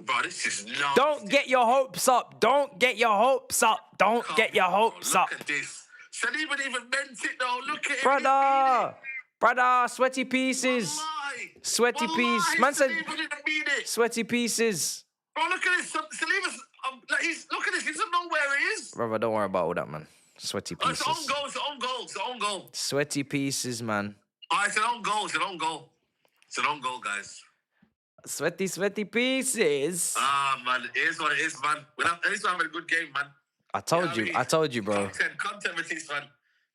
Bro, this is nasty. Don't get your hopes up. Don't get your hopes up. Don't get your hopes up. Look at this. Saliba even meant it, though. Look at it. Brother, sweaty pieces. Sweaty piece. Man said, sweaty pieces. Bro, look at this. Saliba's, look at this. He doesn't know where he is. Brother, don't worry about all that, man. Sweaty pieces. It's own goal. It's own goal. It's own goal. Sweaty pieces, man. Oh, it's an own goal. It's an own goal. It's an own goal, guys. Sweaty pieces. Man, it is what it is, man. At least we're having a good game, man. I told you, bro. Content, man.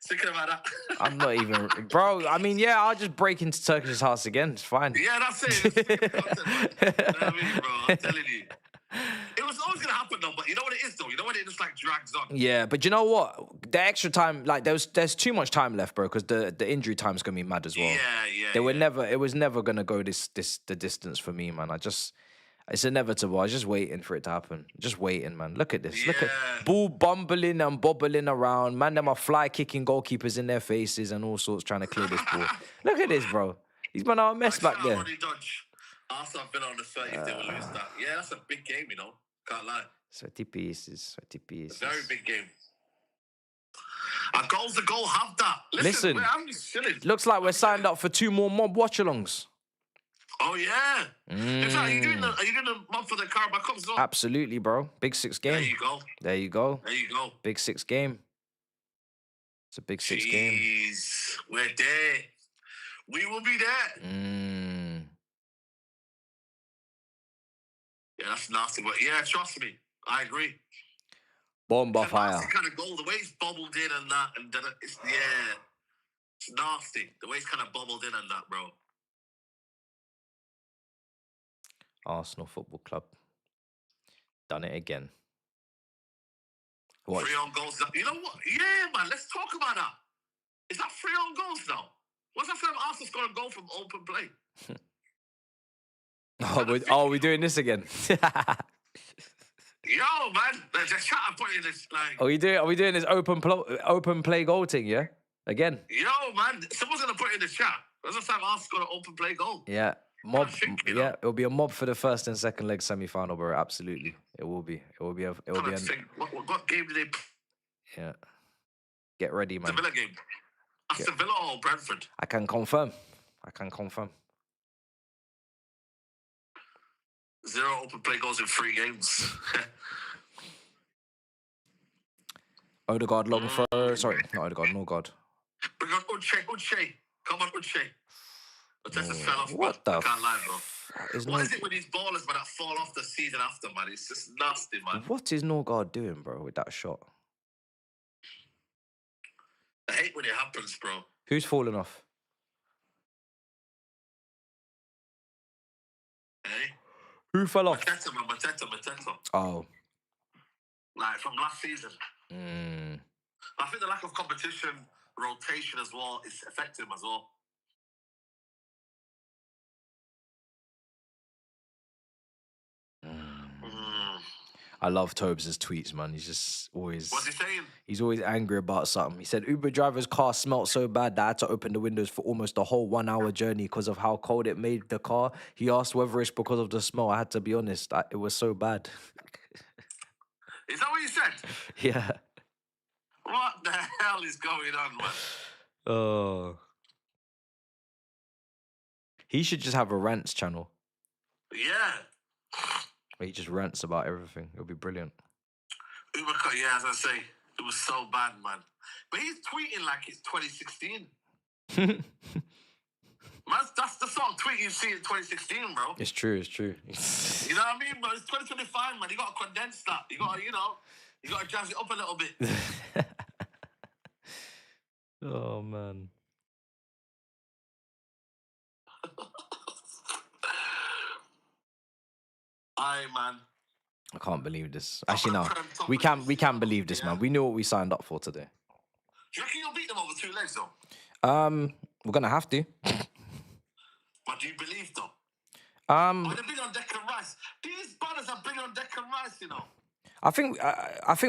Thinking about that. I'm not even, bro. I mean, yeah, I'll just break into Turkish's house again. It's fine. Yeah, that's it. Content, man. You know what I mean, bro? I'm telling you. It was always gonna happen though, but you know what it is though? You know when it just like drags on? Yeah, but you know what? The extra time, like there's too much time left, bro, because the injury time's gonna be mad as well. Yeah. It was never gonna go the distance for me, man. It's inevitable. I was just waiting for it to happen. Just waiting, man. Look at this. Yeah. Look at ball bumbling and bobbling around. Man, them are fly kicking goalkeepers in their faces and all sorts trying to clear this ball. Look at this, bro. These men are a mess back there. Arsenal have been on the 30th, they will lose that. Yeah, that's a big game, you know. Can't lie. Sweaty pieces. A very big game. And goals to goal have that. Listen I'm just chilling. Looks like we're signed up for 2 more mob watch-alongs. Oh, yeah. In fact, are you doing the mob for the Carabao Cup as well? Absolutely, bro. Big 6 game. There you go. Big 6 game. It's a big 6 game. Jeez, we're there. We will be there. Yeah, that's nasty. But yeah, trust me, I agree. Bomba fire. Nasty kind of goal. The way it's bubbled in and that, and then it's nasty. The way it's kind of bubbled in and that, bro. Arsenal Football Club. Done it again. 3 on goals. You know what? Yeah, man. Let's talk about that. Is that 3 on goals now? What's that time Arsenal's got a goal from open play? We're doing this again. Yo, man, the chat I put in this like. Are we doing this open play goal thing? Yeah, again. Yo, man, someone's gonna put it in the chat. That's the time Arsenal got an open play goal. Yeah, mob. Yeah, it'll be a mob for the first and second leg semi final, bro. Absolutely, it will be. What game did they? Yeah, get ready, man. The Villa game. Aston Villa or Brentford? I can confirm. 0 open play goals in 3 games. Odegaard long throw. Sorry, not Odegaard, Norgard. Bring on Uche. Come on, Uche. Just fell off. What the? I can't lie, bro. What is it with these ballers, man, that fall off the season after, man? It's just nasty, man. What is Norgard doing, bro, with that shot? I hate when it happens, bro. Who's falling off? Hey? Who fell off? Mateta. Oh. Like, from last season. I think the lack of competition, rotation as well, is affecting him as well. I love Tobes' tweets, man. He's just always... What's he saying? He's always angry about something. He said, Uber driver's car smelled so bad that I had to open the windows for almost the whole 1-hour journey because of how cold it made the car. He asked whether it's because of the smell. I had to be honest. It was so bad. Is that what you said? Yeah. What the hell is going on, man? Oh. He should just have a rants channel. Yeah. Where he just rants about everything. It'll be brilliant. Yeah, as I say, it was so bad, man. But he's tweeting like it's 2016. Man, that's the sort of tweet you see in 2016, bro. It's true. You know what I mean, bro? It's 2025, man. You got to condense that. You got to jazz it up a little bit. Oh, man. Aye, man. I can't believe this. Actually, no. We can believe this, man. We knew what we signed up for today. Do you reckon you'll beat them over 2 legs, though? We're gonna have to. But do you believe them? They're big on Declan Rice. These brothers are big on Declan Rice, you know. I think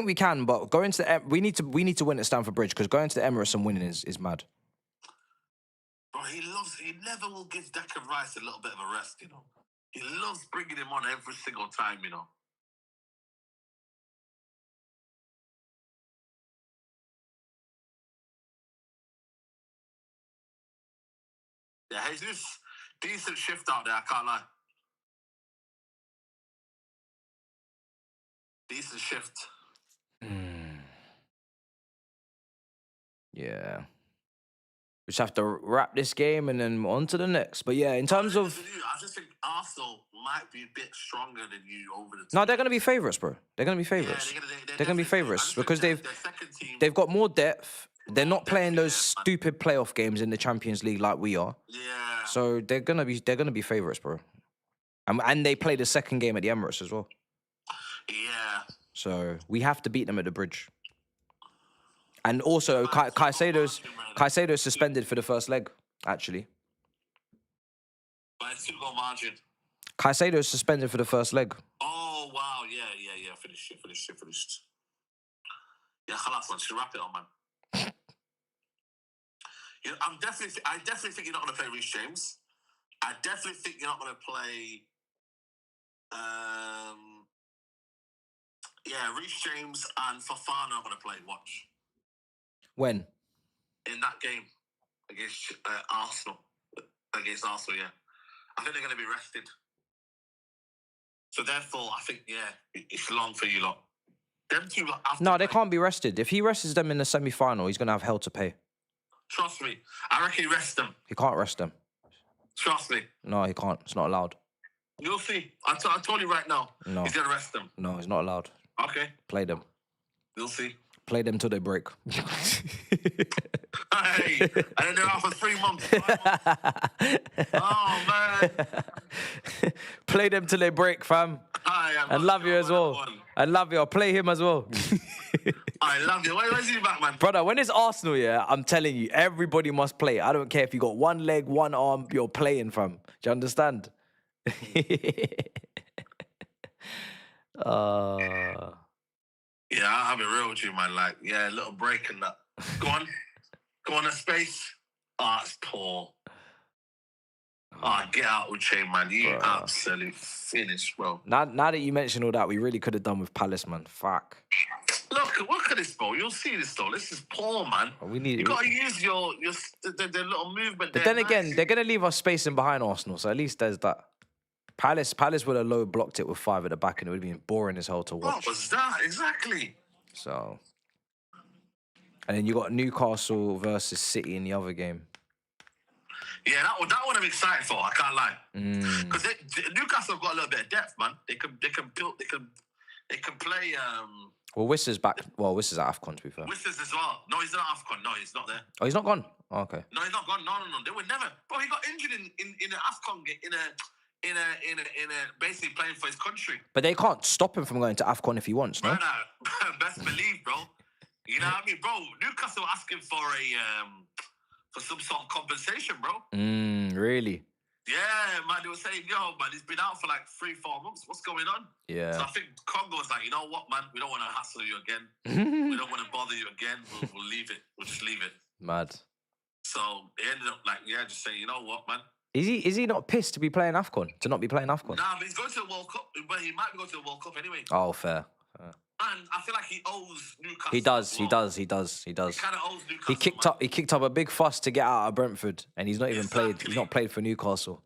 we can, but going to we need to win at Stamford Bridge, because going to the Emirates and winning is mad. Bro, he never will give Declan Rice a little bit of a rest, you know. He loves bringing him on every single time, you know. Yeah, Jesus, decent shift out there, I can't lie. Decent shift. Yeah. We just have to wrap this game and then on to the next. But yeah, in terms of... I just think Arsenal might be a bit stronger than you over the... No, they're going to be favourites, bro. They're going to be favourites. Yeah, they're going to be favourites because they've got more depth. They're not playing those stupid playoff games in the Champions League like we are. Yeah. So they're gonna be favourites, bro. And they play the second game at the Emirates as well. Yeah. So we have to beat them at the Bridge. And also, Caicedo's suspended for the first leg, actually. By a 2-goal margin. Caicedo's suspended for the first leg. Oh, wow. Yeah. Finished. Yeah, khalas, man. Should wrap it on, man. I definitely think you're not going to play Reese James. I definitely think you're not going to play... Reese James and Fofana are going to play. Watch. When? In that game against Arsenal. Against Arsenal, yeah. I think they're going to be rested. So therefore, I think, it's long for you lot. Them two lot have No, they can't be rested. If he rests them in the semi-final, he's going to have hell to pay. Trust me. I reckon he rests them. He can't rest them. Trust me. No, he can't. It's not allowed. You'll see. I told you right now. No. He's going to rest them. No, it's not allowed. Okay. Play them. You'll see. Play them till they break. Hey, and then they're out for 3 months. 5 months. Oh, man. Play them till they break, fam. I love you as well. I love you. I'll play him as well. I love you. Where's he back, man? Brother, when it's Arsenal, yeah, I'm telling you, everybody must play. I don't care if you got one leg, one arm, you're playing, fam. Do you understand? Yeah, I'll be real with you, man. Like, a little break and that. Go on a space. Oh, it's poor. Oh, get out, Uche, man. You absolutely finished, bro. Now that you mention all that, we really could have done with Palace, man. Fuck. Look at this, bro. You'll see this, though. This is poor, man. You got to use the little movement. But then again, they're going to leave us spacing behind Arsenal, so at least there's that. Palace would have low blocked it with 5 at the back, and it would have been boring as hell to watch. What was that? Exactly. So, and then you got Newcastle versus City in the other game. Yeah, that one I'm excited for. I can't lie, because Newcastle have got a little bit of depth, man. They can play. Well, Wissa's back. Well, Wissa's at AFCON, to be fair. Wissa's as well. No, he's not at AFCON. No, he's not there. Oh, he's not gone. Oh, okay. No, he's not gone. No. They would never. Bro, he got injured in an AFCON in a basically playing for his country. But they can't stop him from going to AFCON if he wants, no? Best believe, bro. You know what I mean, bro? Newcastle asking for for some sort of compensation, bro. Really? Yeah, man. They were saying, yo, man, he's been out for like 3-4 months. What's going on? Yeah. So I think Congo's like, you know what, man? We don't want to hassle you again. We don't want to bother you again. We'll leave it. We'll just leave it. Mad. So they ended up like, just saying, you know what, man? Is he not pissed to be playing AFCON? To not be playing AFCON? Nah, but he's going to the World Cup. But he might be going to the World Cup anyway. Oh, fair. And I feel like he owes Newcastle. He does. He kind of owes Newcastle. He kicked up a big fuss to get out of Brentford, and he's not even played. He's not played for Newcastle.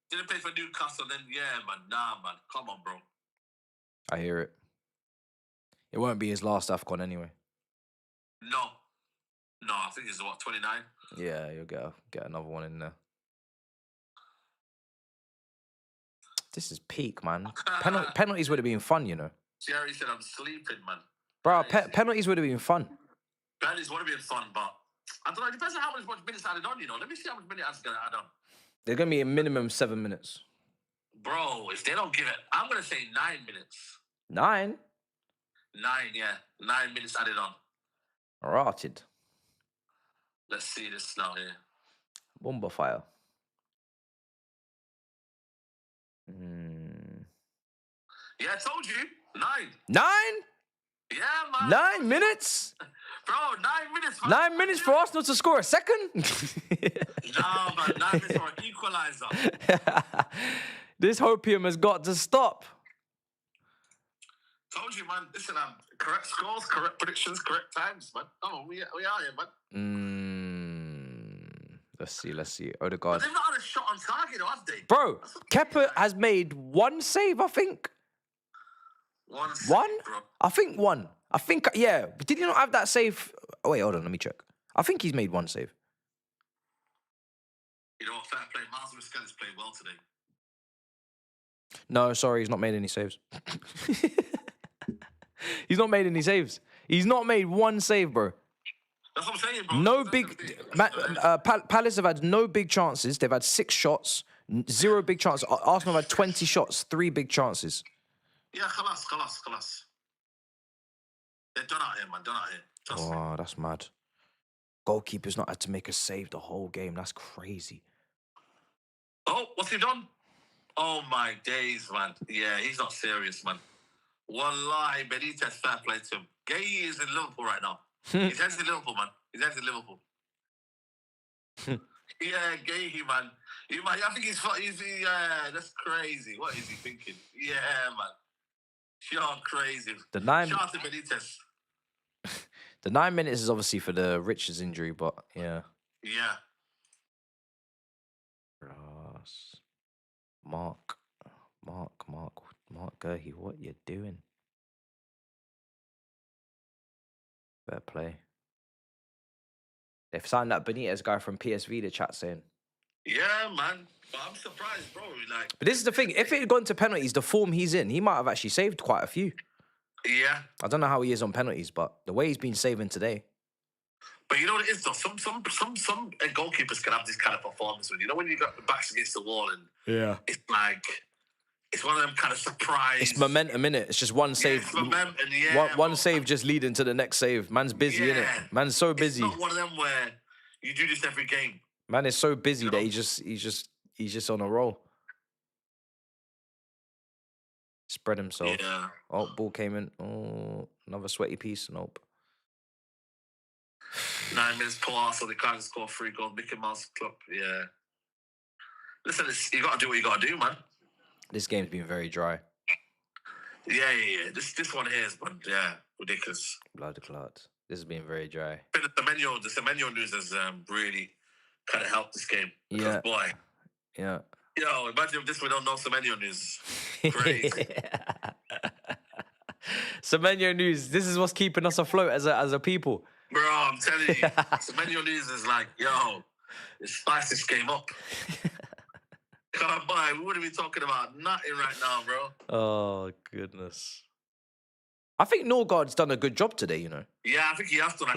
Didn't play for Newcastle, then man. Nah, man. Come on, bro. I hear it. It won't be his last AFCON anyway. No, I think it's 29. Yeah, you'll get another one in there. This is peak, man. Penalties would have been fun, you know. Jerry said I'm sleeping, man. Bro, penalties would have been fun. Penalties would have been fun, but I don't know. It depends on how much minutes added on, you know. Let me see how much minutes I'm going to add on. They're going to be a minimum 7 minutes. Bro, if they don't give it, I'm going to say 9 minutes. 9? 9, yeah. 9 minutes added on. Rotted. Let's see this now here. Bomber fire. Yeah, I told you. 9. 9? Yeah, man. 9 minutes? Bro, 9 minutes, man. 9 minutes for Arsenal to score a second? No, man. 9 minutes for an equaliser. This hopium has got to stop. Told you, man. Listen, correct scores, correct predictions, correct times, man. Oh, we are here, man. Let's see. Odegaard. But they've not had a shot on target, though, have they? Bro, Kepa has made 1 save, I think. 1 save, One? bro. I think 1. I think, yeah. Did he not have that save? Oh, wait, hold on. Let me check. I think he's made 1 save. You know what? Fair play. Miles Muscala's played well today. No, sorry. He's not made any saves. He's not made any saves. He's not made 1 save, bro. That's what I'm saying, bro. No big... Palace have had no big chances. They've had 6 shots, 0 big chances. Arsenal have had 20 shots, 3 big chances. Yeah, khalas. They're done out here, man. Done out here. Trust me. Oh, that's mad. Goalkeeper's not had to make a save the whole game. That's crazy. Oh, what's he done? Oh, my days, man. Yeah, he's not serious, man. Wallahi, Benitez, fair play to him. Gay is in Liverpool right now. He's headed to Liverpool, man. He's headed to Liverpool. Yeah, Gay, man. I think he's that's crazy. What is he thinking? Yeah, man. You're crazy. Shout out to Benitez. The 9 minutes is obviously for the Richards injury, but yeah. Yeah. Ross. Mark Gurhey, what you doing? Fair play. They've signed that Benitez guy from PSV, the chat saying. Yeah, man. But I'm surprised, bro. But this is the thing. If it had gone to penalties, the form he's in, he might have actually saved quite a few. Yeah. I don't know how he is on penalties, but the way he's been saving today. But you know what it is, though? Some goalkeepers can have this kind of performance. When you know when you got the backs against the wall and it's like... It's one of them kind of surprise. It's momentum, innit? It's just one save. It's momentum, yeah. One save just leading to the next save. Man's busy, innit? Man's so busy. It's not one of them where you do this every game. Man is so busy that he's just on a roll. Spread himself. Yeah. Oh, ball came in. Oh, another sweaty piece. Nope. 9 minutes per hour, so they can't score 3 goals. Mickey Mouse Club, yeah. Listen, you got to do what you got to do, man. This game's been very dry. Yeah. This one here is, ridiculous. Blood clot. This has been very dry. The Semeno news has really kind of helped this game. Because, boy. Yeah. Yo, imagine if we don't know Semeno news. Crazy. Semeno news. This is what's keeping us afloat as a people. Bro, I'm telling you. Semeno news is like, yo, it spiced this game up. We wouldn't be talking about nothing right now, bro. Oh, goodness. I think Norgard's done a good job today, you know. Yeah, I think he has done.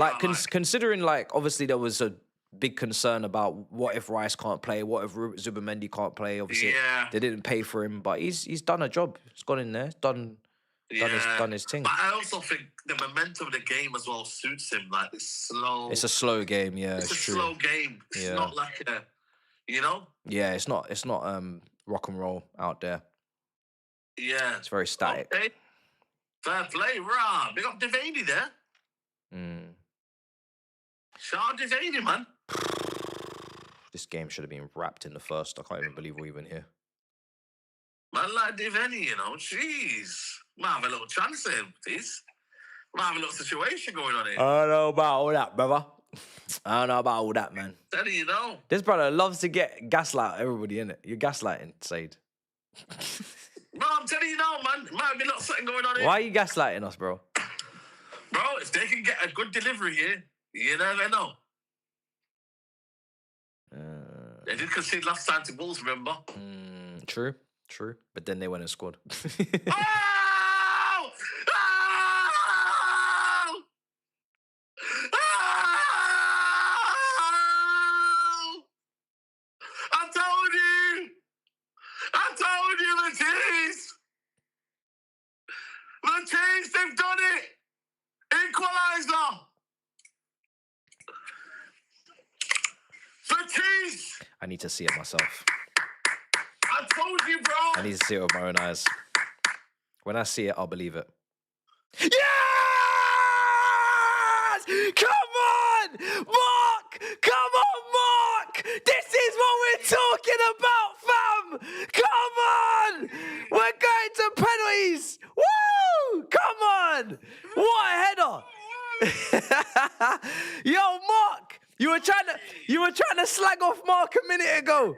Considering, obviously there was a big concern about what if Rice can't play, what if Zubimendi can't play. Obviously, they didn't pay for him, but he's done a job. He's gone in there, done his thing. But I also think the momentum of the game as well suits him. Like, it's slow. It's a slow game, yeah. It's a true. slow game. It's not like a... You know? Yeah, it's not rock and roll out there. Yeah. It's very static. Okay. Fair play, rah. Big up Devaney there. Shout out Devaney, man. This game should have been wrapped in the first. I can't even believe we're even here. Man, like Devaney, you know, jeez. Might have a little chance here, please. Might have a little situation going on here. I don't know about all that, brother. I don't know about all that, man. Tell you know. This brother loves to gaslight everybody, innit? You're gaslighting, Said. No, I'm telling you now, man. Might be a little something going on here. Why are you gaslighting us, bro? Bro, if they can get a good delivery here, you never know. They did concede last time to Wolves, remember? True. But then they went and scored. equaliser. Matisse. I need to see it myself. I told you, bro. I need to see it with my own eyes. When I see it, I'll believe it. Yes! Come on! Mark! Come on, Mark! This is what we're talking about, fam! Come on! We're going to penalties! Woo! Come on! What a header! Yo, Mark! You were trying to slag off Mark a minute ago.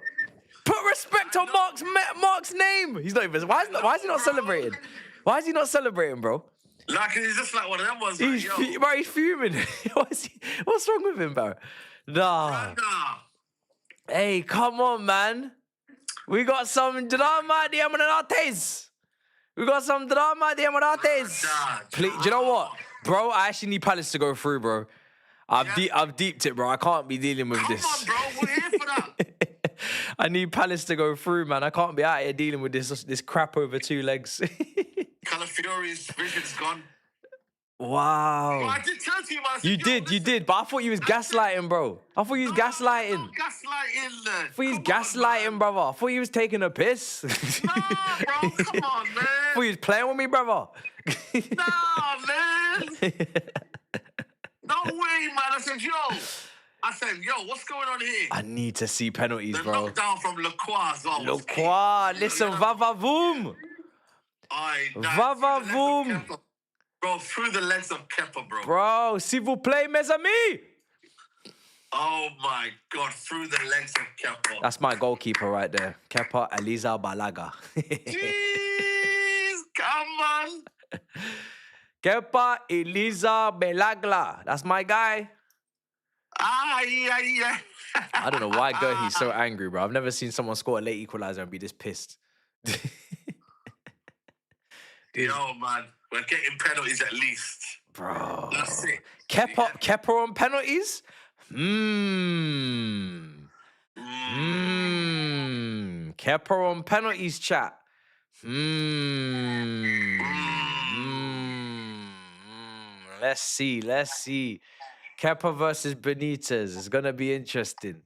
Put respect on Mark's name. He's not even. Why is he not celebrating? Why is he not celebrating, bro? Like he's just like one of them ones. He's fuming. What's wrong with him, bro? Nah. Hey, come on, man. We got some drama de Emirates. We got some drama de Emirates. Please, do you know what, bro? I actually need Palace to go through, bro. I've deeped it, bro. I can't be dealing with this. Come on, bro. We're here for that. I need Palace to go through, man. I can't be out here dealing with this crap over two legs. Calafiori's vision's gone. Wow. Well, I did tell you, man. You did, but I thought you was gaslighting, bro. I thought you was gaslighting. No gaslighting, I thought you was gaslighting, brother. I thought you was taking a piss. Nah, bro, come on, man. I thought you was playing with me, brother. Nah, man. No way, man. I said, yo, what's going on here? I need to see penalties, the bro. knockdown from Lacroix as well. Lacroix, listen, va-va-voom. Va-va-voom. Bro, through the legs of Kepa, bro. Bro, s'il vous plaît, mes amis. Oh, my God, through the legs of Kepa. That's my goalkeeper right there. Kepa Eliza Balaga. Jeez, come on. Kepa Eliza Belagla. That's my guy. Yeah. I don't know why Gertie's so angry, bro. I've never seen someone score a late equalizer and be this pissed. Yo, man. We're getting penalties at least. Bro. That's it. Kepa on penalties? Kepa on penalties, chat. Let's see. Kepa versus Benitez. It's going to be interesting.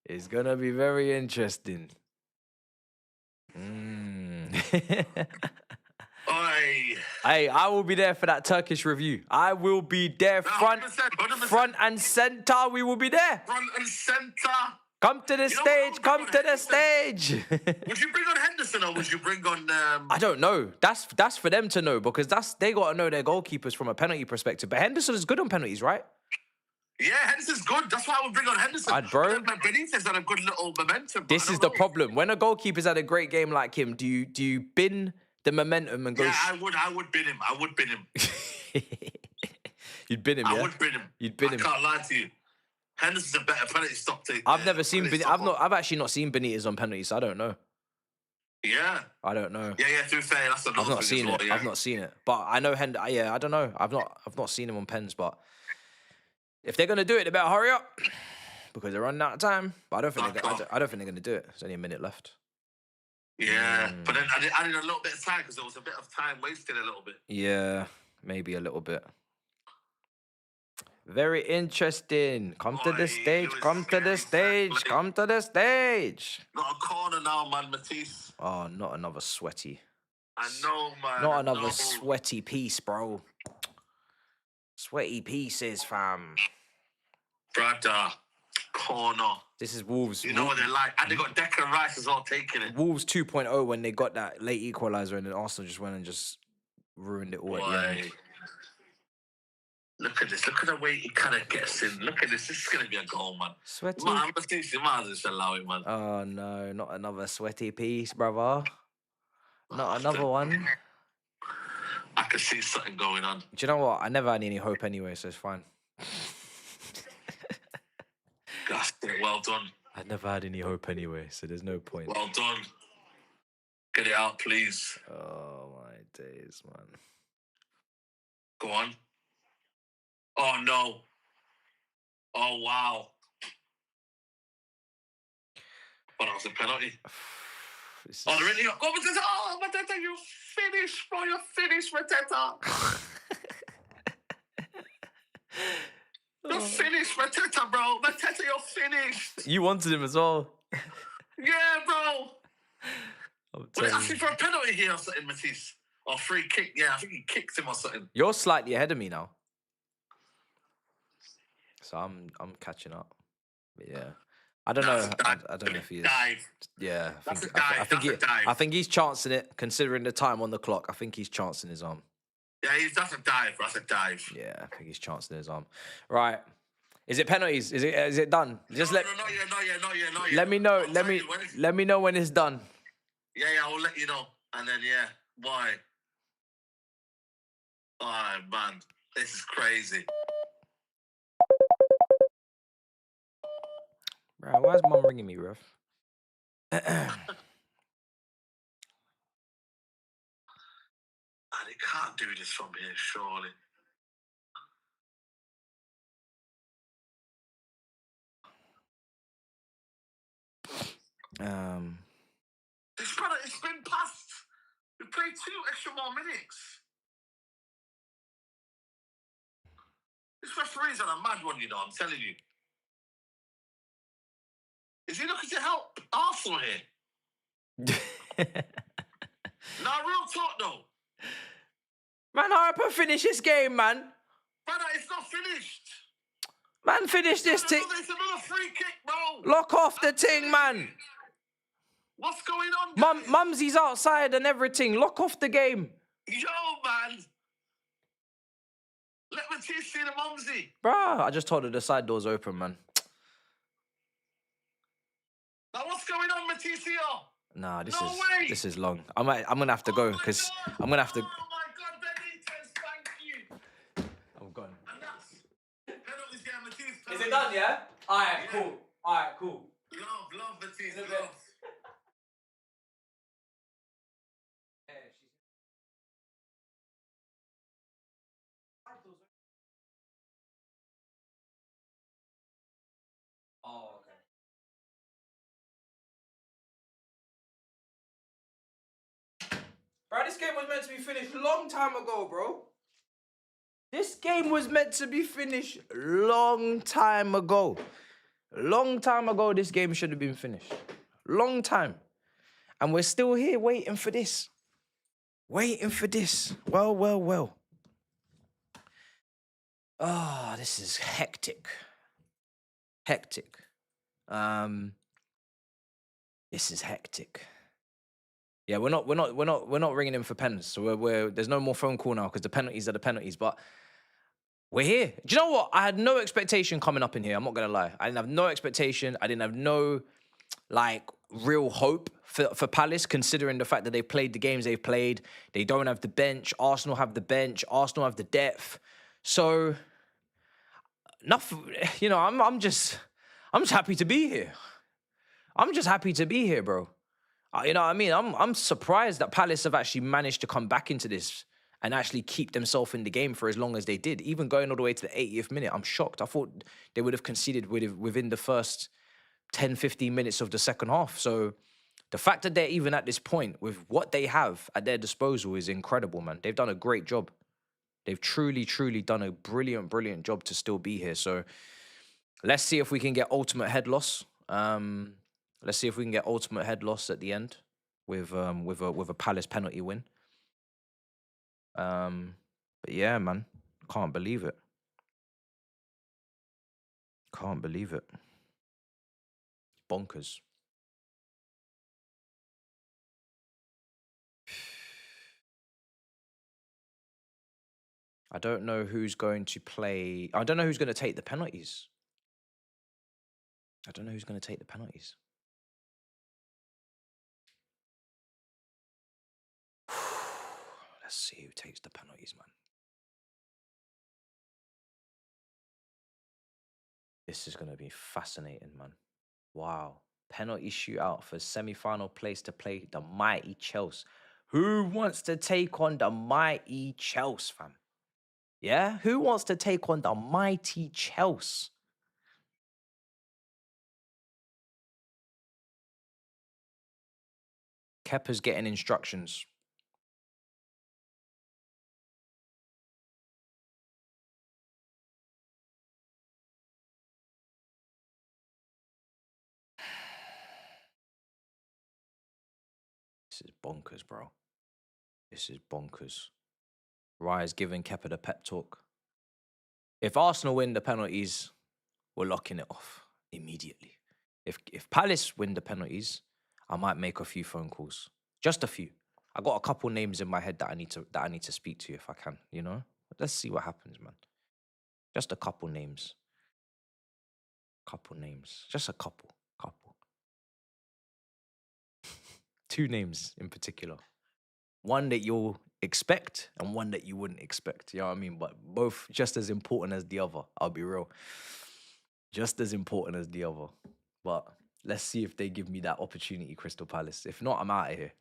It's going to be very interesting. Hey, I will be there for that Turkish review. I will be there front and center. We will be there. Front and center. Come to the stage. Come to the stage. Would you bring on Henderson or would you bring on... I don't know. That's for them to know because they got to know their goalkeepers from a penalty perspective. But Henderson is good on penalties, right? Yeah, Henderson's good. That's why I would bring on Henderson. Bro. Benitez had a good little momentum. This is the problem. When a goalkeeper's had a great game like him, do you bin the momentum and go... Yeah, I would bin him. You'd bin him, yeah? I would bin him. You'd bin him. I can't lie to you. Henderson's a better penalty stop taker. I've never seen I've actually not seen Benitez on penalties, so I don't know. Yeah. I don't know. Yeah, to be fair, that's I've not seen it. Yeah. I've not seen it. But I know I don't know. I've not seen him on pens, but if they're gonna do it, they better hurry up. Because they're running out of time. But I don't think they're gonna do it. There's only a minute left. Yeah. But then I added a little bit of time because there was a bit of time wasted a little bit. Yeah, maybe a little bit. Very interesting. Come to the stage. Come to the stage. Come to the stage. Not a corner now, man, Matisse. Oh, not another sweaty. I know, man. Not another sweaty piece, bro. Sweaty pieces, fam. Brother. Corner. This is Wolves. You know what they're like. And they got Declan Rice as well taking it. Wolves 2.0 when they got that late equaliser and then Arsenal just went and just ruined it all at the end. Look at this. Look at the way he kind of gets in. Look at this. This is going to be a goal, man. Sweaty. Man, I'm just allow it, man. Oh, no. Not another sweaty piece, brother. Not another one. I can see something going on. Do you know what? I never had any hope anyway, so it's fine. Gosh, well done. I never had any hope anyway, so there's no point. Well done. Get it out, please. Oh, my days, man. Go on. Oh, no. Oh, wow. But that was a penalty. Oh, they're in here. Go, Mateta. Oh, Mateta, you finish, bro. You're finished, Mateta. You're finished, Mateta, bro. Mateta, you're finished. You wanted him as well. Yeah, bro. Well, they're asking for a penalty here or something, Matisse. Or free kick. Yeah, I think he kicked him or something. You're slightly ahead of me now. So I'm catching up. But yeah. I don't know. I don't know if he is. Dive. Yeah. That's a dive. I think he's chancing it, considering the time on the clock. I think he's chancing his arm. Yeah, that's a dive. That's a dive. Yeah, I think he's chancing his arm. Right. Is it penalties? Is it done? Just not yet. Let me know. Let me know when it's done. Yeah, I will let you know. And then why? Oh man, this is crazy. Bro, why is mum ringing me, ref? And he can't do this from here, surely. It's been past. We played 2 extra more minutes. This referee's on a mad one, I'm telling you. Is he looking to help Arsenal here? Now, real talk, though. Man, hurry up and finish this game, man. Brother, it's not finished. Man, finish this thing. It's another free kick, bro. Lock off the thing, man. What's going on, guys? Mumsy's outside and everything. Lock off the game. Yo, man. Let Matisse see the mumsy. Bruh, I just told her the side door's open, man. Now, what's going on, Matisse? Nah, this is long. I'm gonna have to go because I'm gonna have to. Oh my God, Benitez, thank you. I'm gone. And that's penalties getting Matisse. Is it done? Yeah. All right, cool. All right, cool. Love Matisse. Love. Oh, okay. Bro, this game was meant to be finished a long time ago, bro. This game was meant to be finished long time ago. Long time ago, this game should have been finished. Long time. And we're still here waiting for this. Waiting for this. Well. Ah, this is hectic. Hectic. This is hectic. Yeah, we're not ringing him for pens. So there's no more phone call now because the penalties are the penalties. But we're here. Do you know what? I had no expectation coming up in here. I'm not gonna lie. I didn't have no expectation. I didn't have no real hope for Palace, considering the fact that they played the games they've played. They don't have the bench. Arsenal have the bench. Arsenal have the depth. So nothing. I'm just happy to be here. I'm just happy to be here, bro. You know what I mean? I'm surprised that Palace have actually managed to come back into this and actually keep themselves in the game for as long as they did. Even going all the way to the 80th minute, I'm shocked. I thought they would have conceded within the first 10, 15 minutes of the second half. So the fact that they're even at this point with what they have at their disposal is incredible, man. They've done a great job. They've truly, truly done a brilliant, brilliant job to still be here. So let's see if we can get ultimate head loss. Let's see if we can get ultimate head loss at the end with a Palace penalty win. But yeah, man, can't believe it. Can't believe it. Bonkers. I don't know who's going to play. I don't know who's going to take the penalties. I don't know who's going to take the penalties. Let's see who takes the penalties, man. This is going to be fascinating, man. Wow. Penalty shootout for semi-final place to play the mighty Chelsea. Who wants to take on the mighty Chelsea, fam? Yeah? Who wants to take on the mighty Chelsea? Kepa's getting instructions. This is bonkers, bro. This is bonkers. Raya's giving Kepa the pep talk. If Arsenal win the penalties, we're locking it off immediately. If Palace win the penalties, I might make a few phone calls. Just a few. I got a couple names in my head that I need to speak to if I can, you know? Let's see what happens, man. Just a couple names. Couple names. Just a couple. Two names in particular. One that you'll expect and one that you wouldn't expect. You know what I mean? But both just as important as the other. I'll be real. Just as important as the other. But let's see if they give me that opportunity, Crystal Palace. If not, I'm out of here.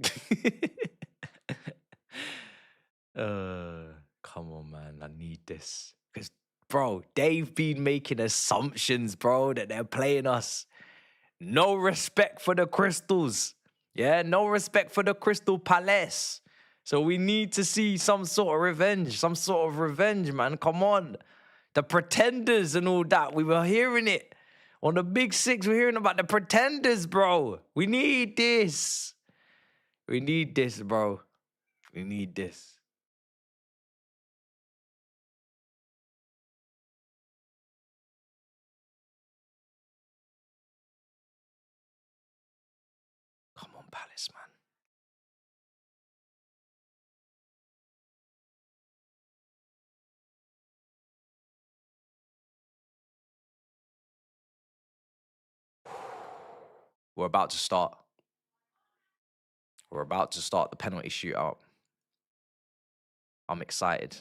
Come on, man. I need this. Because, bro, they've been making assumptions, bro, that they're playing us. No respect for the Crystals. Yeah, no respect for the Crystal Palace. So we need to see some sort of revenge, man. Come on. The pretenders and all that. We were hearing it. On the Big Six, we're hearing about the pretenders, bro. We need this. We need this, bro. We need this. Come on, Palace, man. We're about to start. We're about to start the penalty shootout. I'm excited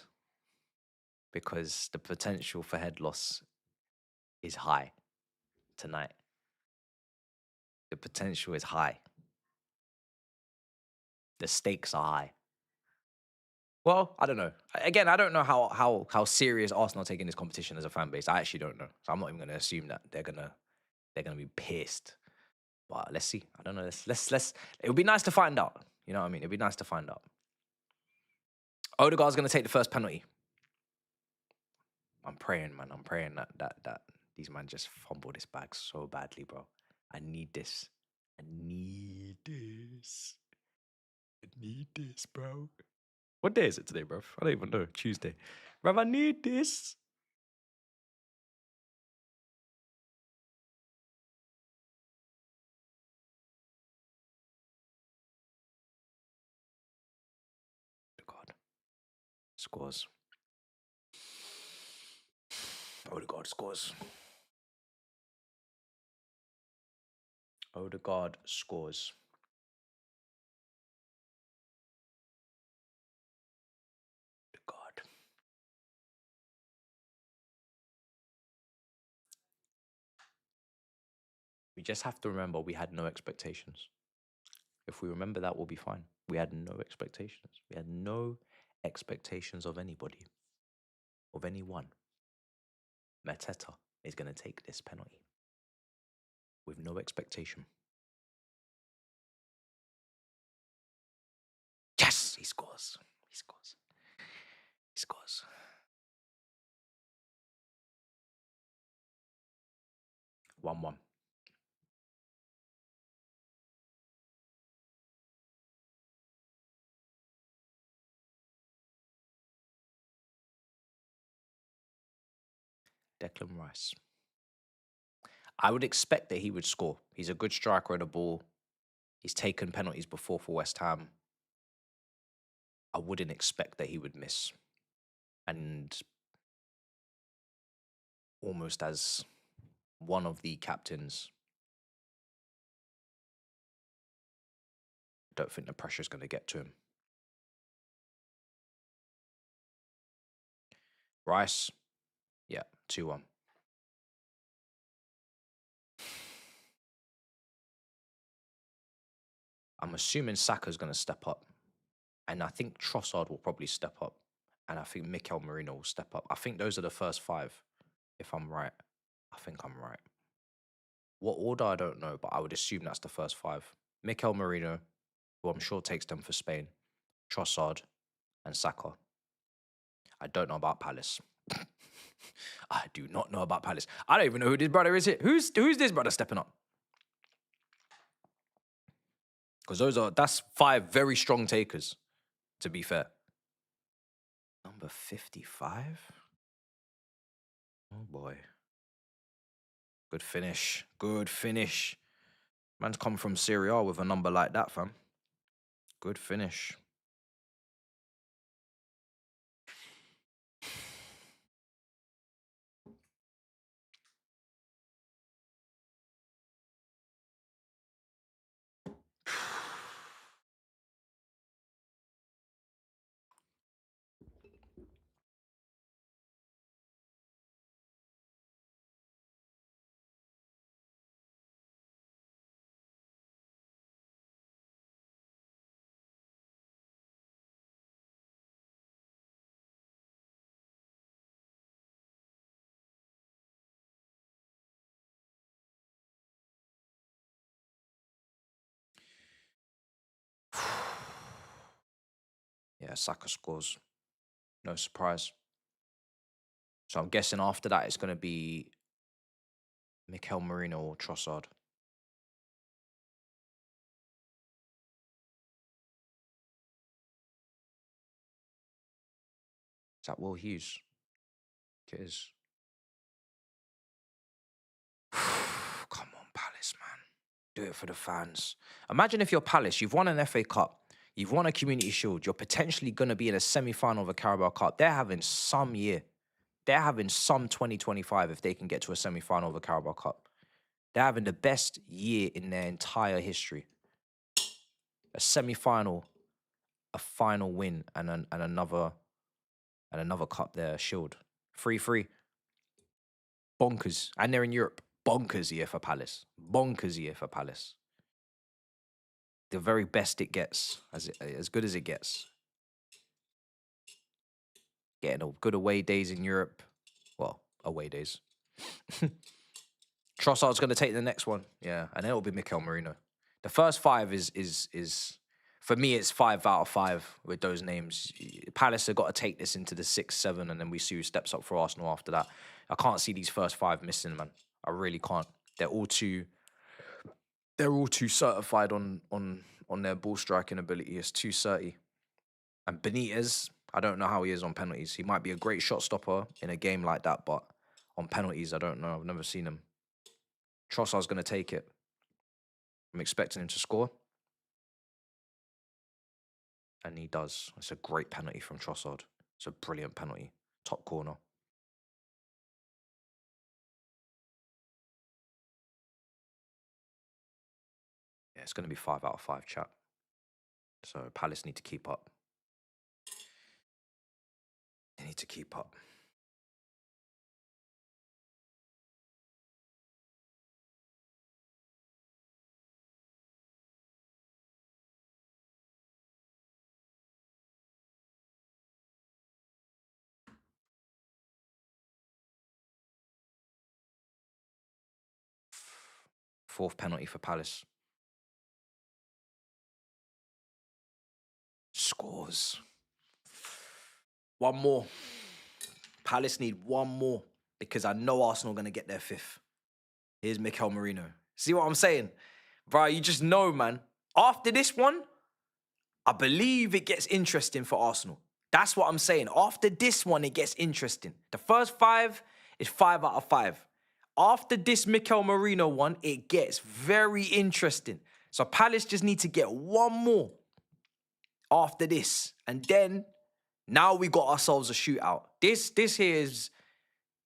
because the potential for head loss is high tonight. The potential is high. The stakes are high. Well, I don't know. Again, I don't know how serious Arsenal are taking this competition as a fan base. I actually don't know. So I'm not even going to assume that they're gonna be pissed. But let's see. I don't know. Let's. It would be nice to find out. You know what I mean? It'd be nice to find out. Odegaard's going to take the first penalty. I'm praying, man. I'm praying that these men just fumble this bag so badly, bro. I need this. I need this. I need this, bro. What day is it today, bro? I don't even know. Tuesday. Bro, I need this. God. Scores. Odegaard scores. Odegaard scores. Odegaard. We just have to remember we had no expectations. If we remember that, we'll be fine. We had no expectations. We had no expectations of anybody, of anyone. Mateta is going to take this penalty with no expectation. Yes, he scores. He scores. He scores. One. Declan Rice. I would expect that he would score. He's a good striker of the ball. He's taken penalties before for West Ham. I wouldn't expect that he would miss. And almost as one of the captains, I don't think the pressure's going to get to him. Rice, yeah, 2-1. I'm assuming Saka's going to step up. And I think Trossard will probably step up. And I think Mikel Merino will step up. I think those are the first five, if I'm right. I think I'm right. What order, I don't know, but I would assume that's the first five. Mikel Merino, who I'm sure takes them for Spain. Trossard and Saka. I don't know about Palace. I do not know about Palace. I don't even know who this brother is here. Who's this brother stepping up? Because that's 5 very strong takers, to be fair. Number 55? Oh boy. Good finish. Good finish. Man's come from Serie A with a number like that, fam. Good finish. Yeah, Saka scores. No surprise. So I'm guessing after that it's going to be Mikel Merino or Trossard. Is that Will Hughes? It is. Come on, Palace, man. Do it for the fans. Imagine if you're Palace, you've won an FA Cup, you've won a Community Shield, you're potentially going to be in a semi-final of a Carabao Cup. They're having some year. They're having some 2025 if they can get to a semi-final of a Carabao Cup. They're having the best year in their entire history. A semi-final, a final win, and another cup there, a shield. 3-3. Bonkers. And they're in Europe. Bonkers year for Palace. Bonkers year for Palace. The very best it gets, as good as it gets. Getting a good away days in Europe. Well, away days. Trossard's going to take the next one. Yeah, and then it'll be Mikel Merino. The first 5 is for me, it's 5 out of 5 with those names. Palace have got to take this into the 6, 7, and then we see who steps up for Arsenal after that. I can't see these first 5 missing, man. I really can't. They're all too certified on their ball striking ability. It's too certy. And Benitez, I don't know how he is on penalties. He might be a great shot stopper in a game like that, but on penalties, I don't know. I've never seen him. Trossard's going to take it. I'm expecting him to score. And he does. It's a great penalty from Trossard. It's a brilliant penalty. Top corner. Yeah, it's going to be 5 out of 5, chat. So Palace need to keep up. They need to keep up. Fourth penalty for Palace. Scores. One more. Palace need one more because I know Arsenal are going to get their 5th. Here's Mikel Merino. See what I'm saying? Bro, you just know, man. After this one, I believe it gets interesting for Arsenal. That's what I'm saying. After this one, it gets interesting. The first 5 is 5 out of 5. After this Mikel Merino one, it gets very interesting. So Palace just need to get one more after this. And then, now we got ourselves a shootout. This here is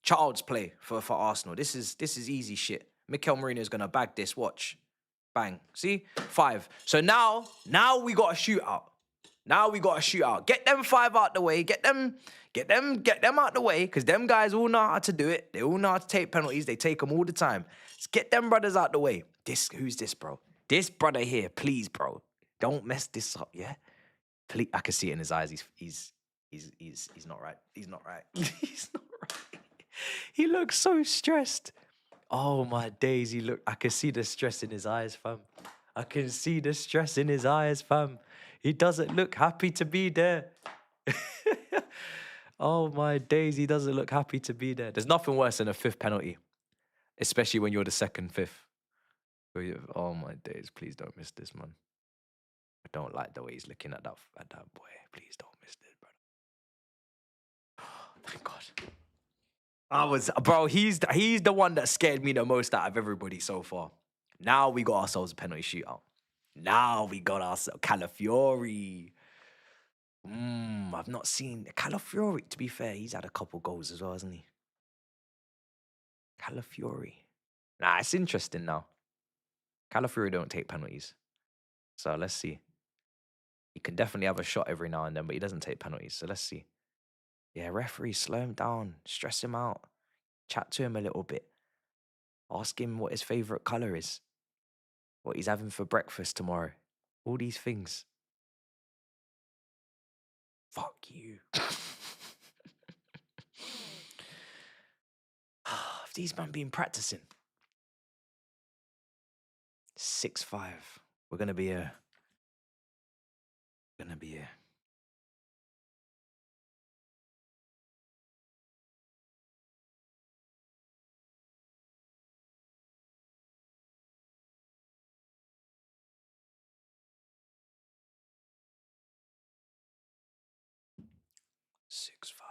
child's play for Arsenal. This is easy shit. Mikel Merino is going to bag this. Watch. Bang. See? 5. So now we got a shootout. Now we got a shootout. Get them 5 out the way. Get them out the way. Because them guys all know how to do it. They all know how to take penalties. They take them all the time. Let's get them brothers out the way. Who's this, bro? This brother here, please, bro. Don't mess this up, yeah? Please, I can see it in his eyes. He's not right. He's not right. He's not right. He looks so stressed. Oh my days, I can see the stress in his eyes, fam. I can see the stress in his eyes, fam. He doesn't look happy to be there. Oh my days, he doesn't look happy to be there. There's nothing worse than a 5th penalty, especially when you're the 2nd, 5th. Oh my days, please don't miss this, man. I don't like the way he's looking at that boy. Please don't miss this, brother. Thank God. Bro, he's the one that scared me the most out of everybody so far. Now we got ourselves a penalty shootout. Now we got ourselves Calafiori. I've not seen Calafiori. To be fair, he's had a couple goals as well, hasn't he? Calafiori. Nah, it's interesting now. Calafiori don't take penalties. So let's see. He can definitely have a shot every now and then, but he doesn't take penalties. So let's see. Yeah, referee, slow him down. Stress him out. Chat to him a little bit. Ask him what his favourite colour is. What he's having for breakfast tomorrow. All these things. Fuck you. If these men been practicing. 6-5. We're gonna be here. Gonna be here. Six, 5.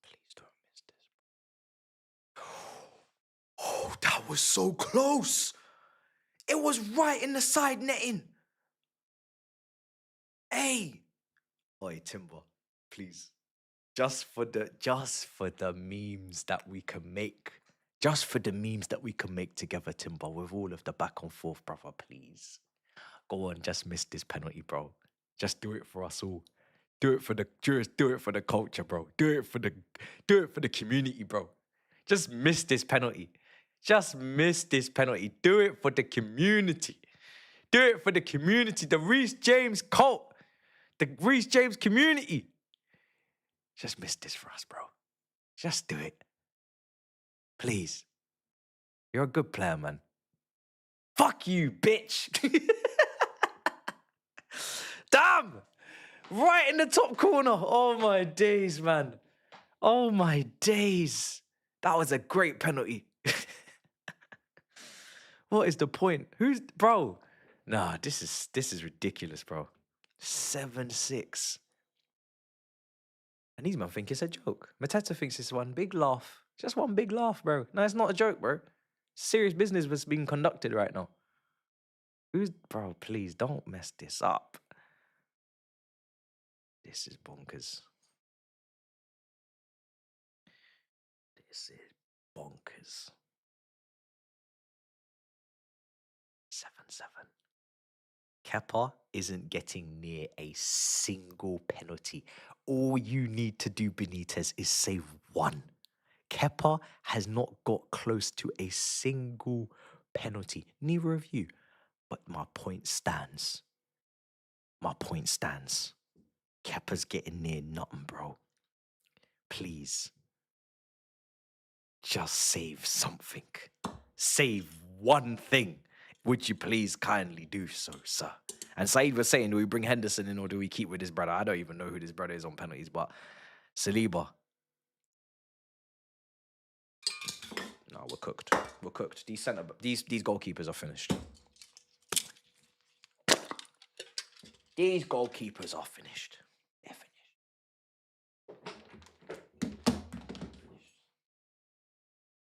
Please don't miss this. Oh, that was so close. It was right in the side netting. Hey. Oi, Timber, please. Just for the memes that we can make. Just for the memes that we can make together, Timber, with all of the back and forth, brother, please. Go on, just miss this penalty, bro. Just do it for us all. Do it for the culture, bro. Do it for the community, bro. Just miss this penalty. Just miss this penalty. Do it for the community. Do it for the community. The Reese James cult. The Reese James community. Just miss this for us, bro. Just do it. Please. You're a good player, man. Fuck you, bitch. Damn. Right in the top corner. Oh, my days, man. Oh, my days. That was a great penalty. What is the point? Bro? Nah, this is ridiculous, bro. 7-6. And these men think it's a joke. Mateta thinks it's one big laugh. Just one big laugh, bro. No, it's not a joke, bro. Serious business was being conducted right now. Bro, please don't mess this up. This is bonkers. This is bonkers. 7-7. Kepa isn't getting near a single penalty. All you need to do, Benitez, is save one. Kepa has not got close to a single penalty. Neither of you. But my point stands. My point stands. Kepa's getting near nothing, bro. Please. Just save something. Save one thing. Would you please kindly do so, sir? And Saeed was saying, do we bring Henderson in or do we keep with his brother? I don't even know who this brother is on penalties, but Saliba. No, we're cooked. We're cooked. These goalkeepers are finished. These goalkeepers are finished. They're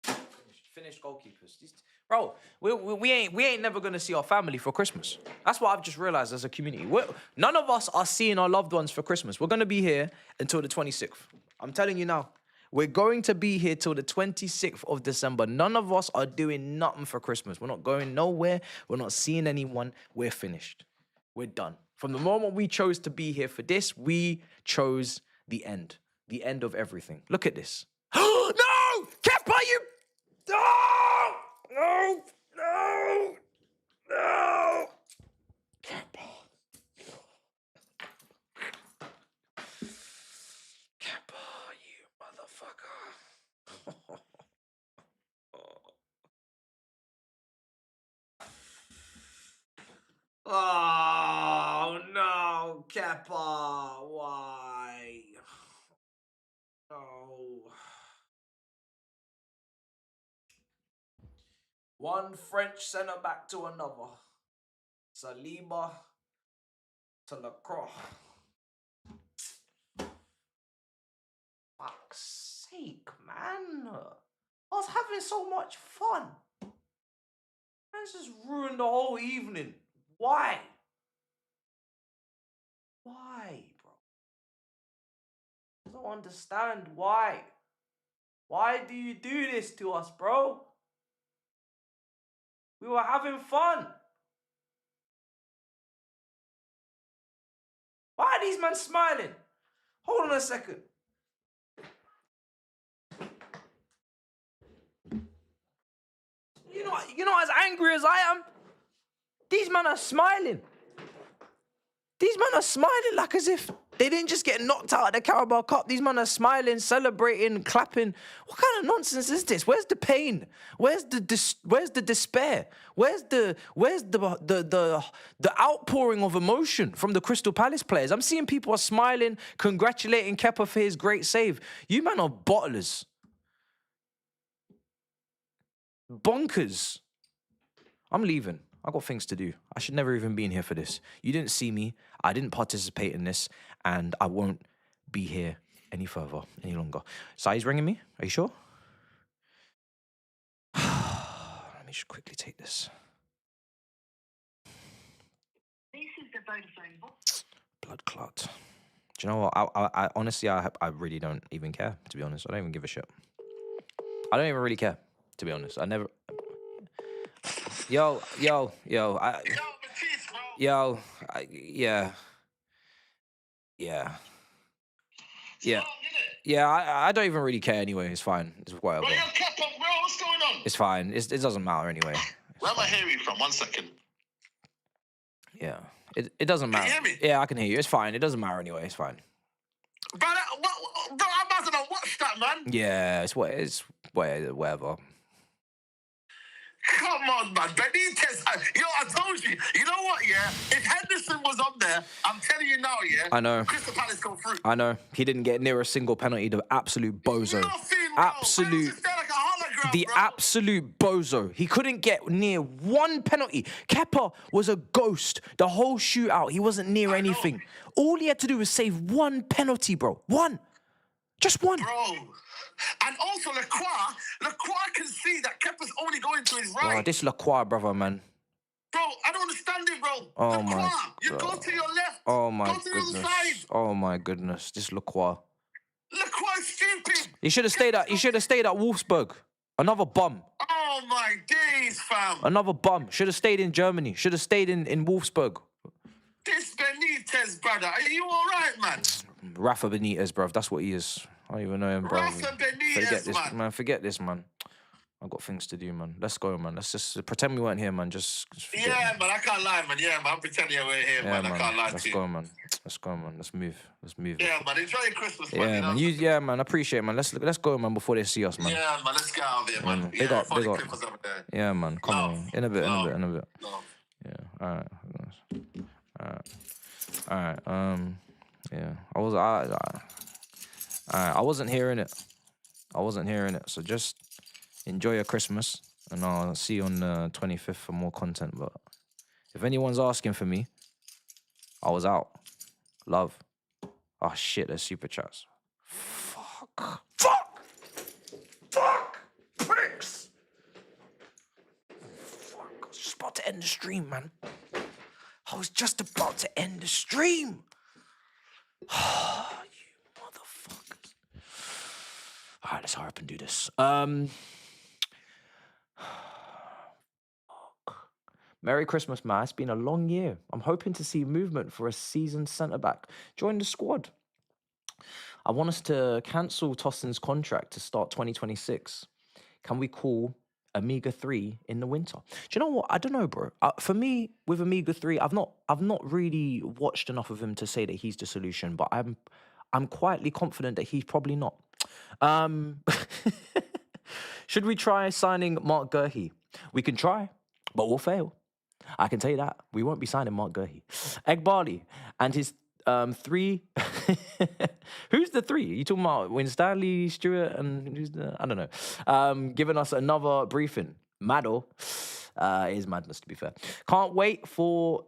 finished. Finished goalkeepers. Bro, we ain't never gonna see our family for Christmas. That's what I've just realized as a community. None of us are seeing our loved ones for Christmas. We're gonna be here until the 26th. I'm telling you now. We're going to be here till the 26th of December. None of us are doing nothing for Christmas. We're not going nowhere. We're not seeing anyone. We're finished. We're done. From the moment we chose to be here for this, we chose the end. The end of everything. Look at this. No! Kepa, you... No! No! No! No! Kepa. Kepa, you motherfucker. Oh, no, Kepa. Why? One French centre-back to another. Saliba to Lacroix. Fuck's sake, man. I was having so much fun. Man's just ruined the whole evening. Why? Why, bro? I don't understand why. Why do you do this to us, bro? We were having fun. Why are these men smiling? Hold on a second. You know, as angry as I am, these men are smiling. These men are smiling like as if they didn't just get knocked out of the Carabao Cup. These men are smiling, celebrating, clapping. What kind of nonsense is this? Where's the pain? Where's the despair? Where's the outpouring of emotion from the Crystal Palace players? I'm seeing people are smiling, congratulating Kepa for his great save. You men are bottlers. Bonkers. I'm leaving. I got things to do. I should never even be in here for this. You didn't see me. I didn't participate in this. And I won't be here any longer. Sai's ringing me. Are you sure? Let me just quickly take this. This is the Vodafone box. Blood clot. Do you know what? I honestly, I really don't even care, to be honest. I don't even give a shit. I don't even really care, to be honest. I never... Yo, yeah. I don't even really care anyway. It's fine. It's whatever. Bro, what's going on? It's fine. It doesn't matter anyway. Where am I hearing you from? 1 second. Yeah. It doesn't matter. Can you hear me? Yeah, I can hear you. It's fine. It doesn't matter anyway. It's fine. Bro, I must have watched that, man. Yeah, it's whatever. Come on, man. Benitez. I told you. You know what, yeah? If Henderson was on there, I'm telling you now, yeah? I know. Crystal Palace go through. I know. He didn't get near a single penalty. The absolute bozo. Nothing, bro. Absolute. Like a hologram, the bro. absolute bozo. He couldn't get near one penalty. Kepa was a ghost. The whole shootout, he wasn't near anything. All he had to do was save one penalty, bro. One. Just one. Bro. And also, Lacroix can see that Kepa's only going to his right. Oh, this Lacroix, brother, man. Bro, I don't understand it, bro. Oh, Lacroix, my you God. go to your left. Oh, my go to goodness. the other side. Oh, my goodness. This Lacroix. Lacroix is stupid. He should have stayed at Wolfsburg. Another bum. Oh, my days, fam. Another bum. Should have stayed in Germany. Should have stayed in Wolfsburg. This Benitez, brother. Are you all right, man? Rafa Benitez, bruv. That's what he is. I don't even know him, bro. Rafa Benitez, Forget this, man. Forget this, man. I've got things to do, man. Let's go, man. Let's just pretend we weren't here, man. Just forget, man. I can't lie, man. Yeah, man. I'm pretending I weren't here, man. I can't lie to you. Let's go, man. Let's go, man. Let's move. Yeah, man. Enjoy your Christmas, man. Yeah, man. Yeah, man. I appreciate it, man. Let's go, man, before they see us, man. Yeah, man. Let's get out of there, man. Big up. Yeah, man. Come on. In a bit. No. Yeah. All right. Yeah. I wasn't hearing it. So just enjoy your Christmas, and I'll see you on the 25th for more content. But if anyone's asking for me, I was out. Love. Oh shit, there's super chats. Fuck. Pricks. Fuck. I was just about to end the stream, man. I was just about to end the stream. You motherfuckers. All right, let's hurry up and do this. Merry Christmas, man. It's been a long year. I'm hoping to see movement for a seasoned centre-back. Join the squad. I want us to cancel Tossen's contract to start 2026. Can we call Omega 3 in the winter? Do you know what? I don't know, bro. For me, with Omega 3, I've not really watched enough of him to say that he's the solution, but I'm quietly confident that he's probably not. Should we try signing Mark Guehi? We can try, but we'll fail. I can tell you that. We won't be signing Mark Guehi. Egg Barley and his 3... Who's the 3? You talking about Win Stanley, Stewart, and who's the... I don't know. Giving us another briefing. Mado is madness, to be fair. Can't wait for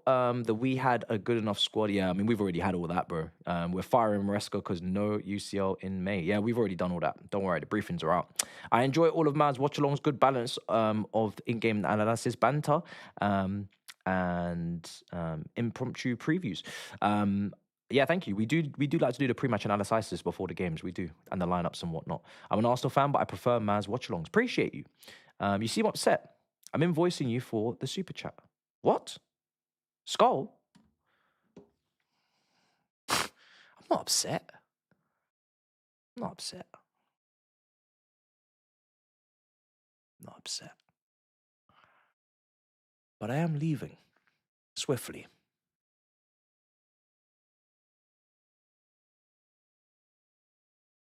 we had a good enough squad. Yeah, I mean, we've already had all that, bro. We're firing Maresca because no UCL in May. Yeah, we've already done all that. Don't worry, the briefings are out. I enjoy all of Mad's watch-alongs, good balance of in-game analysis, banter, and impromptu previews. Yeah, thank you. We do like to do the pre-match analysis before the games. We do, and the lineups and whatnot. I'm an Arsenal fan, but I prefer Maz watch-alongs. Appreciate you. You seem upset. I'm invoicing you for the super chat. What? Skull? I'm not upset. I'm not upset. Not upset. But I am leaving swiftly.